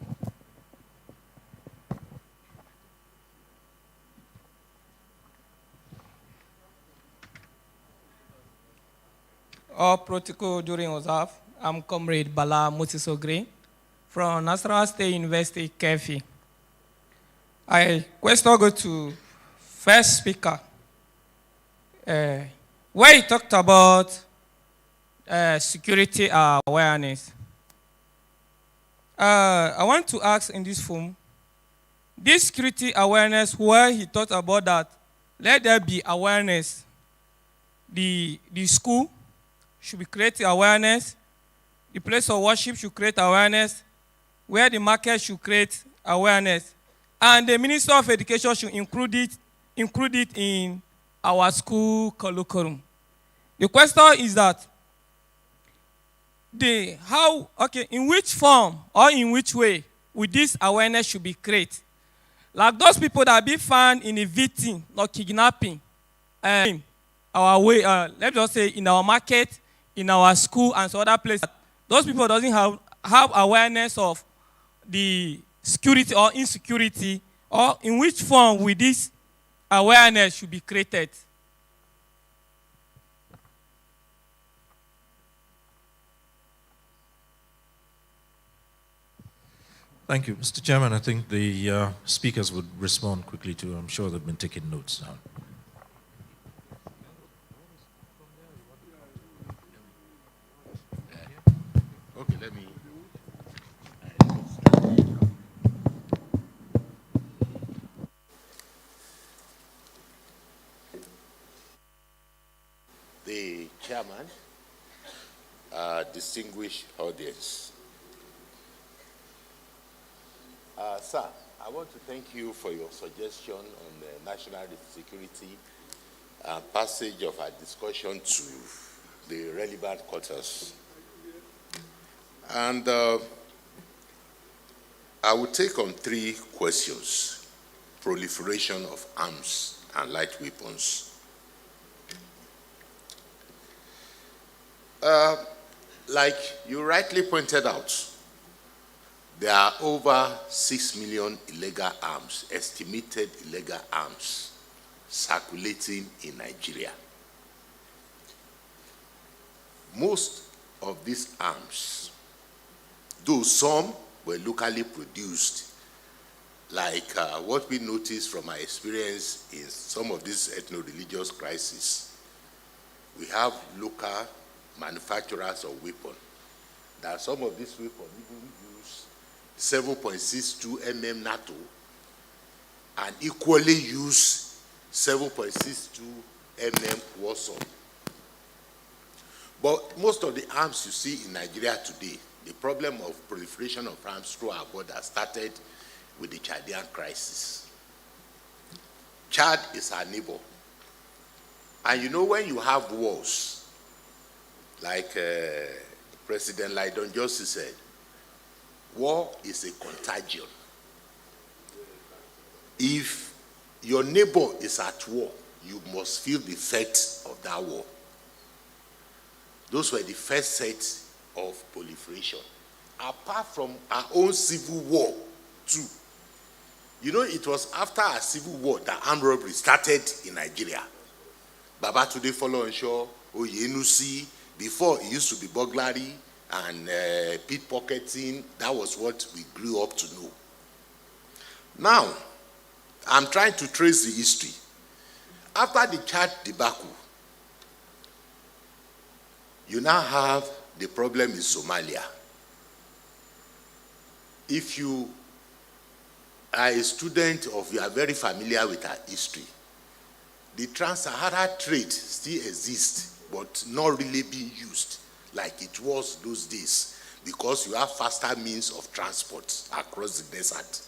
All protocol during observe. I'm Comrade Bala Mutisogre from Nasarawa State University, Kefi. I question go to first speaker, where he talked about security awareness. I want to ask in this form, this security awareness where he talked about that, let there be awareness. The school should be creating awareness. The place of worship should create awareness. Where the market should create awareness. And the Minister of Education should include it in our school curriculum. The question is that in which form or in which way would this awareness should be created? Like those people that be found in a victim or kidnapping, our way, let's just say in our market, in our school and some other places, those people doesn't have awareness of the security or insecurity, or in which form will this awareness should be created? Thank you. Mr. Chairman, I think the speakers would respond quickly to, I'm sure they've been taking notes down. Okay, let me. The chairman, distinguished audience. Sir, I want to thank you for your suggestion on the national security passage of our discussion to the relevant quarters. And I will take on 3 questions: proliferation of arms and light weapons. Like you rightly pointed out, there are over 6 million illegal arms, estimated illegal arms, circulating in Nigeria. Most of these arms, though some were locally produced, like what we noticed from our experience in some of these ethno-religious crises, we have local manufacturers of weapons. That some of these weapons even use 7.62 mm NATO and equally use 7.62 mm Warsaw. But most of the arms you see in Nigeria today, the problem of proliferation of arms through our border started with the Chadian crisis. Chad is our neighbor. And you know, when you have wars, like President Lyndon Johnson said, war is a contagion. If your neighbor is at war, you must feel the effect of that war. Those were the first set of proliferation. Apart from our own civil war, too. You know, it was after our civil war that armed robbery started in Nigeria. Babatunde Folorunso, Oyenusi, before it used to be burglary and pickpocketing. That was what we grew up to know. Now, I'm trying to trace the history. After the Chad debacle, you now have the problem in Somalia. If you are a student or you are very familiar with our history, the trans-Sahara trade still exists, but not really being used like it was those days, because you have faster means of transport across the desert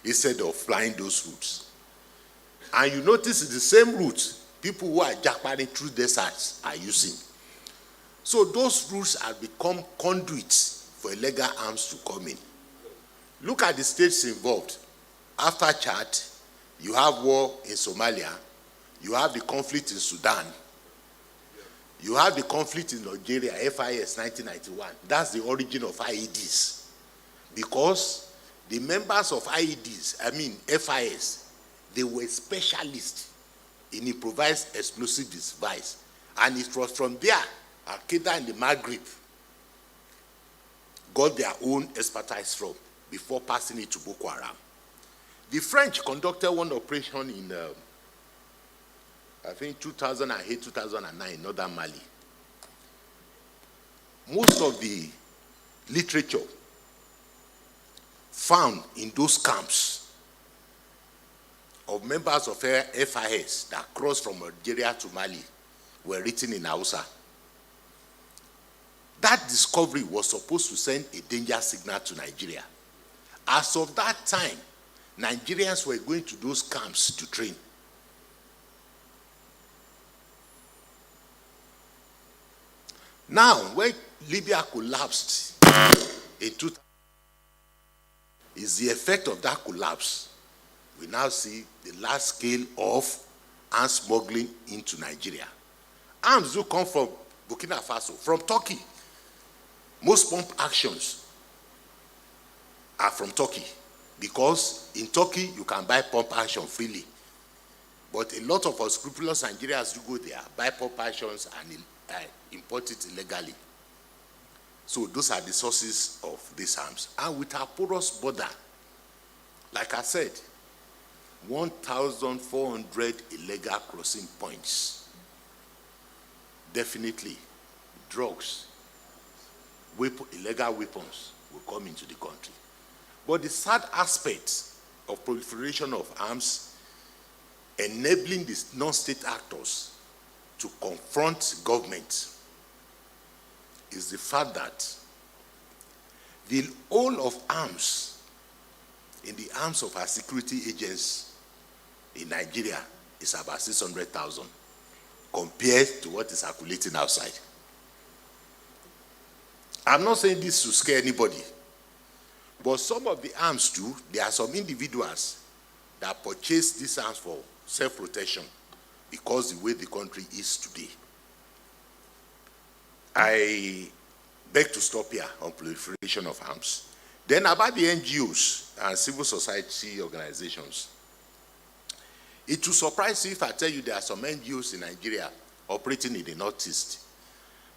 instead of flying those routes. And you notice it's the same route people who are jackpotting through deserts are using. So those routes have become conduits for illegal arms to come in. Look at the states involved. After Chad, you have war in Somalia, you have the conflict in Sudan, you have the conflict in Nigeria, FIS 1991. That's the origin of IEDs. Because the members of FIS, they were specialists in improvised explosive device. And it was from there, Al-Qaeda and the Maghreb got their own expertise from, before passing it to Boko Haram. The French conducted one operation in, I think 2008, 2009, in northern Mali. Most of the literature found in those camps of members of FIS that crossed from Algeria to Mali were written in Hausa. That discovery was supposed to send a danger signal to Nigeria. As of that time, Nigerians were going to those camps to train. Now, when Libya collapsed in 2000, is the effect of that collapse. We now see the large scale of arms smuggling into Nigeria. Arms do come from Burkina Faso, from Turkey. Most pump actions are from Turkey because in Turkey you can buy pump action freely. But a lot of unscrupulous Nigerians do go there, buy pump actions and import it illegally. So those are the sources of these arms. And with our porous border, like I said, 1,400 illegal crossing points. Definitely, drugs, illegal weapons will come into the country. But the sad aspect of proliferation of arms, enabling these non-state actors to confront government, is the fact that the whole of arms in the arms of our security agents in Nigeria is about 600,000 compared to what is circulating outside. I'm not saying this to scare anybody, but some of the arms too, there are some individuals that purchase these arms for self-protection because the way the country is today. I beg to stop here on proliferation of arms. Then about the NGOs and civil society organizations. It will surprise you if I tell you there are some NGOs in Nigeria operating in the Northeast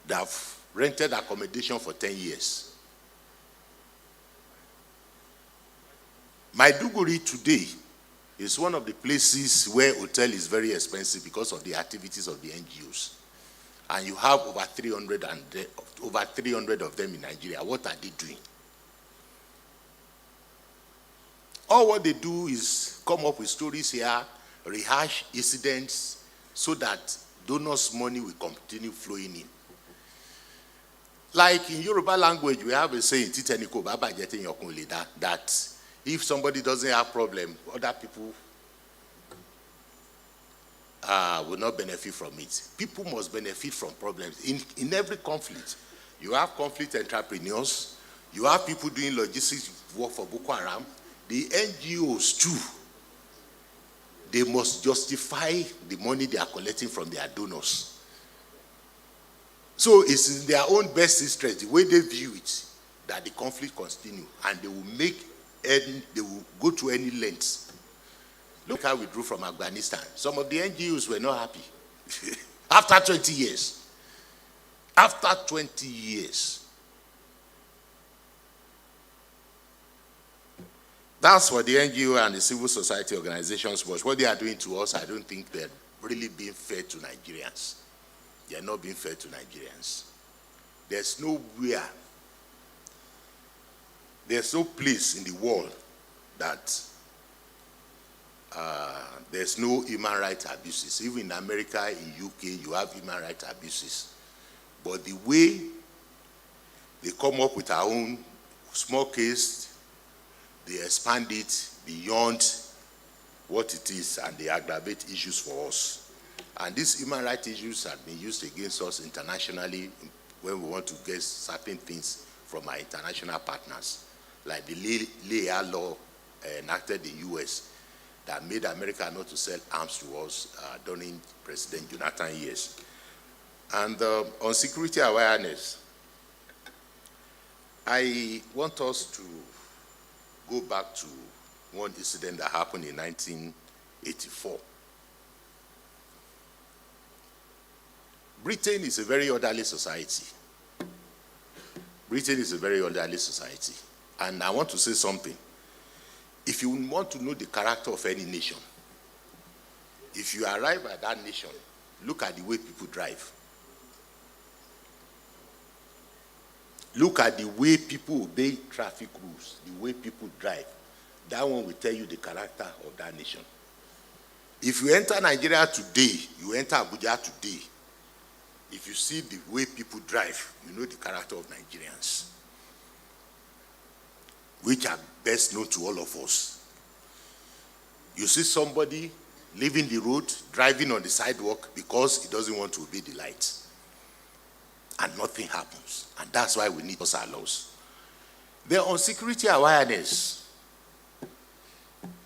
that have rented accommodation for 10 years. Maiduguri today is one of the places where hotel is very expensive because of the activities of the NGOs. And you have over 300 of them in Nigeria. What are they doing? All what they do is come up with stories here, rehash incidents, so that donors' money will continue flowing in. Like in Yoruba language, we have a saying, that if somebody doesn't have problem, other people will not benefit from it. People must benefit from problems. In every conflict, you have conflict entrepreneurs, you have people doing logistics work for Boko Haram, the NGOs too, they must justify the money they are collecting from their donors. So it's in their own best interest, the way they view it, that the conflict continue, and they will go to any lengths. Look how we drew from Afghanistan. Some of the NGOs were not happy. After 20 years. After 20 years. That's for the NGO and the civil society organizations, but what they are doing to us, I don't think they're really being fair to Nigerians. They are not being fair to Nigerians. There's nowhere, there's no place in the world that there's no human rights abuses. Even in America, in UK, you have human rights abuses. But the way they come up with our own small case, they expand it beyond what it is and they aggravate issues for us. And these human rights issues have been used against us internationally when we want to get certain things from our international partners, like the Layer law enacted in the US that made America not to sell arms to us during President Jonathan years. And on security awareness, I want us to go back to one incident that happened in 1984. Britain is a very orderly society. Britain is a very orderly society. And I want to say something. If you want to know the character of any nation, if you arrive at that nation, look at the way people drive. Look at the way people obey traffic rules, the way people drive. That one will tell you the character of that nation. If you enter Nigeria today, you enter Abuja today, if you see the way people drive, you know the character of Nigerians, which are best known to all of us. You see somebody leaving the road, driving on the sidewalk because he doesn't want to obey the lights. And nothing happens. And that's why we need those laws. Then on security awareness,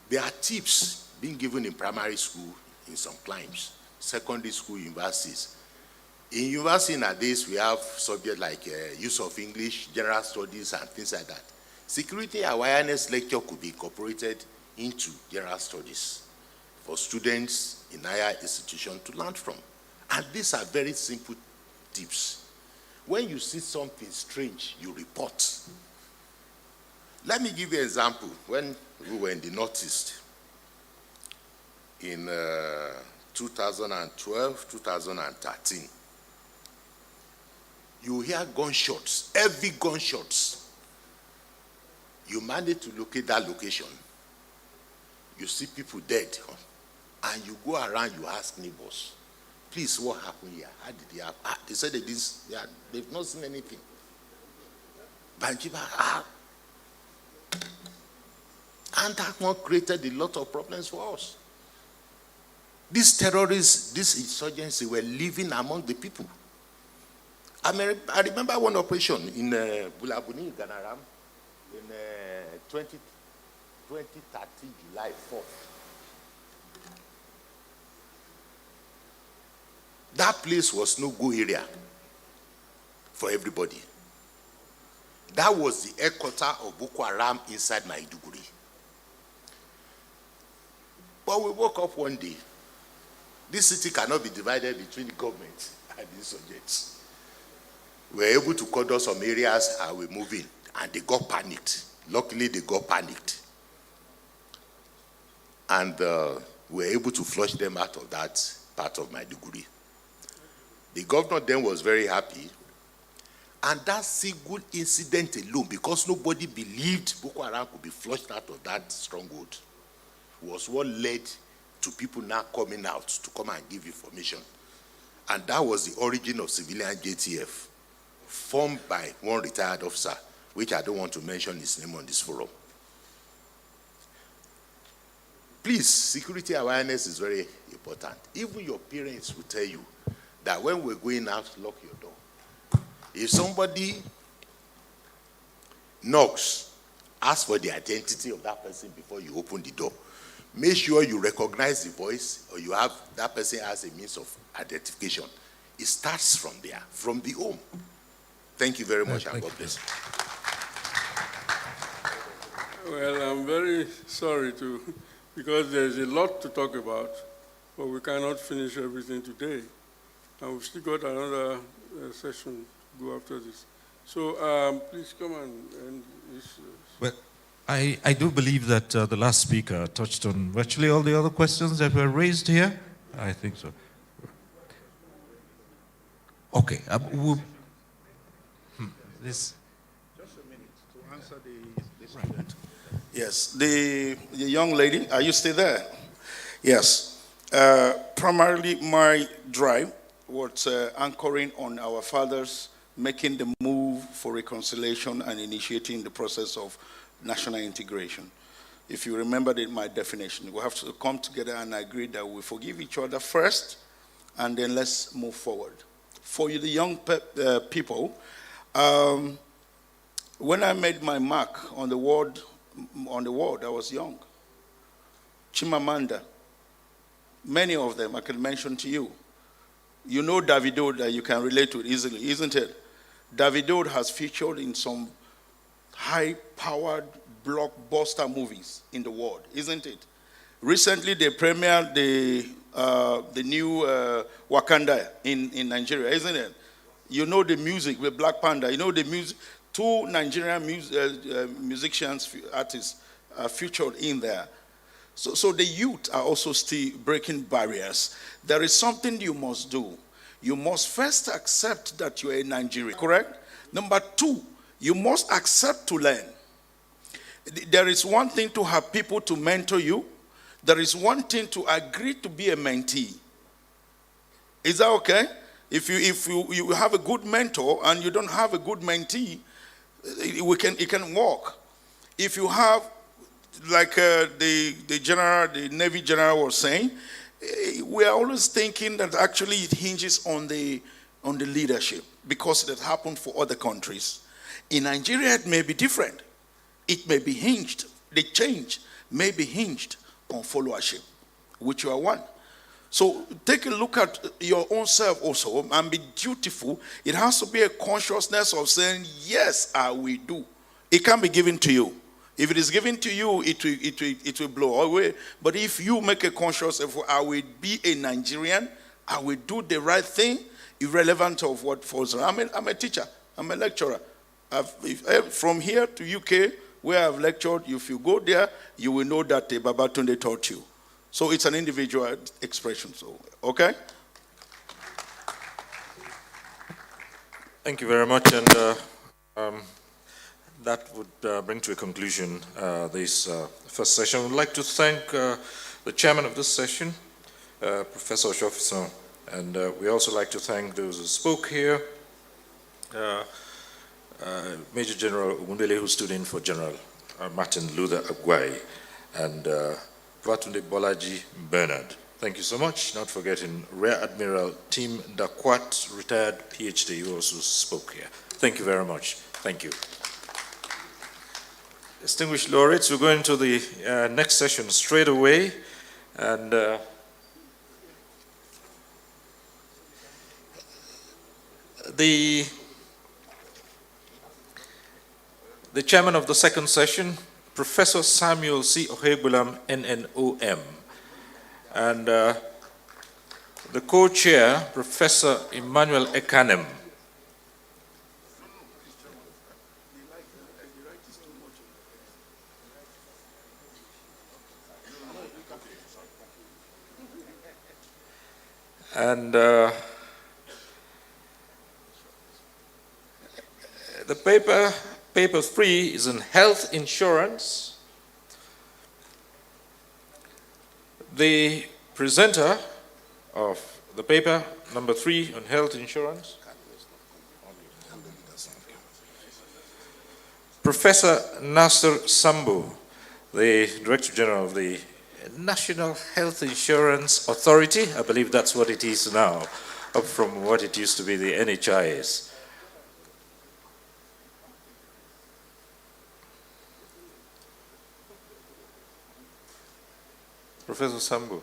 there are tips being given in primary school in some climes, secondary school, universities. In university nowadays, we have subjects like use of English, general studies, and things like that. Security awareness lecture could be incorporated into general studies for students in higher institutions to learn from. And these are very simple tips. When you see something strange, you report. Let me give you an example. When we were in the Northeast in 2012, 2013, you hear gunshots, heavy gunshots. You manage to locate that location. You see people dead, and you go around, you ask neighbors, please, what happened here? How did it happen? They said they've not seen anything. Banjiba, and that one created a lot of problems for us. These terrorists, this insurgency were living among the people. I remember one operation in Bulabuni, Ganaram, in 2013, July 4th. That place was no-go area for everybody. That was the headquarters of Boko Haram inside Maiduguri. But we woke up one day. This city cannot be divided between the government and the insurgents. We were able to cut off some areas and we're moving, and they got panicked. Luckily, they got panicked. And we were able to flush them out of that part of Maiduguri. The governor then was very happy. And that single incident alone, because nobody believed Boko Haram could be flushed out of that stronghold, was what led to people now coming out to come and give information. And that was the origin of civilian JTF, formed by one retired officer, which I don't want to mention his name on this forum. Please, security awareness is very important. Even your parents will tell you that when we're going out, lock your door. If somebody knocks, ask for the identity of that person before you open the door. Make sure you recognize the voice, or you have that person as a means of identification. It starts from there, from the home. Thank you very much, and God bless you. Well, I'm very sorry because there's a lot to talk about, but we cannot finish everything today. And we've still got another session to go after this. So please come and Well, I do believe that the last speaker touched on virtually all the other questions that were raised here. I think so. Okay. This. Just a minute to answer the student. Yes, the young lady, are you still there? Yes. Primarily my drive was anchoring on our fathers making the move for reconciliation and initiating the process of national integration. If you remember my definition, we have to come together and agree that we forgive each other first, and then let's move forward. For you, the young people, when I made my mark on the world, I was young. Chimamanda, many of them I can mention to you. You know Davido that you can relate to it easily, isn't it? Davido has featured in some high-powered blockbuster movies in the world, isn't it? Recently, they premiered the new Wakanda in Nigeria, isn't it? You know the music with Black Panther. You know the music. 2 Nigerian musicians, artists are featured in there. So the youth are also still breaking barriers. There is something you must do. You must first accept that you are a Nigerian, correct? Number 2, You must accept to learn. There is one thing to have people to mentor you. There is one thing to agree to be a mentee. Is that okay? If you have a good mentor and you don't have a good mentee, it can work. If you have, like the Navy general was saying, we are always thinking that actually it hinges on the leadership because it has happened for other countries. In Nigeria, it may be different. It may be hinged. The change may be hinged on followership, which you are one. So take a look at your own self also and be dutiful. It has to be a consciousness of saying, yes, I will do. It can't be given to you. If it is given to you, it will blow away. But if you make a conscious effort, I will be a Nigerian, I will do the right thing, irrelevant of what falls around. I'm a teacher. I'm a lecturer. From here to UK, where I've lectured, if you go there, you will know that Babatunde taught you. So it's an individual expression. So, okay? Thank you very much. And that would bring to a conclusion this first session. We'd like to thank the chairman of this session, Professor Oshofison, and we also like to thank those who spoke here, Major General Ogundele, who stood in for General Martin Luther Agwai, and Vatunde Bolaji Bernard. Thank you so much. Not forgetting Rear Admiral Tim Dakwat, retired PhD, who also spoke here. Thank you very much. Thank you. Distinguished laureates, we're going to the next session straight away, and the chairman of the second session, Professor Samuel C. Ohegbulam, NNOM, and the co-chair, Professor Emmanuel Ekanem. And the paper 3 is on health insurance. The presenter of the paper number 3 on health insurance, Professor Nasser Sambu, the Director General of the National Health Insurance Authority. I believe that's what it is now, up from what it used to be, the NHIS. Professor Sambu.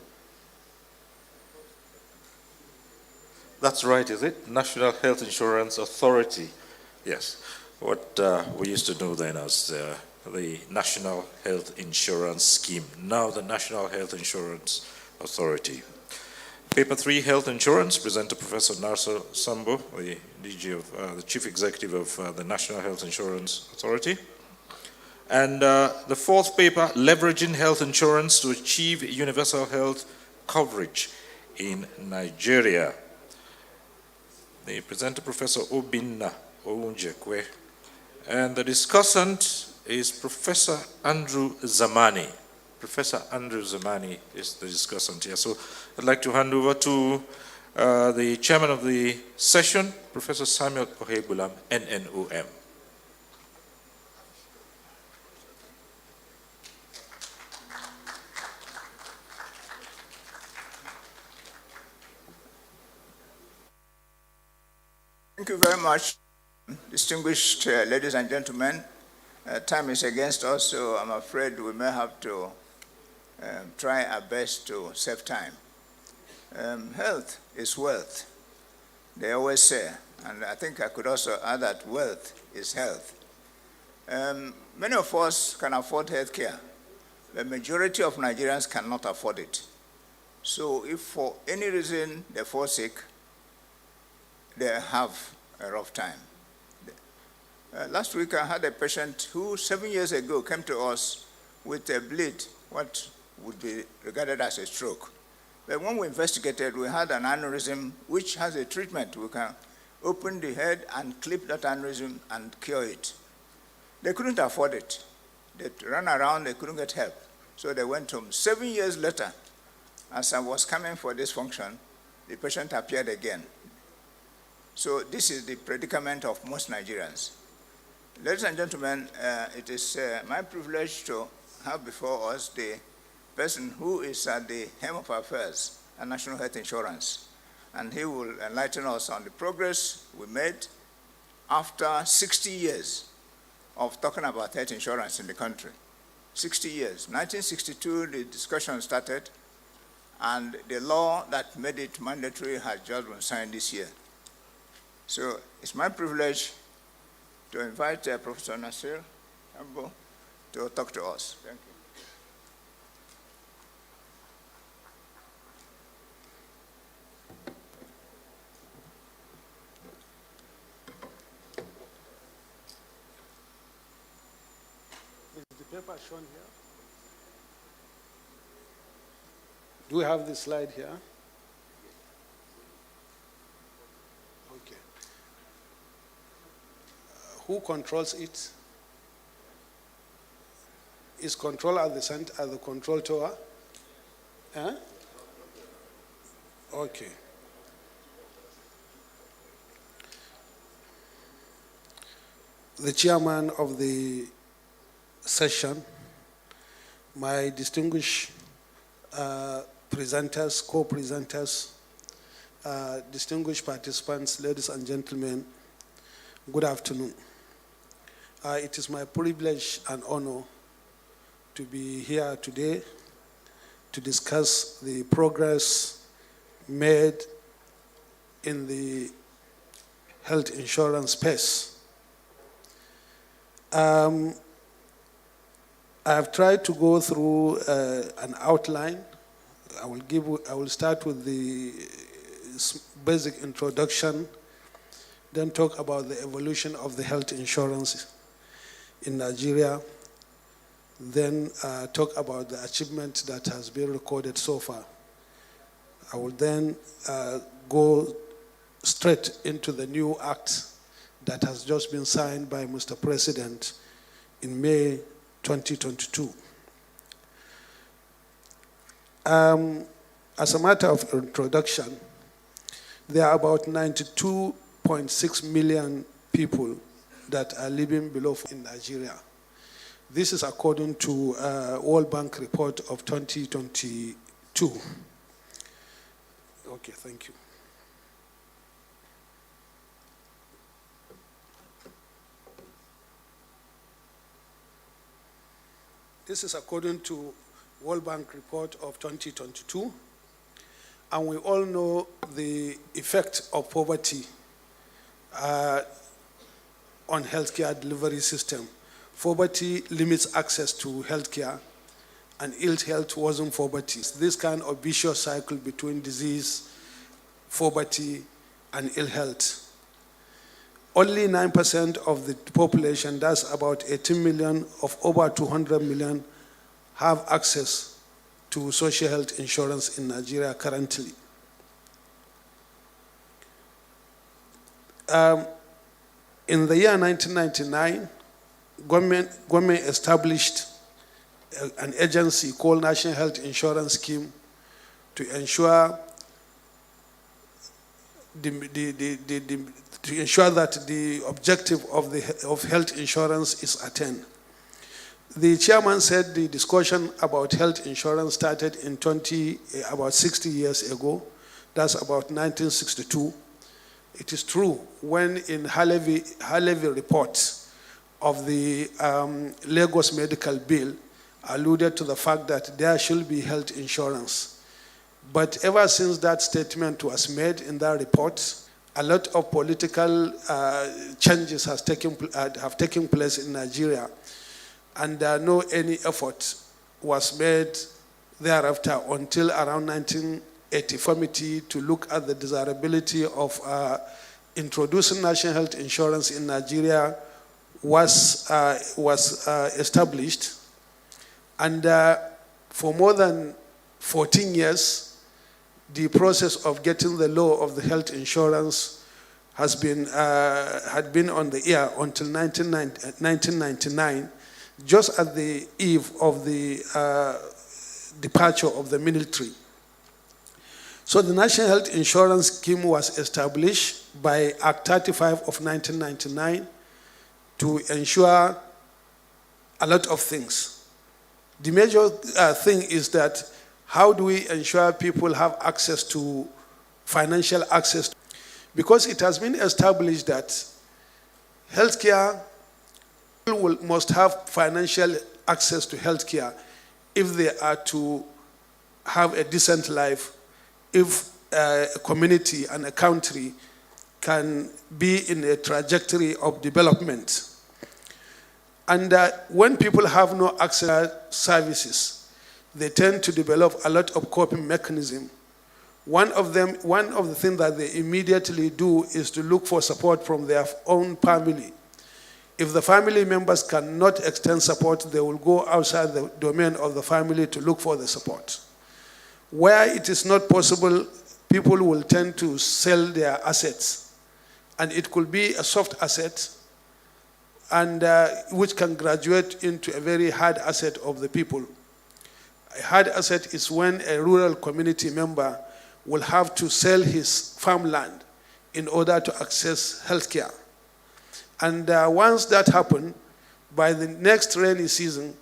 That's right, is it? National Health Insurance Authority. Yes, what we used to know then as the National Health Insurance Scheme, now the National Health Insurance Authority. Paper 3, Health Insurance, presenter Professor Nasser Sambu, the DG of the Chief Executive of the National Health Insurance Authority. And the fourth paper, Leveraging Health Insurance to Achieve Universal Health Coverage in Nigeria. The presenter, Professor Obinna Ounjekwe. And the discussant is Professor Andrew Zamani. Professor Andrew Zamani is the discussant here. So I'd like to hand over to the chairman of the session, Professor Samuel Ohegbulam, NNOM. Thank you very much, distinguished ladies and gentlemen. Time is against us, so I'm afraid we may have to try our best to save time. Health is wealth, they always say, and I think I could also add that wealth is health. Many of us can afford health care. The majority of Nigerians cannot afford it. So if for any reason they fall sick, they have a rough time. Last week I had a patient who 7 years ago came to us with a bleed, what would be regarded as a stroke. But when we investigated, we had an aneurysm which has a treatment. We can open the head and clip that aneurysm and cure it. They couldn't afford it. They ran around, they couldn't get help. So they went home. 7 years later, as I was coming for this function, the patient appeared again. So this is the predicament of most Nigerians. Ladies and gentlemen, it is my privilege to have before us the person who is at the helm of affairs at National Health Insurance. And he will enlighten us on the progress we made after 60 years of talking about health insurance in the country. 60 years. 1962, the discussion started, and the law that made it mandatory has just been signed this year. So it's my privilege to invite Professor Nasir Ambo to talk to us. Thank you. Is the paper shown here? Do we have the slide here? Okay. Who controls it? Is control at the center, at the control tower? Huh? Okay. The chairman of the session, my distinguished presenters, co-presenters, distinguished participants, ladies and gentlemen, good afternoon. It is my privilege and honor to be here today to discuss the progress made in the health insurance space. I have tried to go through an outline. I will start with the basic introduction, then talk about the evolution of the health insurance in Nigeria, then talk about the achievement that has been recorded so far. I will then go straight into the new act that has just been signed by Mr. President in May 2022. As a matter of introduction, there are about 92.6 million people that are living below in Nigeria. This is according to World Bank report of 2022. Okay, thank you. This is according to World Bank report of 2022, and we all know the effect of poverty on healthcare delivery system. Poverty limits access to healthcare, and ill health wasn't poverty. This kind of vicious cycle between disease, poverty, and ill health. Only 9% of the population, that's about 18 million of over 200 million, have access to social health insurance in Nigeria currently. In the year 1999, government established an agency called National Health Insurance Scheme to ensure that the objective of health insurance is attained. The chairman said the discussion about health insurance started in about 60 years ago. That's about 1962. It is true, when in Halevi report of the Lagos medical bill alluded to the fact that there should be health insurance. But ever since that statement was made in that report, a lot of political changes have taken place in Nigeria, and no any effort was made thereafter until around 1980 committee to look at the desirability of introducing national health insurance in Nigeria was established, and for more than 14 years, the process of getting the law of the health insurance had been on the air until 1999, just at the eve of the departure of the military. So the National Health Insurance Scheme was established by Act 35 of 1999 to ensure a lot of things. The major thing is that how do we ensure people have access to financial access? Because it has been established that healthcare, people must have financial access to healthcare if they are to have a decent life, if a community and a country can be in a trajectory of development. And when people have no access to services, they tend to develop a lot of coping mechanisms. One of the things that they immediately do is to look for support from their own family. If the family members cannot extend support, they will go outside the domain of the family to look for the support. Where it is not possible, people will tend to sell their assets. And it could be a soft asset, and which can graduate into a very hard asset of the people. A hard asset is when a rural community member will have to sell his farmland in order to access healthcare. And once that happens, by the next rainy season,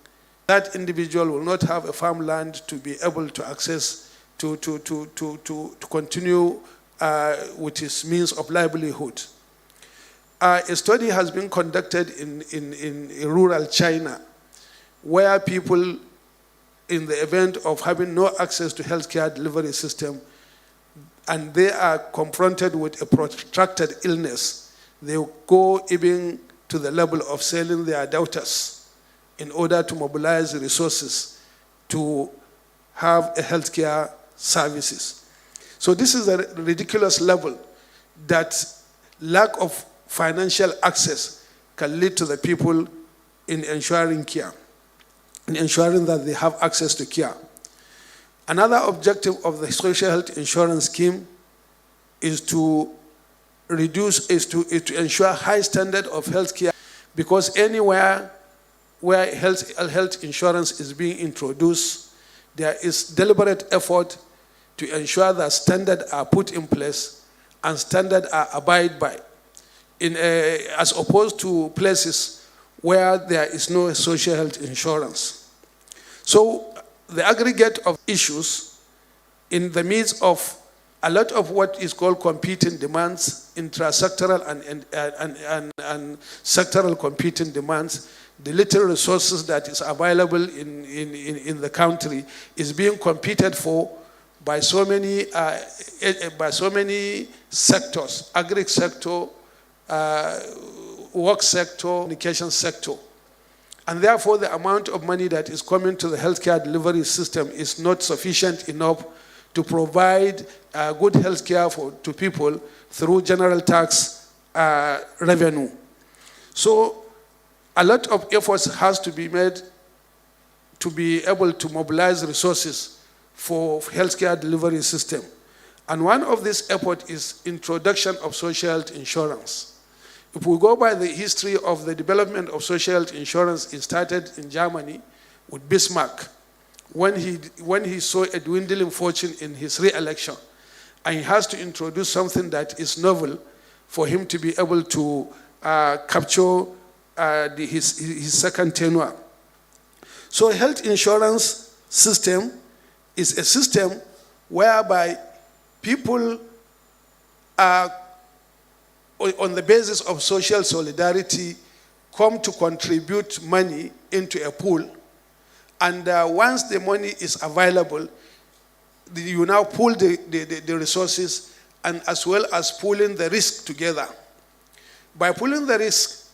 that individual will not have a farmland to be able to access to continue with his means of livelihood. A study has been conducted in rural China, where people, in the event of having no access to healthcare delivery system, and they are confronted with a protracted illness, they go even to the level of selling their daughters in order to mobilize resources to have a healthcare services. So this is a ridiculous level that lack of financial access can lead to the people in ensuring care, in ensuring that they have access to care. Another objective of the social health insurance scheme is to ensure high standard of health care, because anywhere where health insurance is being introduced, there is deliberate effort to ensure that standards are put in place and standards are abided by, as opposed to places where there is no social health insurance. So the aggregate of issues in the midst of a lot of what is called competing demands, intra-sectoral and sectoral competing demands, the little resources that is available in the country is being competed for by so many sectors: agri sector, work sector, communication sector. And therefore, the amount of money that is coming to the healthcare delivery system is not sufficient enough to provide good healthcare to people through general tax revenue. So a lot of efforts has to be made to be able to mobilize resources for healthcare delivery system. And one of these efforts is introduction of social health insurance. If we go by the history of the development of social health insurance, it started in Germany with Bismarck, when he saw a dwindling fortune in his re-election, and he has to introduce something that is novel for him to be able to capture his second tenure. So health insurance system is a system whereby people are, on the basis of social solidarity, come to contribute money into a pool. And once the money is available, you now pool the resources, and as well as pooling the risk together. By pooling the risk,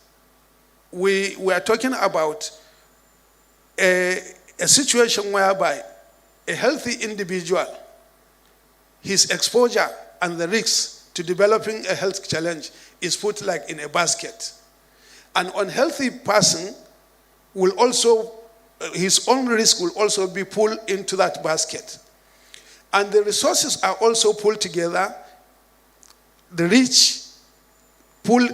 we are talking about a situation whereby a healthy individual, his exposure and the risks to developing a health challenge is put like in a basket. An unhealthy person will also, his own risk will also be pulled into that basket. And the resources are also pulled together. The rich pool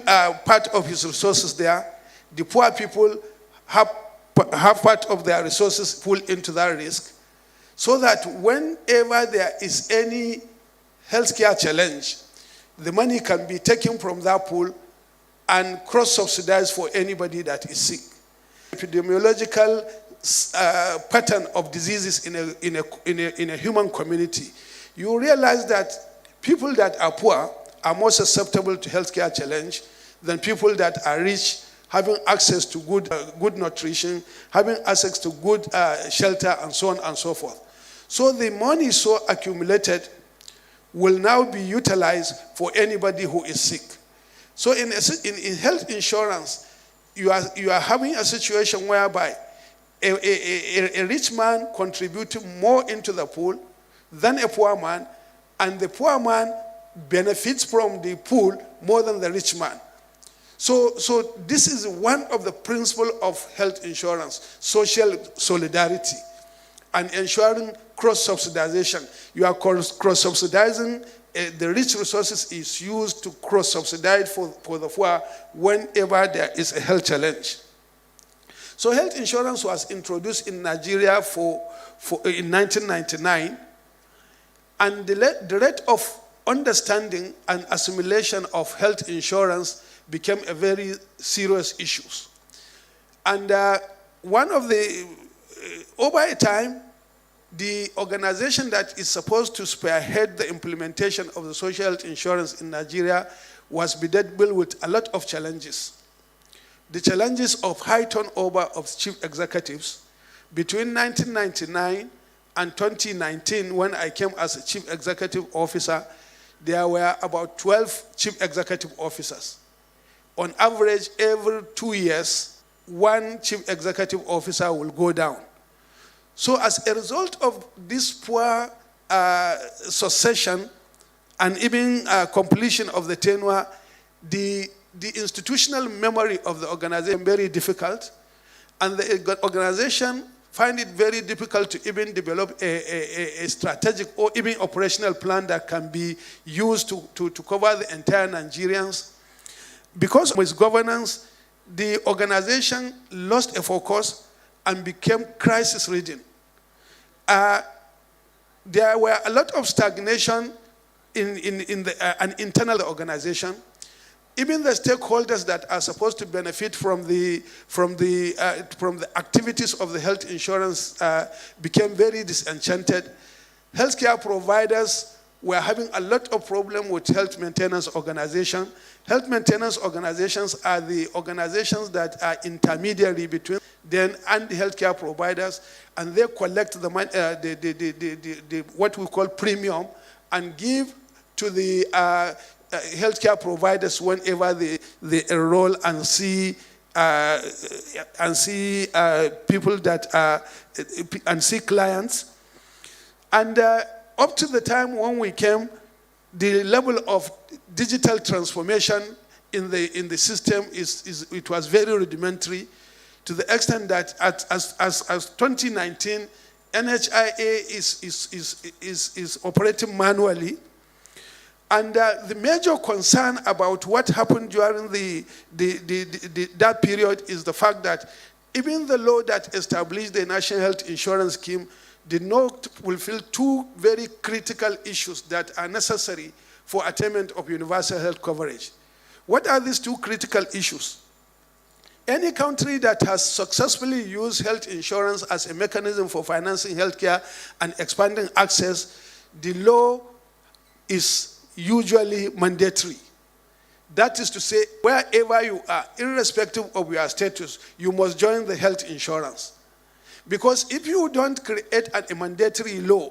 part of his resources there. The poor people have part of their resources pulled into that risk, so that whenever there is any healthcare challenge, the money can be taken from that pool and cross-subsidized for anybody that is sick. Epidemiological pattern of diseases in a human community, you realize that people that are poor are more susceptible to healthcare challenge than people that are rich, having access to good nutrition, having access to good shelter, and so on and so forth. So the money so accumulated will now be utilized for anybody who is sick. So in health insurance, you are having a situation whereby a rich man contributing more into the pool than a poor man, and the poor man benefits from the pool more than the rich man. So this is one of the principles of health insurance: social solidarity and ensuring cross-subsidization. You are cross-subsidizing. The rich resources is used to cross-subsidize for the poor whenever there is a health challenge. So health insurance was introduced in Nigeria in 1999, and the rate of understanding and assimilation of health insurance became a very serious issue. And over a time, the organization that is supposed to spearhead the implementation of the social health insurance in Nigeria was bedeviled with a lot of challenges. The challenges of high turnover of chief executives. Between 1999 and 2019, when I came as a chief executive officer, there were about 12 chief executive officers. On average, every 2 years, one chief executive officer will go down. So as a result of this poor succession and even completion of the tenure, the institutional memory of the organization is very difficult, and the organization find it very difficult to even develop a strategic or even operational plan that can be used to cover the entire Nigerians. Because of its governance, the organization lost a focus and became crisis-ridden. There were a lot of stagnation in an internal organization. Even the stakeholders that are supposed to benefit from the activities of the health insurance became very disenchanted. Healthcare providers were having a lot of problem with health maintenance organizations. Health maintenance organizations are the organizations that are intermediary between them and the healthcare providers, and they collect the money, what we call premium, and give to the healthcare providers whenever they enroll and see people that are and see clients. And up to the time when we came, the level of digital transformation in the system it was very rudimentary, to the extent that as 2019, NHIA is operating manually. And the major concern about what happened during that period is the fact that even the law that established the National Health Insurance Scheme did not fulfill two very critical issues that are necessary for attainment of universal health coverage. What are these two critical issues? Any country that has successfully used health insurance as a mechanism for financing healthcare and expanding access, the law is usually mandatory. That is to say, wherever you are, irrespective of your status, you must join the health insurance. Because if you don't create a mandatory law,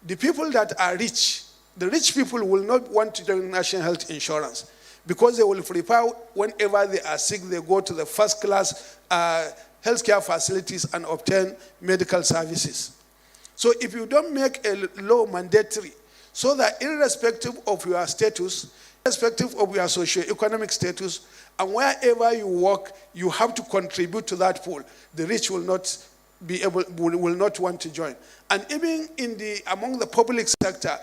the people that are rich, the rich people will not want to join national health insurance, because they will prefer whenever they are sick, they go to the first-class healthcare facilities and obtain medical services. So if you don't make a law mandatory, so that irrespective of your status, irrespective of your socio-economic status, and wherever you work, you have to contribute to that pool, the rich will not will not want to join. And even among the public sector,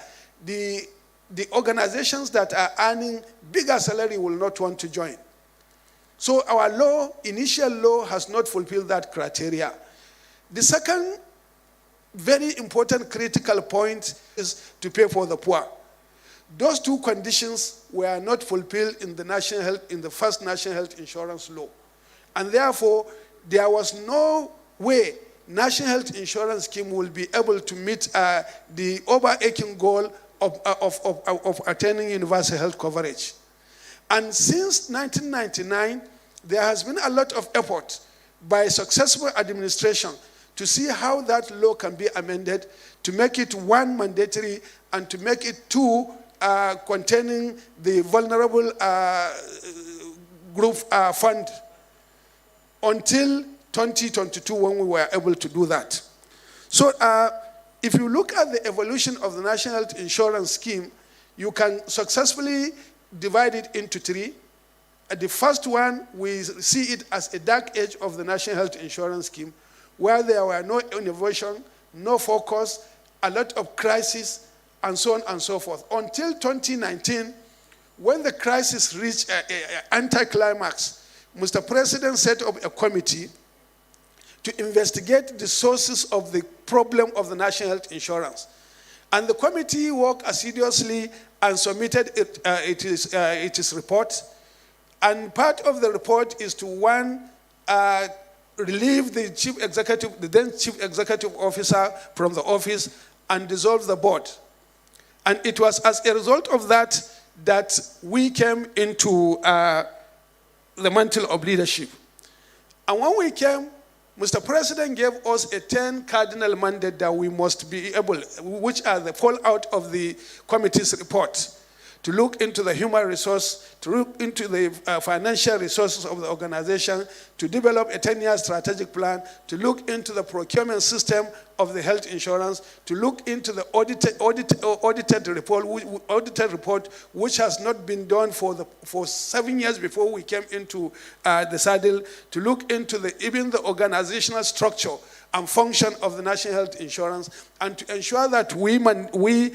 the the organizations that are earning bigger salary will not want to join. So our law, initial law, has not fulfilled that criteria. The second very important critical point is to pay for the poor. Those two conditions were not fulfilled in the first national health insurance law. And therefore, there was no way national health insurance scheme will be able to meet the overarching goal of attaining universal health coverage. And since 1999, there has been a lot of effort by successful administration to see how that law can be amended, to make it one, mandatory, and to make it two, containing the vulnerable group fund, until 2022 when we were able to do that. So if you look at the evolution of the national health insurance scheme, you can successfully divide it into three. The first one, we see it as a dark age of the national health insurance scheme, where there were no innovation, no focus, a lot of crisis, and so on and so forth. Until 2019, when the crisis reached an anticlimax, Mr. President set up a committee to investigate the sources of the problem of the national health insurance. And the committee worked assiduously and submitted its report. And part of the report is to, one, relieve the then chief executive officer from the office and dissolve the board. And it was as a result of that that we came into the mantle of leadership. And when we came, Mr. President gave us a 10 cardinal mandate that we must be able, which are the fallout of the committee's report, to look into the human resource, to look into the financial resources of the organization, to develop a 10-year strategic plan, to look into the procurement system of the health insurance, to look into the audited report, which has not been done for 7 years before we came into the saddle, to look into even the organizational structure and function of the national health insurance, and to ensure that we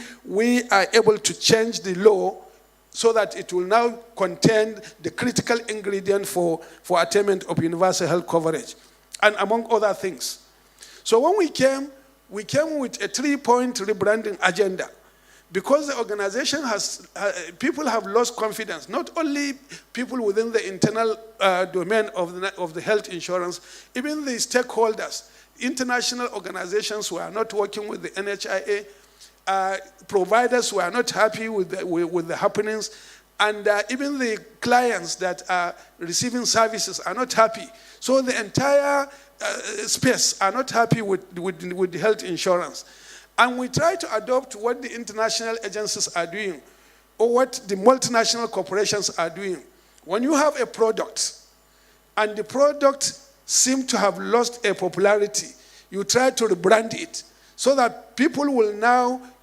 are able to change the law so that it will now contain the critical ingredient for attainment of universal health coverage, and among other things. So when we came with a 3-point rebranding agenda, because the organization people have lost confidence, not only people within the internal domain of the health insurance, even the stakeholders. International organizations were not working with the NHIA. Providers were not happy with the happenings. And even the clients that are receiving services are not happy. So the entire space are not happy with the health insurance. And we try to adopt what the international agencies are doing, or what the multinational corporations are doing. When you have a product, and the product seem to have lost a popularity, you try to rebrand it so that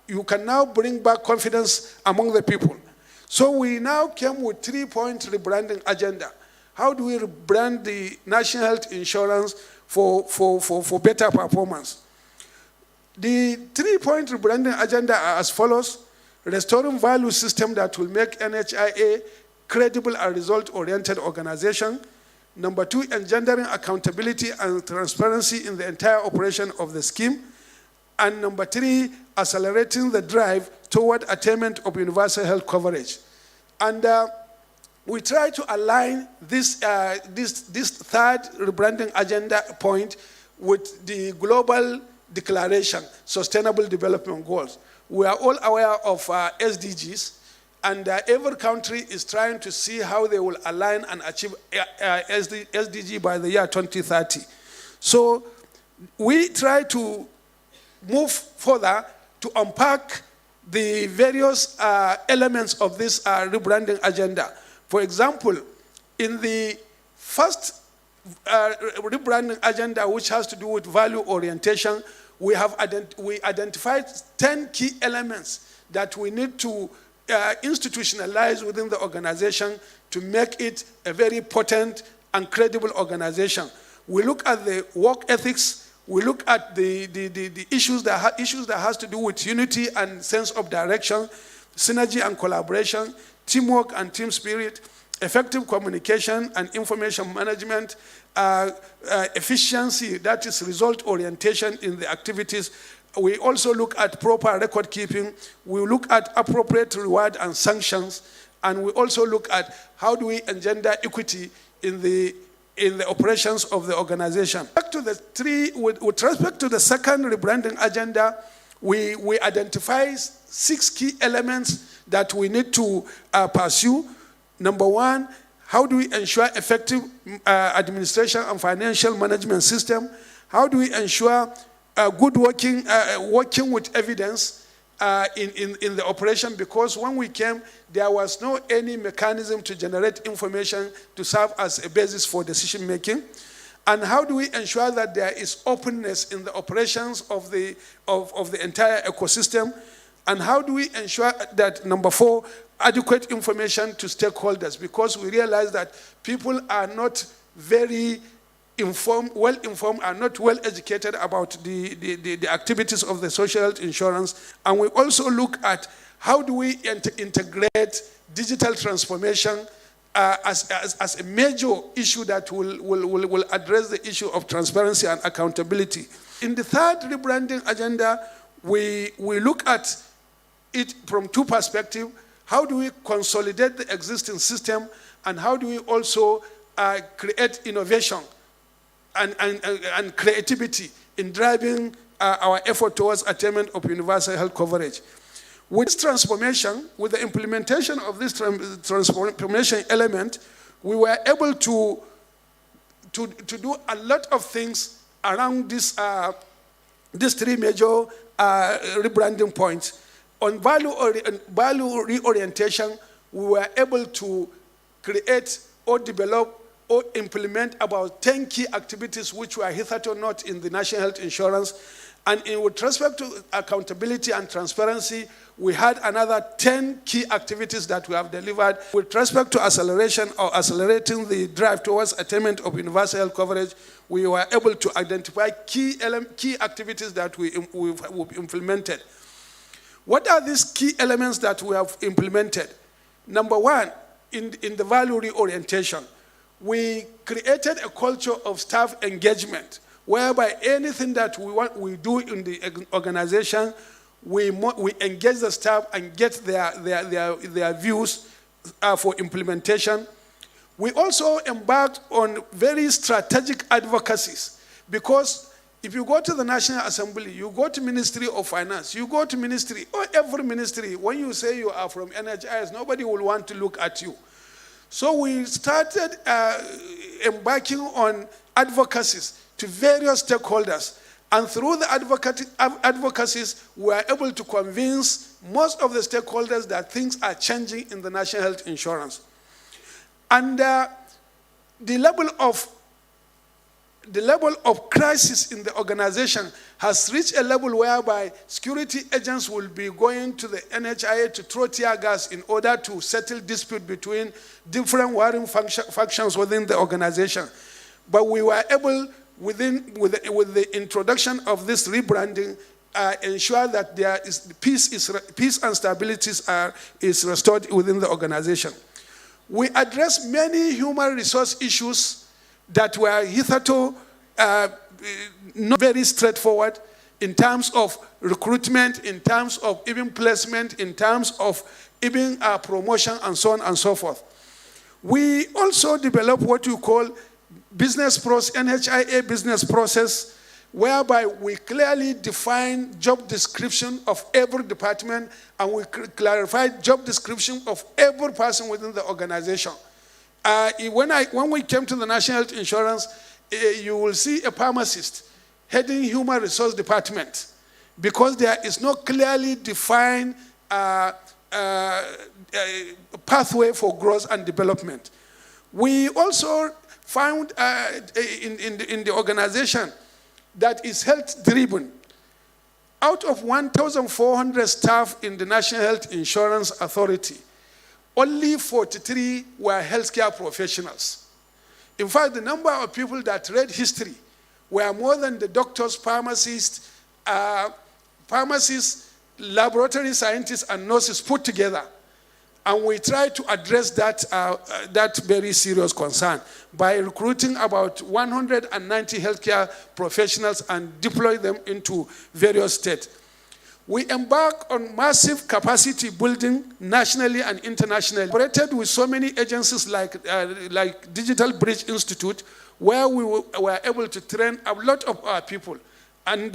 you can now bring back confidence among the people. So we now came with 3-point rebranding agenda. How do we rebrand the national health insurance for better performance? The 3-point rebranding agenda are as follows: restoring value system that will make NHIA credible and result-oriented organization. Number 2, engendering accountability and transparency in the entire operation of the scheme. And number 3, accelerating the drive toward attainment of universal health coverage. And we try to align this third rebranding agenda point with the global declaration, Sustainable Development Goals. We are all aware of SDGs, and every country is trying to see how they will align and achieve SDG by the year 2030. So we try to move further to unpack the various elements of this rebranding agenda. For example, in the first rebranding agenda, which has to do with value orientation, we identified 10 key elements that we need to institutionalize within the organization to make it a very potent and credible organization. We look at the work ethics. We look at the issues that has to do with unity and sense of direction. synergy and collaboration, teamwork and team spirit, effective communication and information management, efficiency, that is result orientation in the activities. We also look at proper record keeping. We look at appropriate reward and sanctions. And we also look at how do we engender equity in the operations of the organization. With respect to the second rebranding agenda, we identify 6 key elements that we need to pursue. Number 1, how do we ensure effective administration and financial management system? How do we ensure good working with evidence in the operation? Because when we came, there was no any mechanism to generate information to serve as a basis for decision making. And how do we ensure that there is openness in the operations of the entire ecosystem? And how do we ensure that, number 4, adequate information to stakeholders? Because we realize that people are not very well-informed, are not well-educated about the activities of the social health insurance. And we also look at how do we integrate digital transformation as a major issue that will address the issue of transparency and accountability. In the third rebranding agenda, we look at it from 2 perspectives. How do we consolidate the existing system, and how do we also create innovation and creativity in driving our effort towards attainment of universal health coverage? With this transformation, with the implementation of this transformation element, we were able to do a lot of things around these 3 major rebranding points. On value reorientation, we were able to create or develop or implement about 10 key activities which were hitherto not in the national health insurance. And with respect to accountability and transparency, we had another 10 key activities that we have delivered. With respect to acceleration or accelerating the drive towards attainment of universal health coverage, we were able to identify key activities that we've implemented. What are these key elements that we have implemented? Number 1, in the value reorientation, we created a culture of staff engagement, whereby anything that we do in the organization, we engage the staff and get their views for implementation. We also embarked on very strategic advocacies, because if you go to the National Assembly, you go to Ministry of Finance, you go to ministry, or every ministry, when you say you are from NHIS, nobody will want to look at you. So we started embarking on advocacies to various stakeholders. And through the advocacies, we were able to convince most of the stakeholders that things are changing in the national health insurance. And the level of crisis in the organization has reached a level whereby security agents will be going to the NHIA to throw tear gas in order to settle dispute between different warring factions within the organization. But we were able, with the introduction of this rebranding, ensure that there is peace and stability is restored within the organization. We address many human resource issues that were hitherto not very straightforward in terms of recruitment, in terms of even placement, in terms of even promotion, and so on and so forth. We also develop what we call NHIA business process, whereby we clearly define job description of every department, and we clarify job description of every person within the organization. When we came to the National Health Insurance, you will see a pharmacist heading human resource department, because there is no clearly defined pathway for growth and development. We also found in the organization that is health driven. Out of 1,400 staff in the National Health Insurance Authority, only 43 were healthcare professionals. In fact, the number of people that read history were more than the doctors, pharmacists, laboratory scientists and nurses put together. And we try to address that very serious concern by recruiting about 190 healthcare professionals and deploy them into various states. We embark on massive capacity building nationally and internationally. Operated with so many agencies like Digital Bridge Institute, where we were able to train a lot of our people. And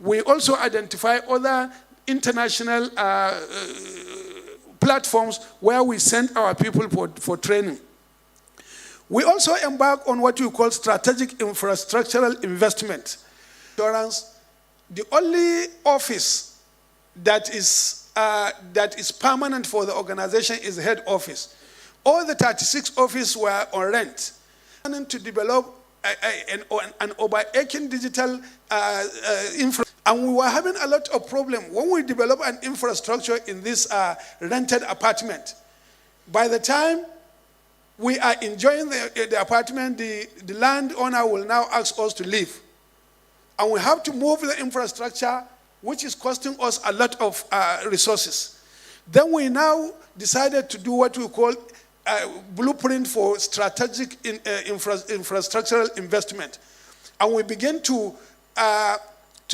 we also identify other international platforms where we send our people for training. We also embark on what we call strategic infrastructural investment. Insurance, the only office that is permanent for the organization is the head office. All the 36 offices were on rent. And to develop an overarching digital infrastructure. And we were having a lot of problems when we develop an infrastructure in this rented apartment. By the time we are enjoying the apartment, the landowner will now ask us to leave. And we have to move the infrastructure, which is costing us a lot of resources. Then we now decided to do what we call blueprint for strategic infrastructural investment. And we begin to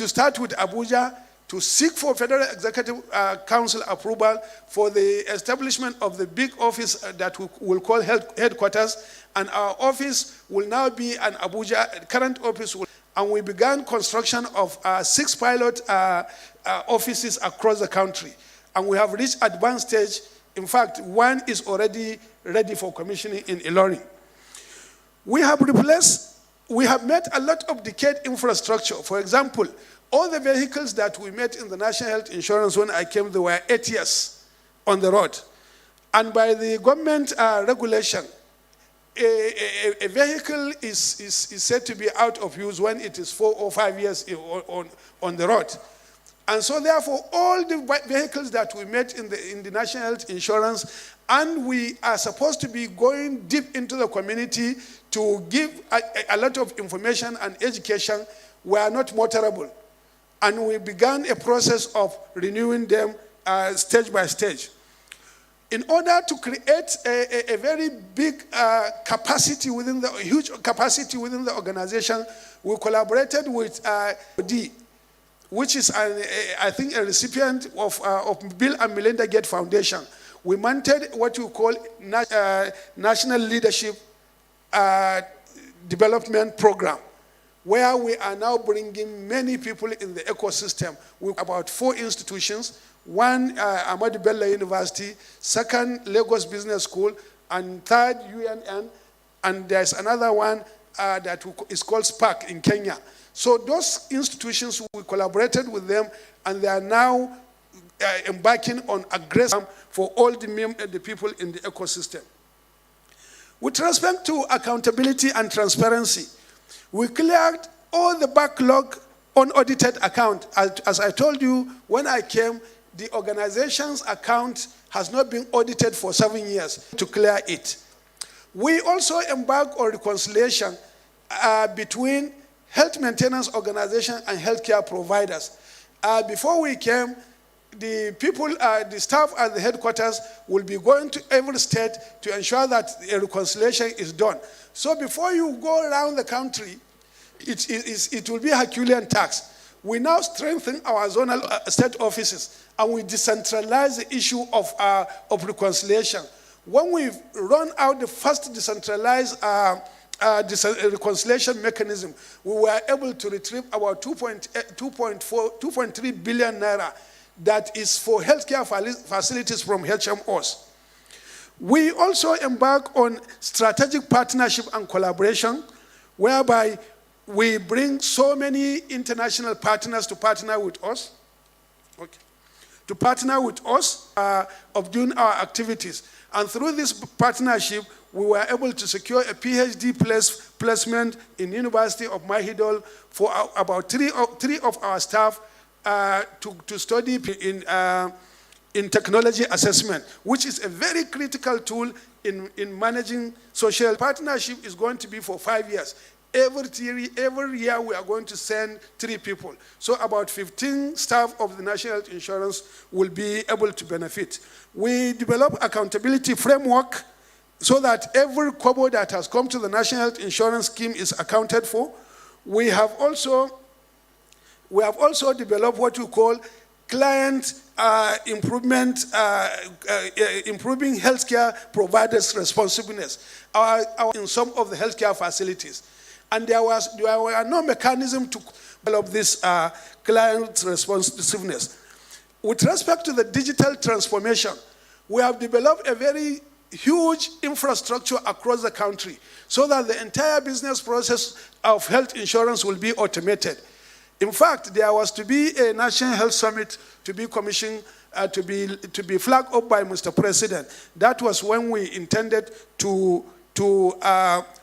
start with Abuja to seek for Federal Executive Council approval for the establishment of the big office that we will call headquarters. And our office will now be an Abuja, current office. And we began construction of 6 pilot offices across the country. And we have reached advanced stage. In fact, one is already ready for commissioning in Ilorin. We have met a lot of decayed infrastructure. For example, all the vehicles that we met in the National Health Insurance when I came, they were 8 years on the road. And by the government regulation, a vehicle is said to be out of use when it is 4 or 5 years on the road. And so therefore, all the vehicles that we met in the National Health Insurance, and we are supposed to be going deep into the community to give a lot of information and education, were not motorable. And we began a process of renewing them stage by stage. In order to create a very big huge capacity within the organization, we collaborated with D, which is, I think, a recipient of Bill and Melinda Gates Foundation. We mounted what we call National Leadership Development Program, where we are now bringing many people in the ecosystem with about 4 institutions. One, Ahmadu Bello University, second, Lagos Business School, and third, UNN, and there's another one that is called SPAC in Kenya. So those institutions, we collaborated with them, and they are now embarking on aggressive for all the people in the ecosystem. With respect to accountability and transparency, we cleared all the backlog unaudited account. As I told you, when I came, the organization's account has not been audited for 7 years to clear it. We also embarked on reconciliation between health maintenance organization and healthcare providers. Before we came, the staff at the headquarters will be going to every state to ensure that a reconciliation is done. So before you go around the country, it will be a Herculean task. We now strengthen our zonal state offices, and we decentralize the issue of reconciliation. When we run out the first decentralized reconciliation mechanism, we were able to retrieve about 2.3 billion naira that is for healthcare facilities from HMOs. We also embark on strategic partnership and collaboration, whereby we bring so many international partners to partner with us, of doing our activities. And through this partnership, we were able to secure a PhD placement in University of Mahidol for about three of our staff to study in technology assessment, which is a very critical tool in managing social. Partnership is going to be for 5 years. Every year we are going to send 3 people. So about 15 staff of the National Health Insurance will be able to benefit. We develop accountability framework so that every kobo that has come to the National Health Insurance Scheme is accounted for. We have also developed what we call client improvement, improving healthcare providers' responsiveness in some of the healthcare facilities. And there were no mechanism to develop this client responsiveness. With respect to the digital transformation, we have developed a very huge infrastructure across the country so that the entire business process of health insurance will be automated. In fact, there was to be a National Health Summit to be commissioned, to be flagged up by Mr. President. That was when we intended to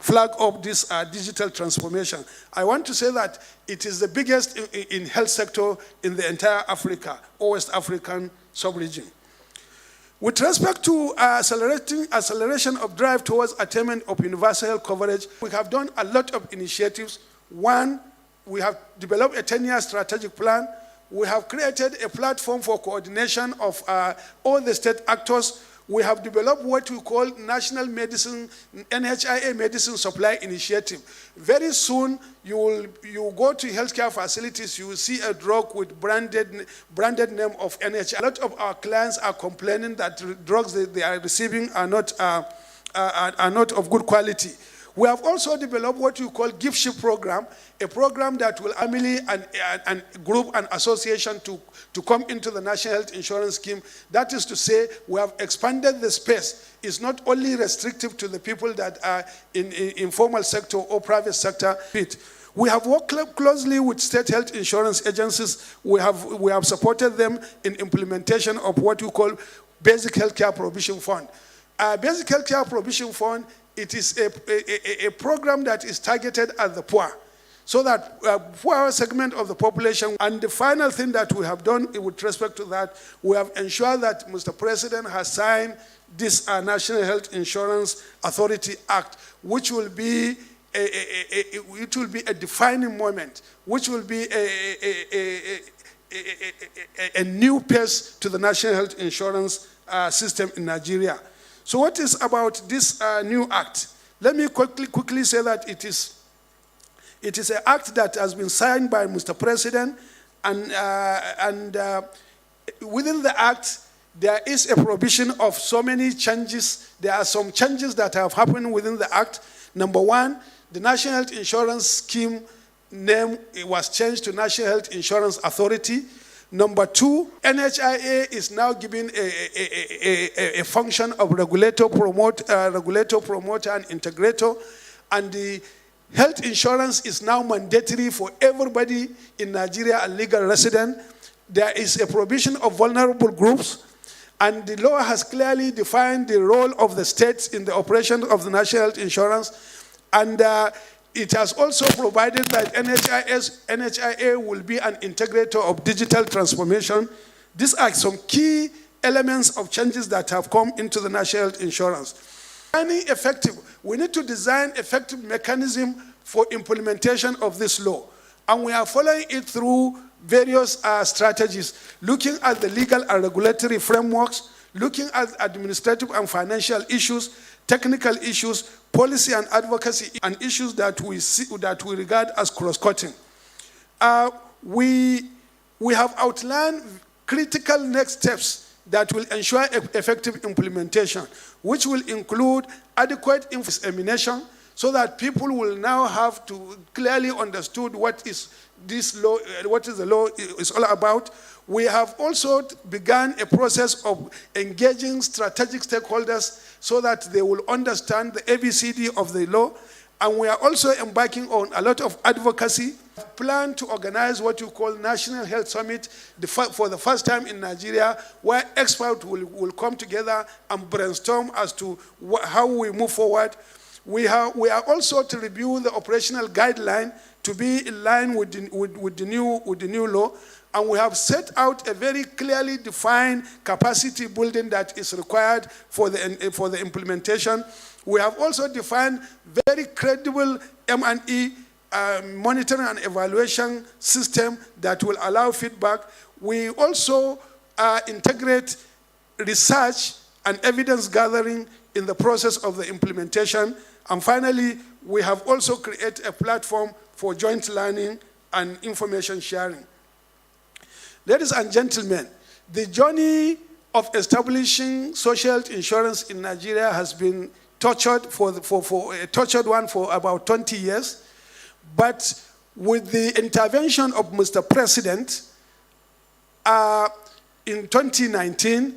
flag up this digital transformation. I want to say that it is the biggest in health sector in the entire Africa, or West African sub-region. With respect to acceleration of drive towards attainment of universal health coverage, we have done a lot of initiatives. One, we have developed a 10-year strategic plan. We have created a platform for coordination of all the state actors. We have developed what we call National Medicine, NHIA Medicine Supply Initiative. Very soon, you go to healthcare facilities, you will see a drug with branded name of NHIA. A lot of our clients are complaining that drugs they are receiving are not of good quality. We have also developed what we call gift ship program, a program that will family and group and association to come into the National Health Insurance Scheme. That is to say, we have expanded the space. It's not only restrictive to the people that are in informal sector or private sector. We have worked closely with state health insurance agencies. We have supported them in implementation of what we call Basic Healthcare Provision Fund. Basic Healthcare Provision Fund, it is a program that is targeted at the poor, so that poor segment of the population. And the final thing that we have done with respect to that, we have ensured that Mr. President has signed this National Health Insurance Authority Act, which will be a defining moment, which will be a new pace to the National Health Insurance system in Nigeria. So what is about this new act? Let me quickly say that it is an act that has been signed by Mr. President, and within the act, there is a provision of so many changes. There are some changes that have happened within the act. Number one, the National Health Insurance Scheme name was changed to National Health Insurance Authority. Number two, NHIA is now given a function of regulator, promoter, and integrator, and the health insurance is now mandatory for everybody in Nigeria and legal resident. There is a provision of vulnerable groups, and the law has clearly defined the role of the states in the operation of the National Health Insurance, and it has also provided that NHIA will be an integrator of digital transformation. These are some key elements of changes that have come into the National Health Insurance. We need to design effective mechanism for implementation of this law. And we are following it through various strategies, looking at the legal and regulatory frameworks, looking at administrative and financial issues, technical issues, policy and advocacy, and issues that we regard as cross-cutting. We have outlined critical next steps that will ensure effective implementation, which will include adequate examination, so that people will now have to clearly understood what is this law, what is the law is all about. We have also begun a process of engaging strategic stakeholders so that they will understand the ABCD of the law. And we are also embarking on a lot of advocacy. We plan to organize what you call National Health Summit for the first time in Nigeria, where experts will come together and brainstorm as to how we move forward. We are also to review the operational guideline to be in line with the new law. And we have set out a very clearly defined capacity building that is required for the implementation. We have also defined very credible M&E monitoring and evaluation system that will allow feedback. We also integrate research and evidence gathering in the process of the implementation. And finally, we have also created a platform for joint learning and information sharing. Ladies and gentlemen, the journey of establishing social health insurance in Nigeria has been tortured for about 20 years. But with the intervention of Mr. President in 2019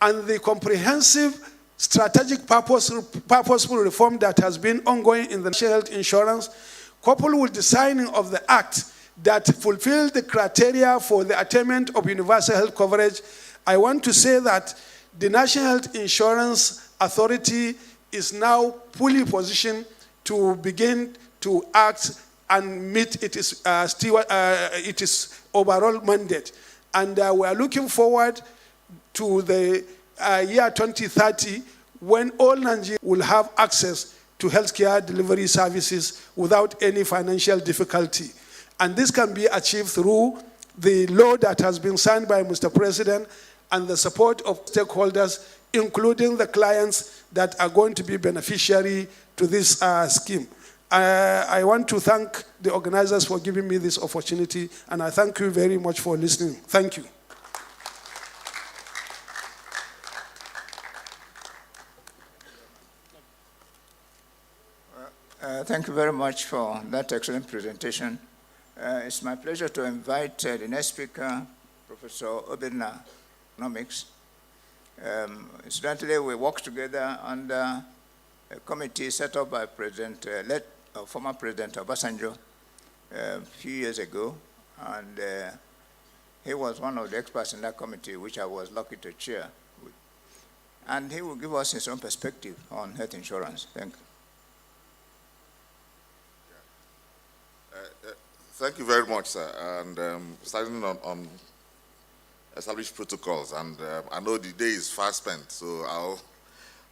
and the comprehensive strategic purposeful reform that has been ongoing in the national health insurance, coupled with the signing of the act that fulfills the criteria for the attainment of universal health coverage, I want to say that the National Health Insurance Authority is now fully positioned to begin to act and meet its overall mandate. And we are looking forward to the year 2030 when all Nigerians will have access to healthcare delivery services without any financial difficulty. And this can be achieved through the law that has been signed by Mr. President and the support of stakeholders, including the clients that are going to be beneficiary to this scheme. I want to thank the organizers for giving me this opportunity, and I thank you very much for listening. Thank you. Thank you very much for that excellent presentation. It's my pleasure to invite the next speaker, Professor Obedna Economics. Incidentally, we worked together under a committee set up by former President Obasanjo a few years ago, and he was one of the experts in that committee, which I was lucky to chair. And he will give us his own perspective on health insurance. Thank you. Thank you very much, sir. And starting on established protocols, and I know the day is fast spent, so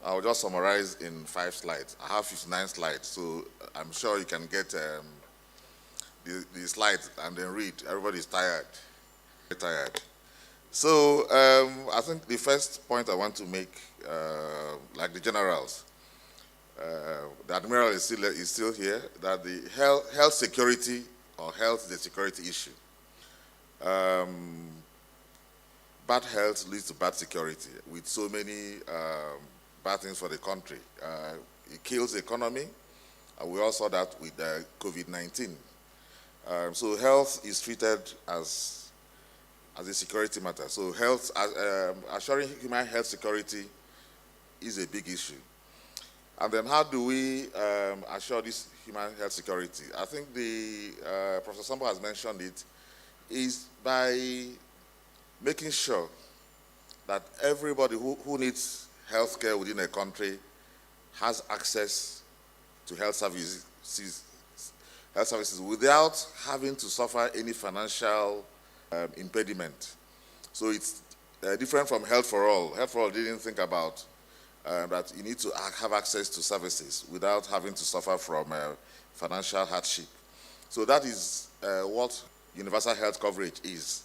I'll just summarize in 5 slides. I have 59 slides, so I'm sure you can get the slides and then read. Everybody's tired, very tired. So I think the first point I want to make, like the generals, the Admiral is still here, that the health security or health is a security issue. Bad health leads to bad security with so many bad things for the country. It kills the economy, and we all saw that with COVID-19. So health is treated as a security matter. So health, assuring human health security is a big issue. And then how do we assure this human health security? I think Professor Sambo has mentioned it, is by making sure that everybody who needs health care within a country has access to health services without having to suffer any financial impediment. So it's different from Health for All. Health for All didn't think about that you need to have access to services without having to suffer from financial hardship. So that is what universal health coverage is,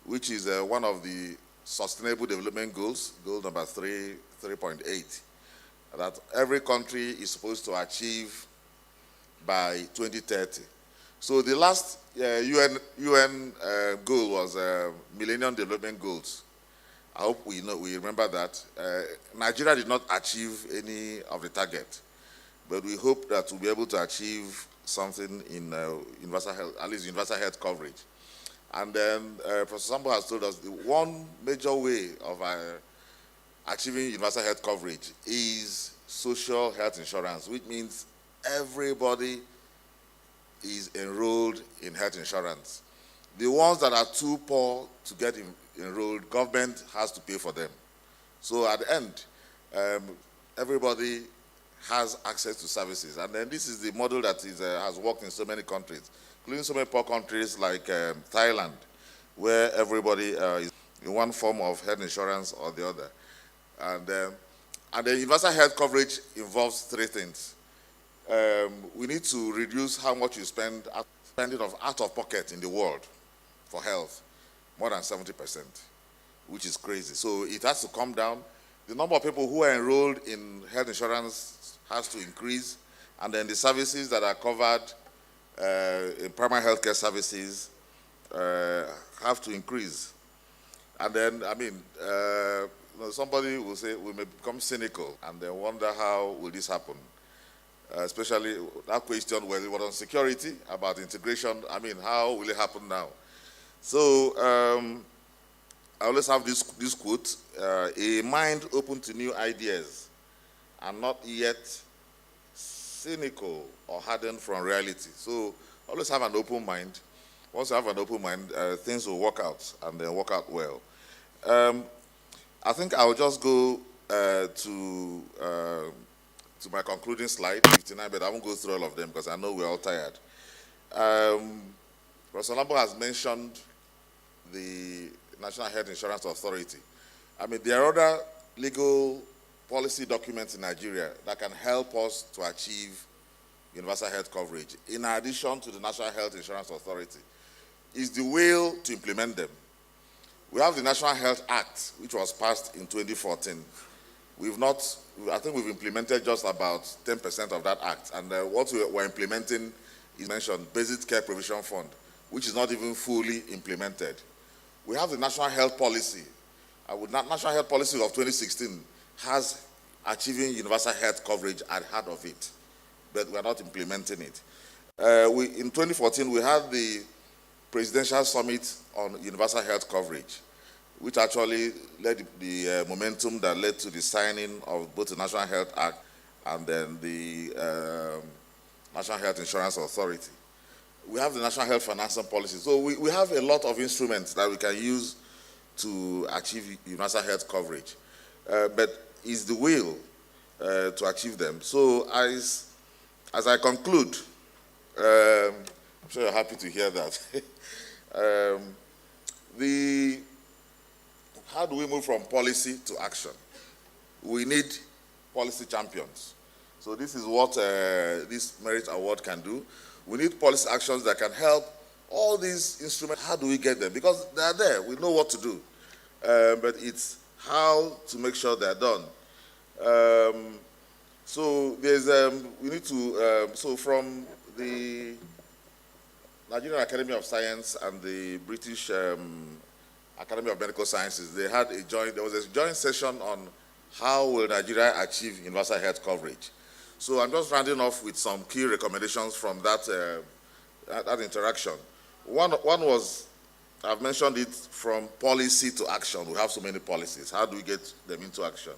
which is one of the Sustainable Development Goals, goal number 3.8, that every country is supposed to achieve by 2030. So the last UN goal was Millennium Development Goals. I hope we remember that. Nigeria did not achieve any of the target, but we hope that we'll be able to achieve something in universal health, at least universal health coverage. And then Professor Sambo has told us the one major way of achieving universal health coverage is social health insurance, which means everybody is enrolled in health insurance. The ones that are too poor to get enrolled, government has to pay for them. So at the end, everybody has access to services. And then this is the model that has worked in so many countries, including so many poor countries like Thailand, where everybody is in one form of health insurance or the other. And the universal health coverage involves 3 things. we need to reduce how much you spend spending of out of pocket in the world for health, more than 70%, which is crazy. So it has to come down. The number of people who are enrolled in health insurance has to increase, and then the services that are covered in primary healthcare services have to increase. And then, I mean, somebody will say we may become cynical and then wonder how will this happen. Especially that question where it was on security, about integration. I mean, how will it happen now? So I always have this quote, a mind open to new ideas and not yet cynical or hardened from reality. So always have an open mind. Once you have an open mind, things will work out and then work out well. I think I'll just go to my concluding slide, 59, but I won't go through all of them because I know we're all tired. Professor Lambo has mentioned the National Health Insurance Authority. I mean, there are other legal policy documents in Nigeria that can help us to achieve universal health coverage, in addition to the National Health Insurance Authority. Is the will to implement them. We have the National Health Act, which was passed in 2014. I think we've implemented just about 10% of that act. And what we're implementing is mentioned, Basic Care Provision Fund, which is not even fully implemented. We have the National Health Policy. National Health Policy of 2016 has achieving universal health coverage at the heart of it, but we're not implementing it. In 2014, we had the Presidential Summit on Universal Health Coverage, which actually led the momentum that led to the signing of both the National Health Act and then the National Health Insurance Authority. We have the National Health Financing Policy. So we have a lot of instruments that we can use to achieve universal health coverage. But it's the will to achieve them. So as I conclude, I'm sure you're happy to hear that. How do we move from policy to action? We need policy champions. So this is what this Merit Award can do. We need policy actions that can help all these instruments. How do we get them? Because they are there. We know what to do. But it's how to make sure they're done. So there's we need to so from the Nigerian Academy of Science and the British Academy of Medical Sciences, there was a joint session on how will Nigeria achieve universal health coverage. So I'm just rounding off with some key recommendations from that interaction. One was, I've mentioned it, from policy to action. We have so many policies. How do we get them into action?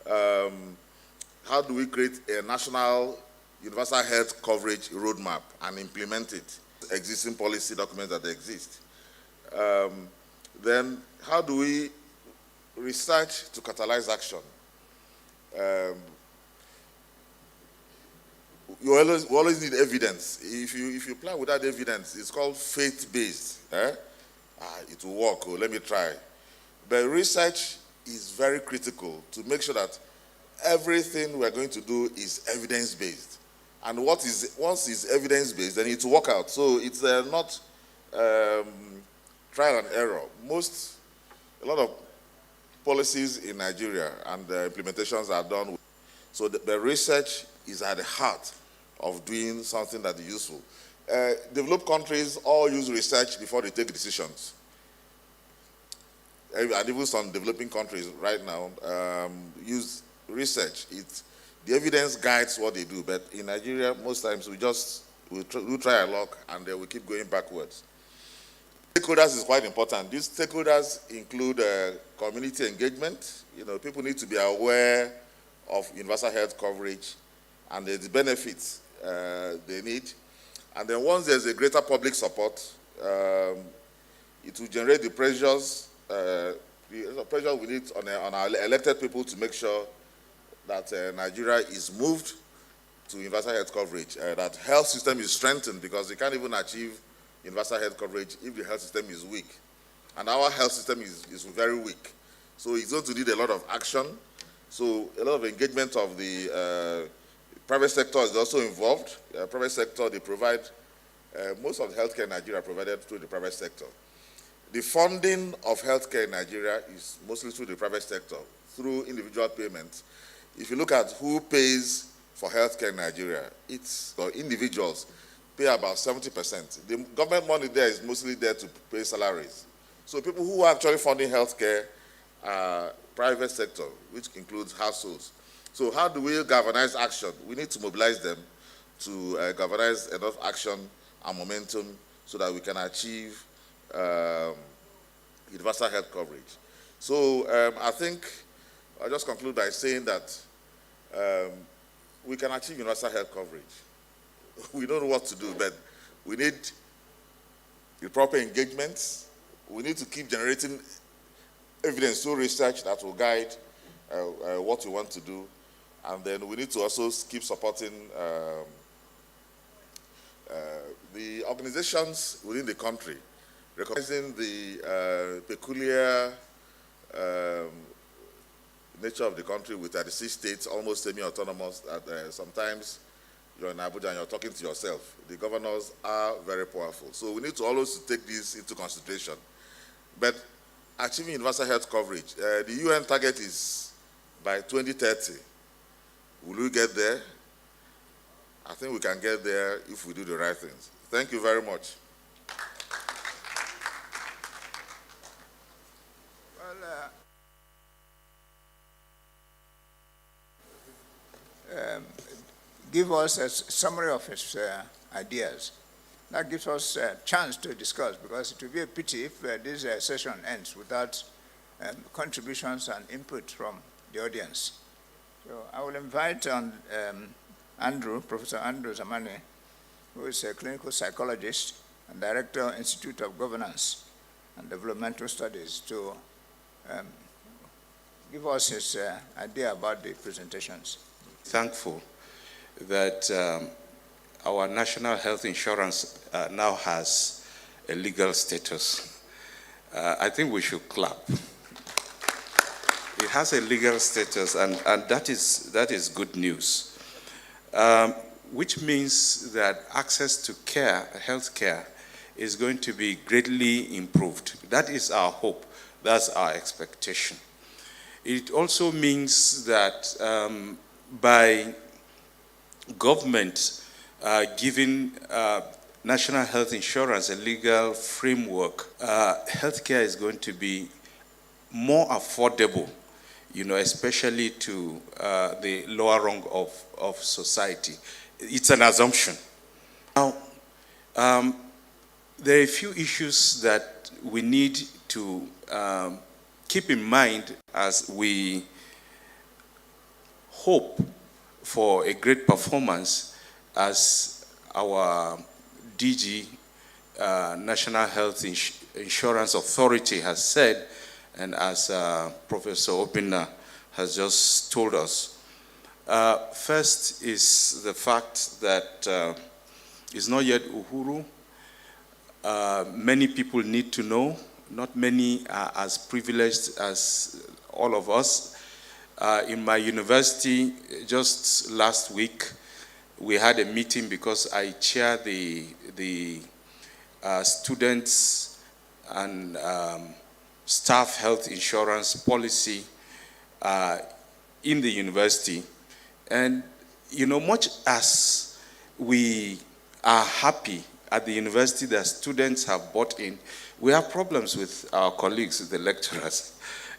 How do we create a national universal health coverage roadmap and implement it? Existing policy documents that exist. Then how do we research to catalyze action? We always need evidence. If you plan without evidence, it's called faith-based. It will work, let me try. But research is very critical to make sure that everything we're going to do is evidence-based. And once it's evidence-based, then it will work out. So it's not trial and error. A lot of policies in Nigeria and the implementations are done. So the research is at the heart of doing something that is useful. Developed countries all use research before they take decisions. And even some developing countries right now use research. The evidence guides what they do, but in Nigeria, most times we try our luck and then we keep going backwards. Stakeholders is quite important. These stakeholders include community engagement. People need to be aware of universal health coverage and the benefits they need. And then once there's a greater public support, it will generate the pressures we need on our elected people to make sure that Nigeria is moved to universal health coverage, that health system is strengthened, because they can't even achieve universal health coverage if the health system is weak. And our health system is very weak. So it's going to need a lot of action. So a lot of engagement of the private sector is also involved. Private sector, they provide, most of the healthcare in Nigeria provided through the private sector. The funding of healthcare in Nigeria is mostly through the private sector, through individual payments. If you look at who pays for healthcare in Nigeria, it's individuals pay about 70%. The government money there is mostly there to pay salaries. So people who are actually funding healthcare are private sector, which includes households. So how do we galvanize action? We need to mobilize them to galvanize enough action and momentum so that we can achieve universal health coverage. So I think I'll just conclude by saying that we can achieve universal health coverage. We don't know what to do, but we need the proper engagements. We need to keep generating evidence through research that will guide what we want to do. And then we need to also keep supporting the organizations within the country, recognizing the peculiar nature of the country with 36 states, almost semi-autonomous. Sometimes you're in Abuja and you're talking to yourself. The governors are very powerful. So we need to always take this into consideration. But achieving universal health coverage, the UN target is by 2030. Will we get there? I think we can get there if we do the right things. Thank you very much. Give us a summary of his ideas. That gives us a chance to discuss, because it will be a pity if this session ends without contributions and input from the audience. So I will invite Andrew, Professor Andrew Zamani, who is a clinical psychologist and director, Institute of Governance and Developmental Studies, to give us his idea about the presentations. Thankful that our national health insurance now has a legal status. I think we should clap. It has a legal status, and that is good news, which means that access to care, health care, is going to be greatly improved. That is our hope. That's our expectation. It also means that by government giving national health insurance a legal framework, healthcare is going to be more affordable, especially to the lower rung of society. It's an assumption. Now, there are a few issues that we need to keep in mind as we hope for a great performance, as our DG, National Health Insurance Authority, has said, and as Professor Opina has just told us. First is the fact that it's not yet Uhuru. Many people need to know. Not many are as privileged as all of us. In my university, just last week, we had a meeting because I chair the students and staff health insurance policy in the university. And, much as we are happy at the university that students have bought in, we have problems with our colleagues, the lecturers,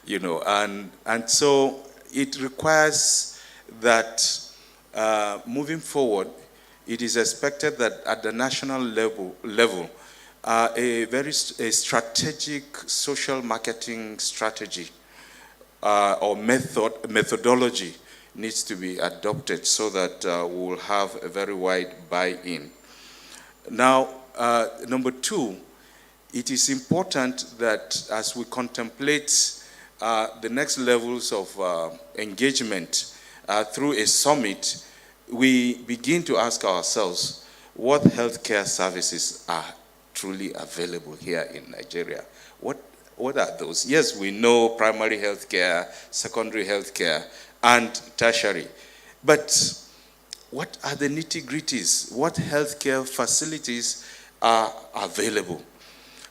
and so it requires that moving forward, it is expected that at the national level, a strategic social marketing strategy or methodology needs to be adopted so that we will have a very wide buy-in. Now, number two, it is important that as we contemplate the next levels of engagement through a summit, we begin to ask ourselves what healthcare services are truly available here in Nigeria. What are those? Yes, we know primary healthcare, secondary healthcare, and tertiary. But what are the nitty-gritties? What healthcare facilities are available?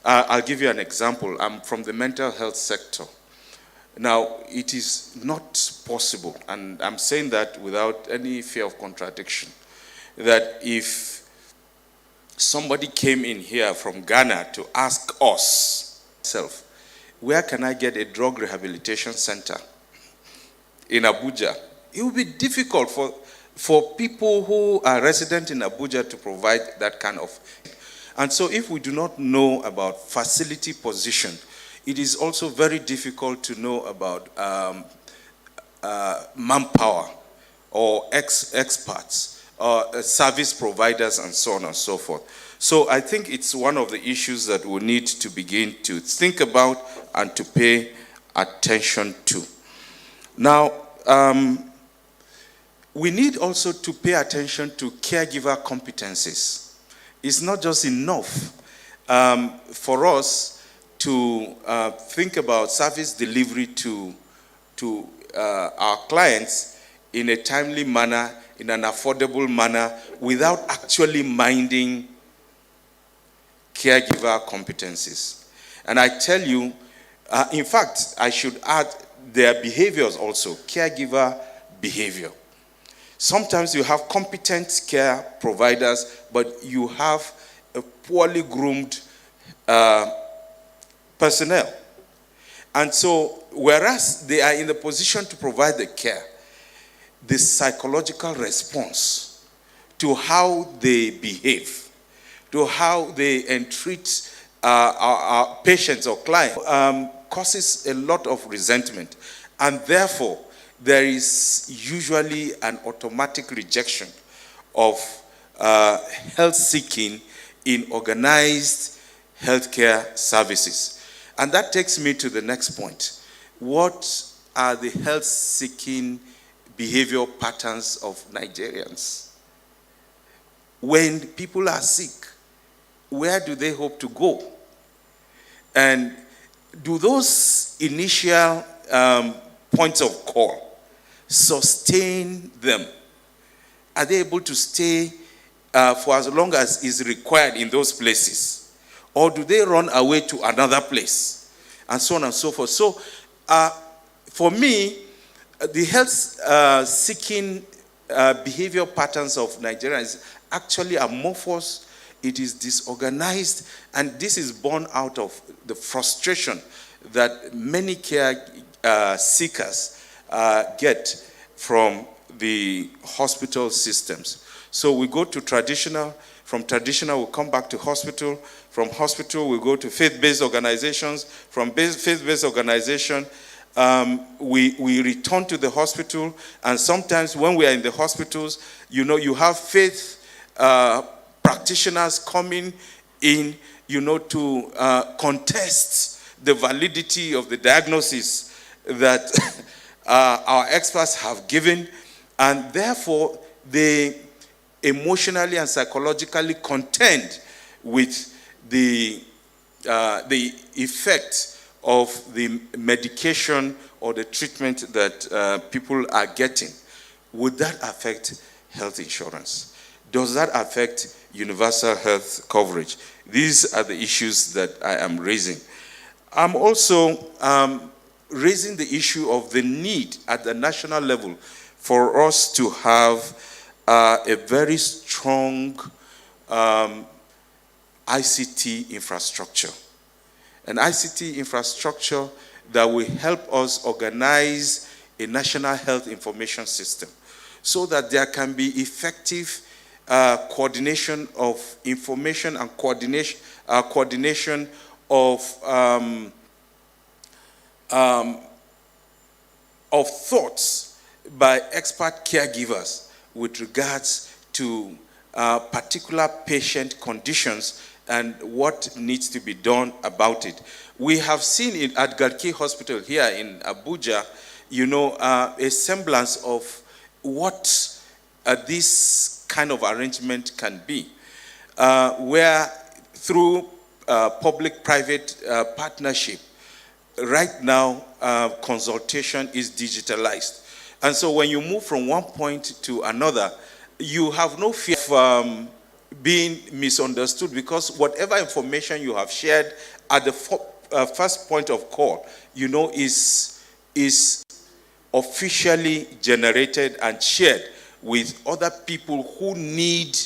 I'll give you an example. I'm from the mental health sector. Now, it is not possible, and I'm saying that without any fear of contradiction, that if somebody came in here from Ghana to ask us, where can I get a drug rehabilitation center in Abuja? It would be difficult for people who are resident in Abuja to provide that kind of. And so if we do not know about facility position, it is also very difficult to know about manpower or experts, service providers, and so on and so forth. So I think it's one of the issues that we need to begin to think about and to pay attention to. Now, we need also to pay attention to caregiver competencies. It's not just enough for us to think about service delivery to our clients in a timely manner, in an affordable manner, without actually minding caregiver competencies. And I tell you, in fact, I should add their behaviors also, caregiver behavior. Sometimes you have competent care providers, but you have a poorly groomed personnel. And so, whereas they are in the position to provide the care, the psychological response to how they behave, to how they entreat our patients or clients, causes a lot of resentment. And therefore, there is usually an automatic rejection of health seeking in organized healthcare services. And that takes me to the next point. What are the health seeking behavioral patterns of Nigerians? When people are sick, where do they hope to go? And do those initial points of call sustain them? Are they able to stay for as long as is required in those places? Or do they run away to another place? And so on and so forth. So, for me, the health-seeking behavior patterns of Nigerians actually amorphous. It is disorganized, and this is born out of the frustration that many care seekers get from the hospital systems. So we go to traditional, from traditional we come back to hospital, from hospital we go to faith-based organizations, from faith-based organization we return to the hospital, and sometimes when we are in the hospitals, you have faith practitioners coming in, to contest the validity of the diagnosis that our experts have given, and therefore they emotionally and psychologically contend with the effect of the medication or the treatment that people are getting. Would that affect health insurance? Does that affect universal health coverage? These are the issues that I am raising. I'm also raising the issue of the need at the national level for us to have a very strong ICT infrastructure. An ICT infrastructure that will help us organize a national health information system so that there can be effective coordination of information and coordination of thoughts by expert caregivers with regards to particular patient conditions and what needs to be done about it. We have seen it at Garki Hospital here in Abuja, a semblance of what this kind of arrangement can be, where through public-private partnership, right now consultation is digitalized. And so when you move from one point to another, you have no fear of being misunderstood, because whatever information you have shared at the first point of call, is officially generated and shared with other people who need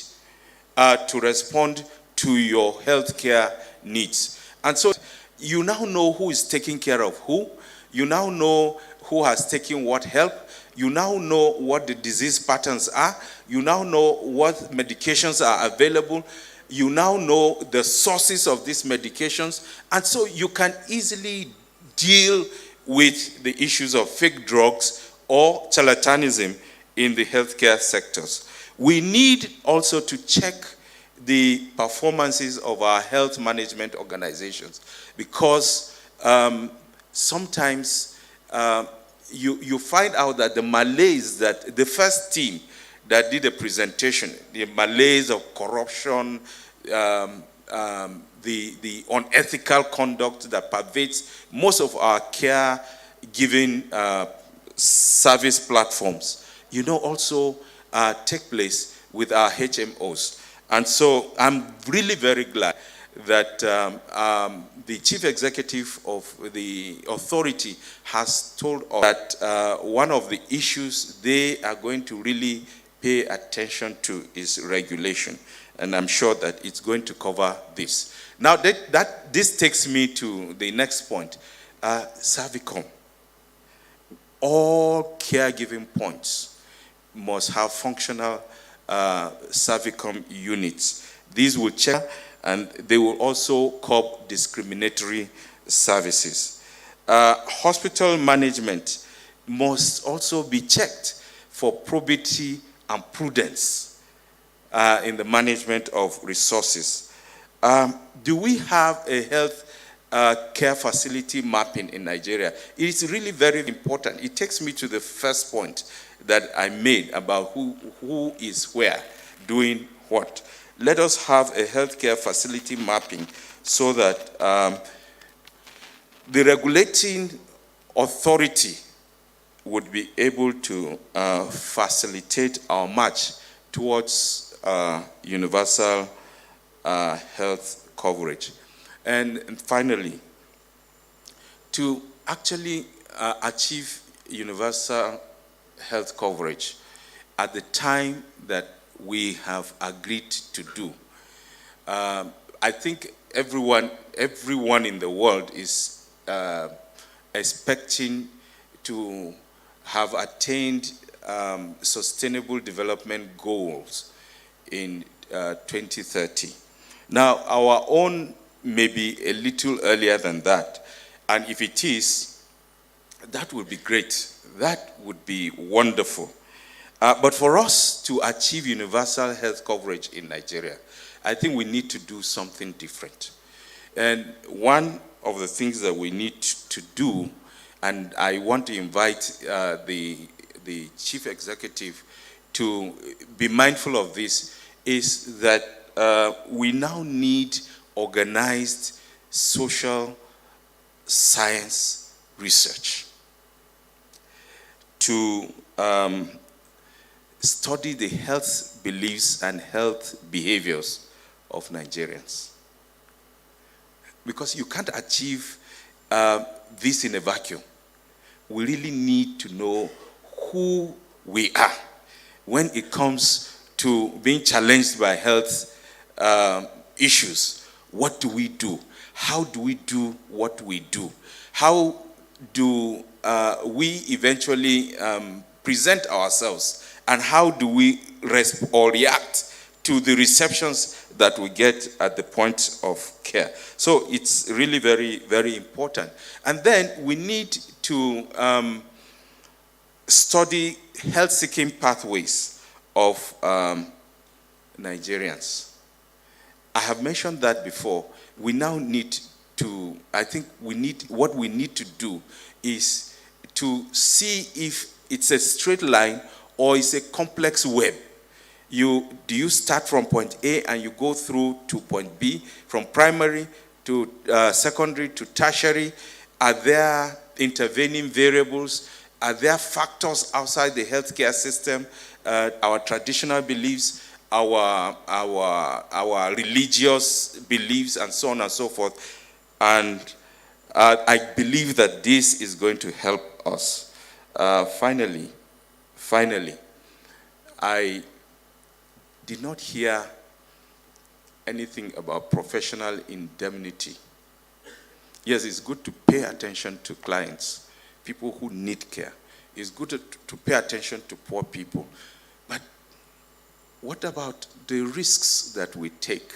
to respond to your healthcare needs. And so you now know who is taking care of who. You now know who has taken what help. You now know what the disease patterns are. You now know what medications are available. You now know the sources of these medications. And so you can easily deal with the issues of fake drugs or charlatanism in the healthcare sectors. We need also to check the performances of our health management organizations, because sometimes you find out that the malaise that the first team that did a presentation, the malaise of corruption, the unethical conduct that pervades most of our care-giving service platforms, also take place with our HMOs. And so I'm really very glad that the chief executive of the authority has told us that one of the issues they are going to really pay attention to is regulation. And I'm sure that it's going to cover this. Now, this takes me to the next point. Servicom. All caregiving points must have functional Servicom units. These will check, and they will also curb discriminatory services. Hospital management must also be checked for probity and prudence in the management of resources. Do we have a health care facility mapping in Nigeria? It is really very important. It takes me to the first point that I made about who is where, doing what. Let us have a healthcare facility mapping so that the regulating authority would be able to facilitate our march towards universal health coverage. And finally, to actually achieve universal health coverage at the time that we have agreed to do, I think everyone in the world is expecting to have attained sustainable development goals in 2030. Now, our own may be a little earlier than that, and if it is, that would be great. That would be wonderful. But for us to achieve universal health coverage in Nigeria, I think we need to do something different. And one of the things that we need to do, and I want to invite the chief executive to be mindful of this, is that we now need organized social science research to study the health beliefs and health behaviors of Nigerians. Because you can't achieve this in a vacuum. We really need to know who we are when it comes to being challenged by health issues. What do we do? How do we do what we do? How do we eventually present ourselves? And how do we react to the receptions that we get at the point of care? So it's really very, very important. And then we need to study health-seeking pathways of Nigerians. I have mentioned that before. We now need to, what we need to do is to see if it's a straight line or it's a complex web. Do you start from point A and you go through to point B, from primary to secondary to tertiary? Are there intervening variables? Are there factors outside the healthcare system, our traditional beliefs, our religious beliefs, and so on and so forth? And I believe that this is going to help us. Finally, I did not hear anything about professional indemnity. Yes, it's good to pay attention to clients, people who need care. It's good to pay attention to poor people. But what about the risks that we take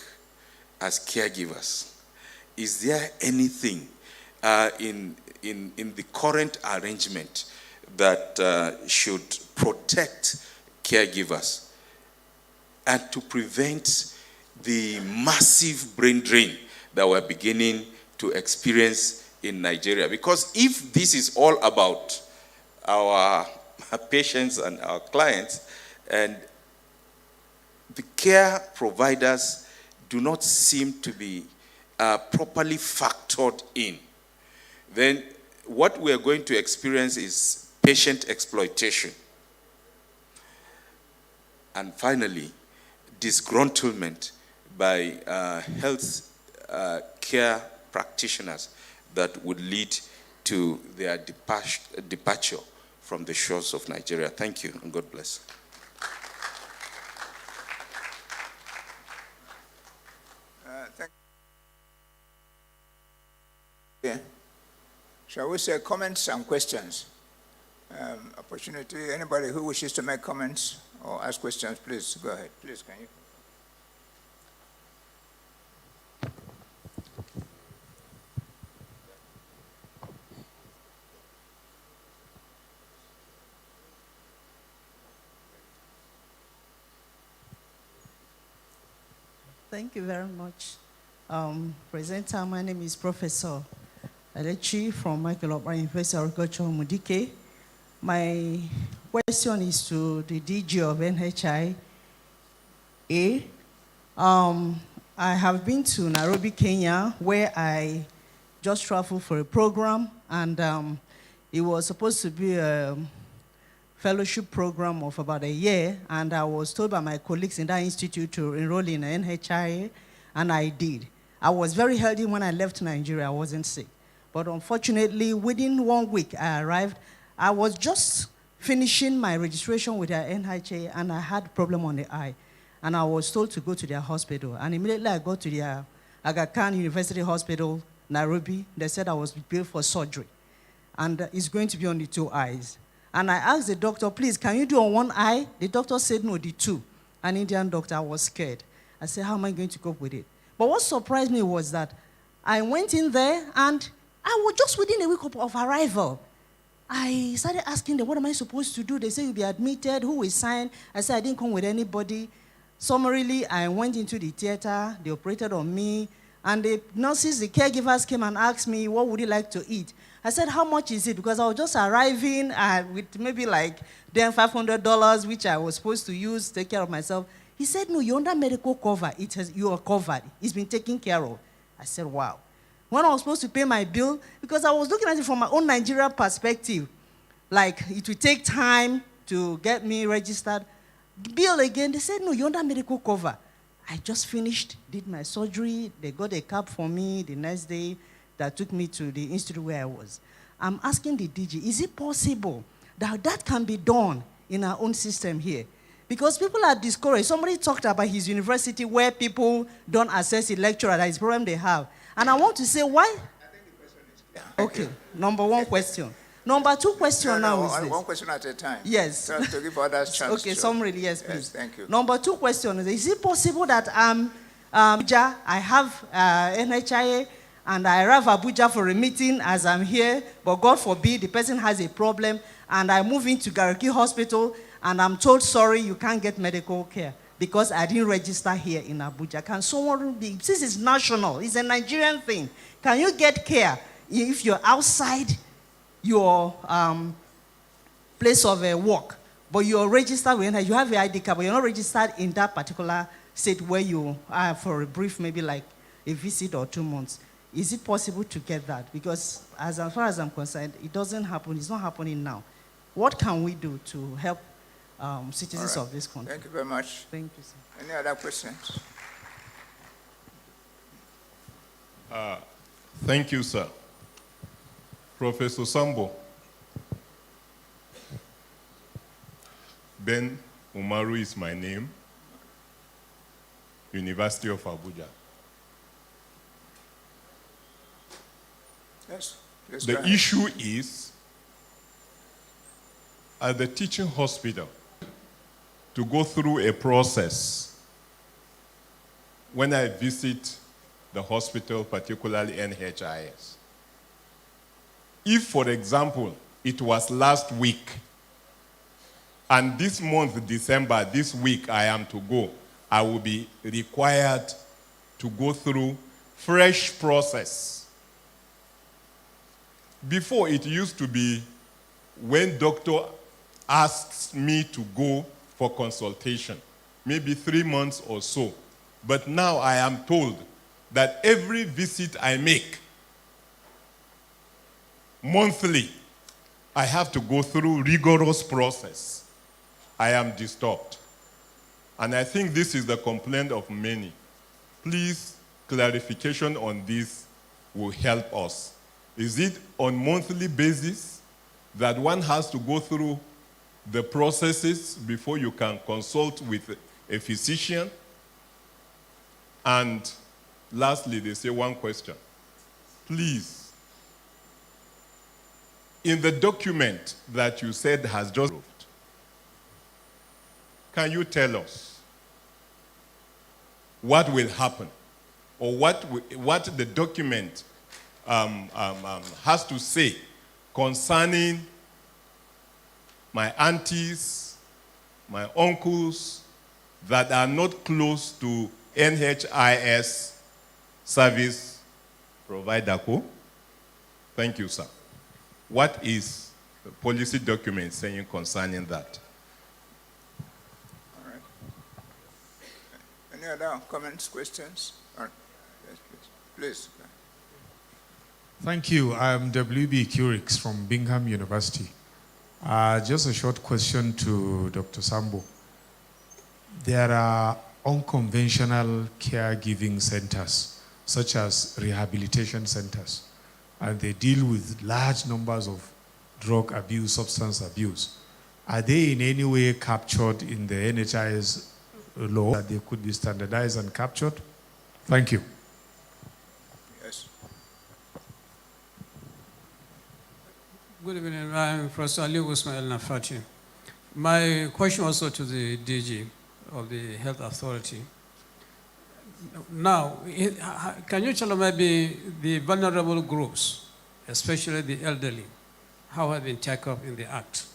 as caregivers? Is there anything in the current arrangement that should protect caregivers and to prevent the massive brain drain that we're beginning to experience in Nigeria? Because if this is all about our patients and our clients, and the care providers do not seem to be properly factored in, then what we are going to experience is patient exploitation. And finally, disgruntlement by health care practitioners that would lead to their departure from the shores of Nigeria. Thank you, and God bless. Thank you. Shall we say comments and questions? Opportunity, anybody who wishes to make comments or ask questions, please go ahead. Please, can you? Thank you very much. Presenter, my name is Professor Alechi from Michael Opera University of Agriculture, Mudike. My question is to the DG of NHIA. I have been to Nairobi, Kenya, where I just traveled for a program, and it was supposed to be a fellowship program of about a year, and I was told by my colleagues in that institute to enroll in NHIA, and I did. I was very healthy when I left Nigeria. I wasn't sick. But unfortunately, within 1 week, I arrived. I was just finishing my registration with the NHIA, and I had a problem on the eye. And I was told to go to their hospital. And immediately I got to their Aga Khan University Hospital, Nairobi. They said I was billed for surgery. And it's going to be on the 2 eyes. And I asked the doctor, please, can you do on 1 eye? The doctor said, no, the 2. An Indian doctor. I was scared. I said, how am I going to cope with it? But what surprised me was that I went in there, and I was just within a week of arrival. I started asking them, what am I supposed to do? They said, you'll be admitted. Who will sign? I said, I didn't come with anybody. Summarily, I went into the theater. They operated on me. And the nurses, the caregivers came and asked me, what would you like to eat? I said, how much is it? Because I was just arriving with maybe like then $500, which I was supposed to use to take care of myself. He said, no, you're under medical cover. You are covered. It's been taken care of. I said, wow. When I was supposed to pay my bill, because I was looking at it from my own Nigeria perspective, like it would take time to get me registered. Bill again, they said, no, you're under medical cover. I just finished, did my surgery. They got a cab for me the next day that took me to the institute where I was. I'm asking the DG, is it possible that that can be done in our own system here? Because people are discouraged. Somebody talked about his university where people don't assess the lecturer, that is the problem they have. And I want to say, why? I think the question is clear. Okay, number 1 question. Number 2 question now is this. One question at a time. Yes. So to give others chance. Okay, summary, yes, please. Yes, thank you. Number 2 question is it possible that Abuja, I have NHIA, and I arrive Abuja for a meeting as I'm here, but God forbid the person has a problem, and I move into Gariki Hospital, and I'm told, sorry, you can't get medical care because I didn't register here in Abuja. Can someone be, this is national, it's a Nigerian thing. Can you get care if you're outside your place of work, but you're registered with, you have your ID card, but you're not registered in that particular state where you are for a brief, maybe like a visit or 2 months? Is it possible to get that? Because as far as I'm concerned, it doesn't happen. It's not happening now. What can we do to help citizens All right. of this country? Thank you very much. Thank you, sir. Any other questions? Thank you, sir. Professor Sambo. Ben Umaru is my name. University of Abuja. Yes, please go The ahead. issue is, at the teaching hospital, to go through a process. When I visit the hospital, particularly NHIS, if, for example, it was last week, and this month, December, this week I am to go, I will be required to go through fresh process. Before, it used to be when doctor asks me to go for consultation, maybe 3 months or so. But now I am told that every visit I make, monthly, I have to go through rigorous process. I am disturbed. And I think this is the complaint of many. Please, clarification on this will help us. Is it on monthly basis that one has to go through the processes before you can consult with a physician? And lastly, they say one question. Please, in the document that you said has just approved, can you tell us what will happen, or what the document has to say concerning my aunties, my uncles that are not close to NHIS service provider? Thank you, sir. What is the policy document saying concerning that? All right. Any other comments, questions? All right. Yes, please. Please. Thank you. I'm W.B. Curix from Bingham University. Just a short question to Dr. Sambo. There are unconventional caregiving centers, such as rehabilitation centers, and they deal with large numbers of drug abuse, substance abuse. Are they in any way captured in the NHIS law that they could be standardized and captured? Thank you. Yes. Good evening. I'm Professor Ali Usmail Nafati. My question also to the DG of the Health Authority. Now, can you tell me maybe the vulnerable groups, especially the elderly, how have been taken up in the Act?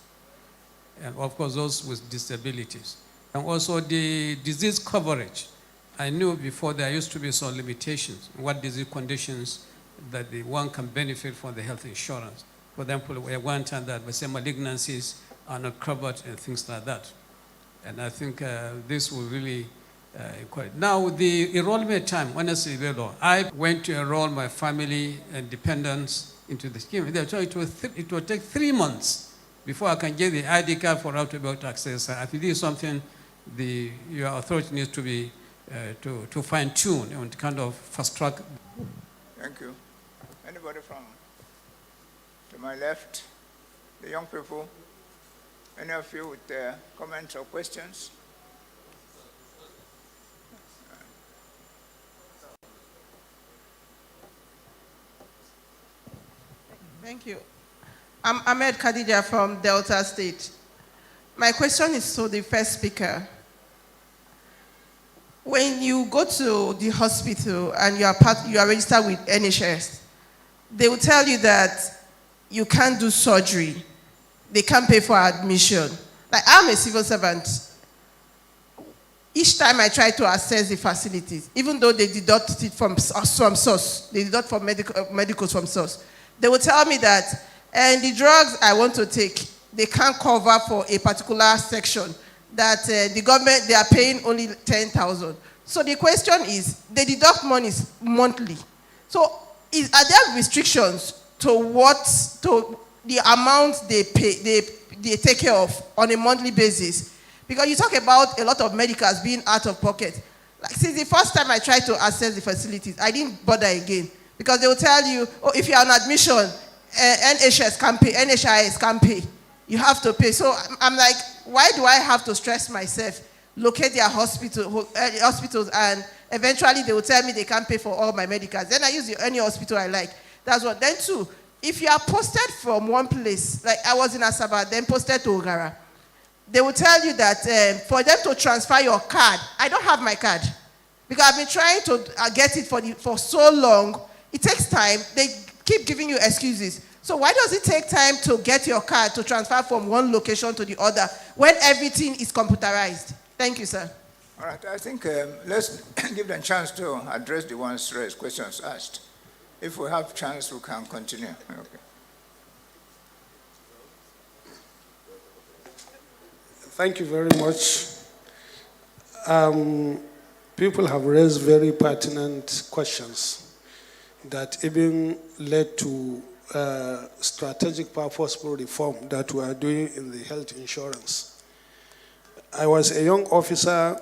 And of course, those with disabilities. And also the disease coverage. I knew before there used to be some limitations, what disease conditions that the one can benefit from the health insurance. For example, we one time that we say malignancies are not covered and things like that. And I think this will really encourage. Now, the enrollment time, honestly, very low. I went to enroll my family and dependents into the scheme. It will take 3 months before I can get the ID card for how to be able to access. I think this is something your authority needs to be to fine tune and kind of fast track. Thank you. Anybody from to my left? The young people? Any of you with comments or questions? Thank you. I'm Ahmed Khadija from Delta State. My question is to the first speaker. When you go to the hospital and you are registered with NHS, they will tell you that you can't do surgery. They can't pay for admission. Like, I'm a civil servant. Each time I try to access the facilities, even though they deduct it from source, they deduct from medicals from source, they will tell me that, and the drugs I want to take, they can't cover for a particular section, that the government, they are paying only 10,000. So the question is, they deduct money monthly. So are there restrictions to the amount they pay, they take care of on a monthly basis? Because you talk about a lot of medicals being out of pocket. Like since the first time I tried to access the facilities, I didn't bother again. Because they will tell you, oh, if you're on admission, NHS can't pay, NHIS can't pay. You have to pay. So I'm like, why do I have to stress myself? Locate their hospitals, and eventually they will tell me they can't pay for all my medicals. Then I use any hospital I like. That's what. Then two, if you are posted from one place, like I was in Asaba, then posted to Ogara, they will tell you that for them to transfer your card, I don't have my card. Because I've been trying to get it for so long. It takes time. They keep giving you excuses. So why does it take time to get your card to transfer from one location to the other when everything is computerized? Thank you, sir. All right, I think let's give them a chance to address the questions asked. If we have chance, we can continue. Okay. Thank you very much. People have raised very pertinent questions that even led to strategic purposeful reform that we are doing in the health insurance. I was a young officer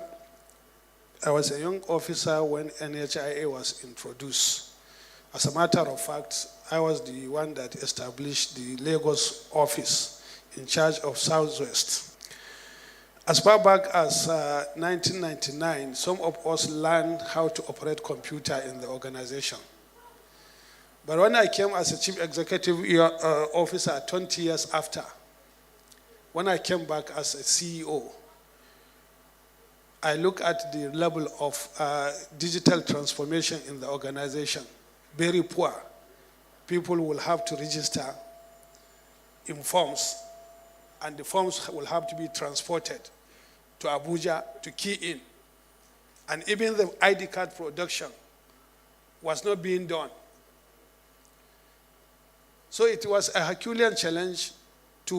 when NHIA was introduced. As a matter of fact, I was the one that established the Lagos office in charge of Southwest. As far back as 1999, some of us learned how to operate computer in the organization. But when I came as a chief executive officer 20 years after, when I came back as a CEO, I look at the level of digital transformation in the organization. Very poor. People will have to register in forms, and the forms will have to be transported to Abuja to key in. And even the ID card production was not being done. So it was a Herculean challenge to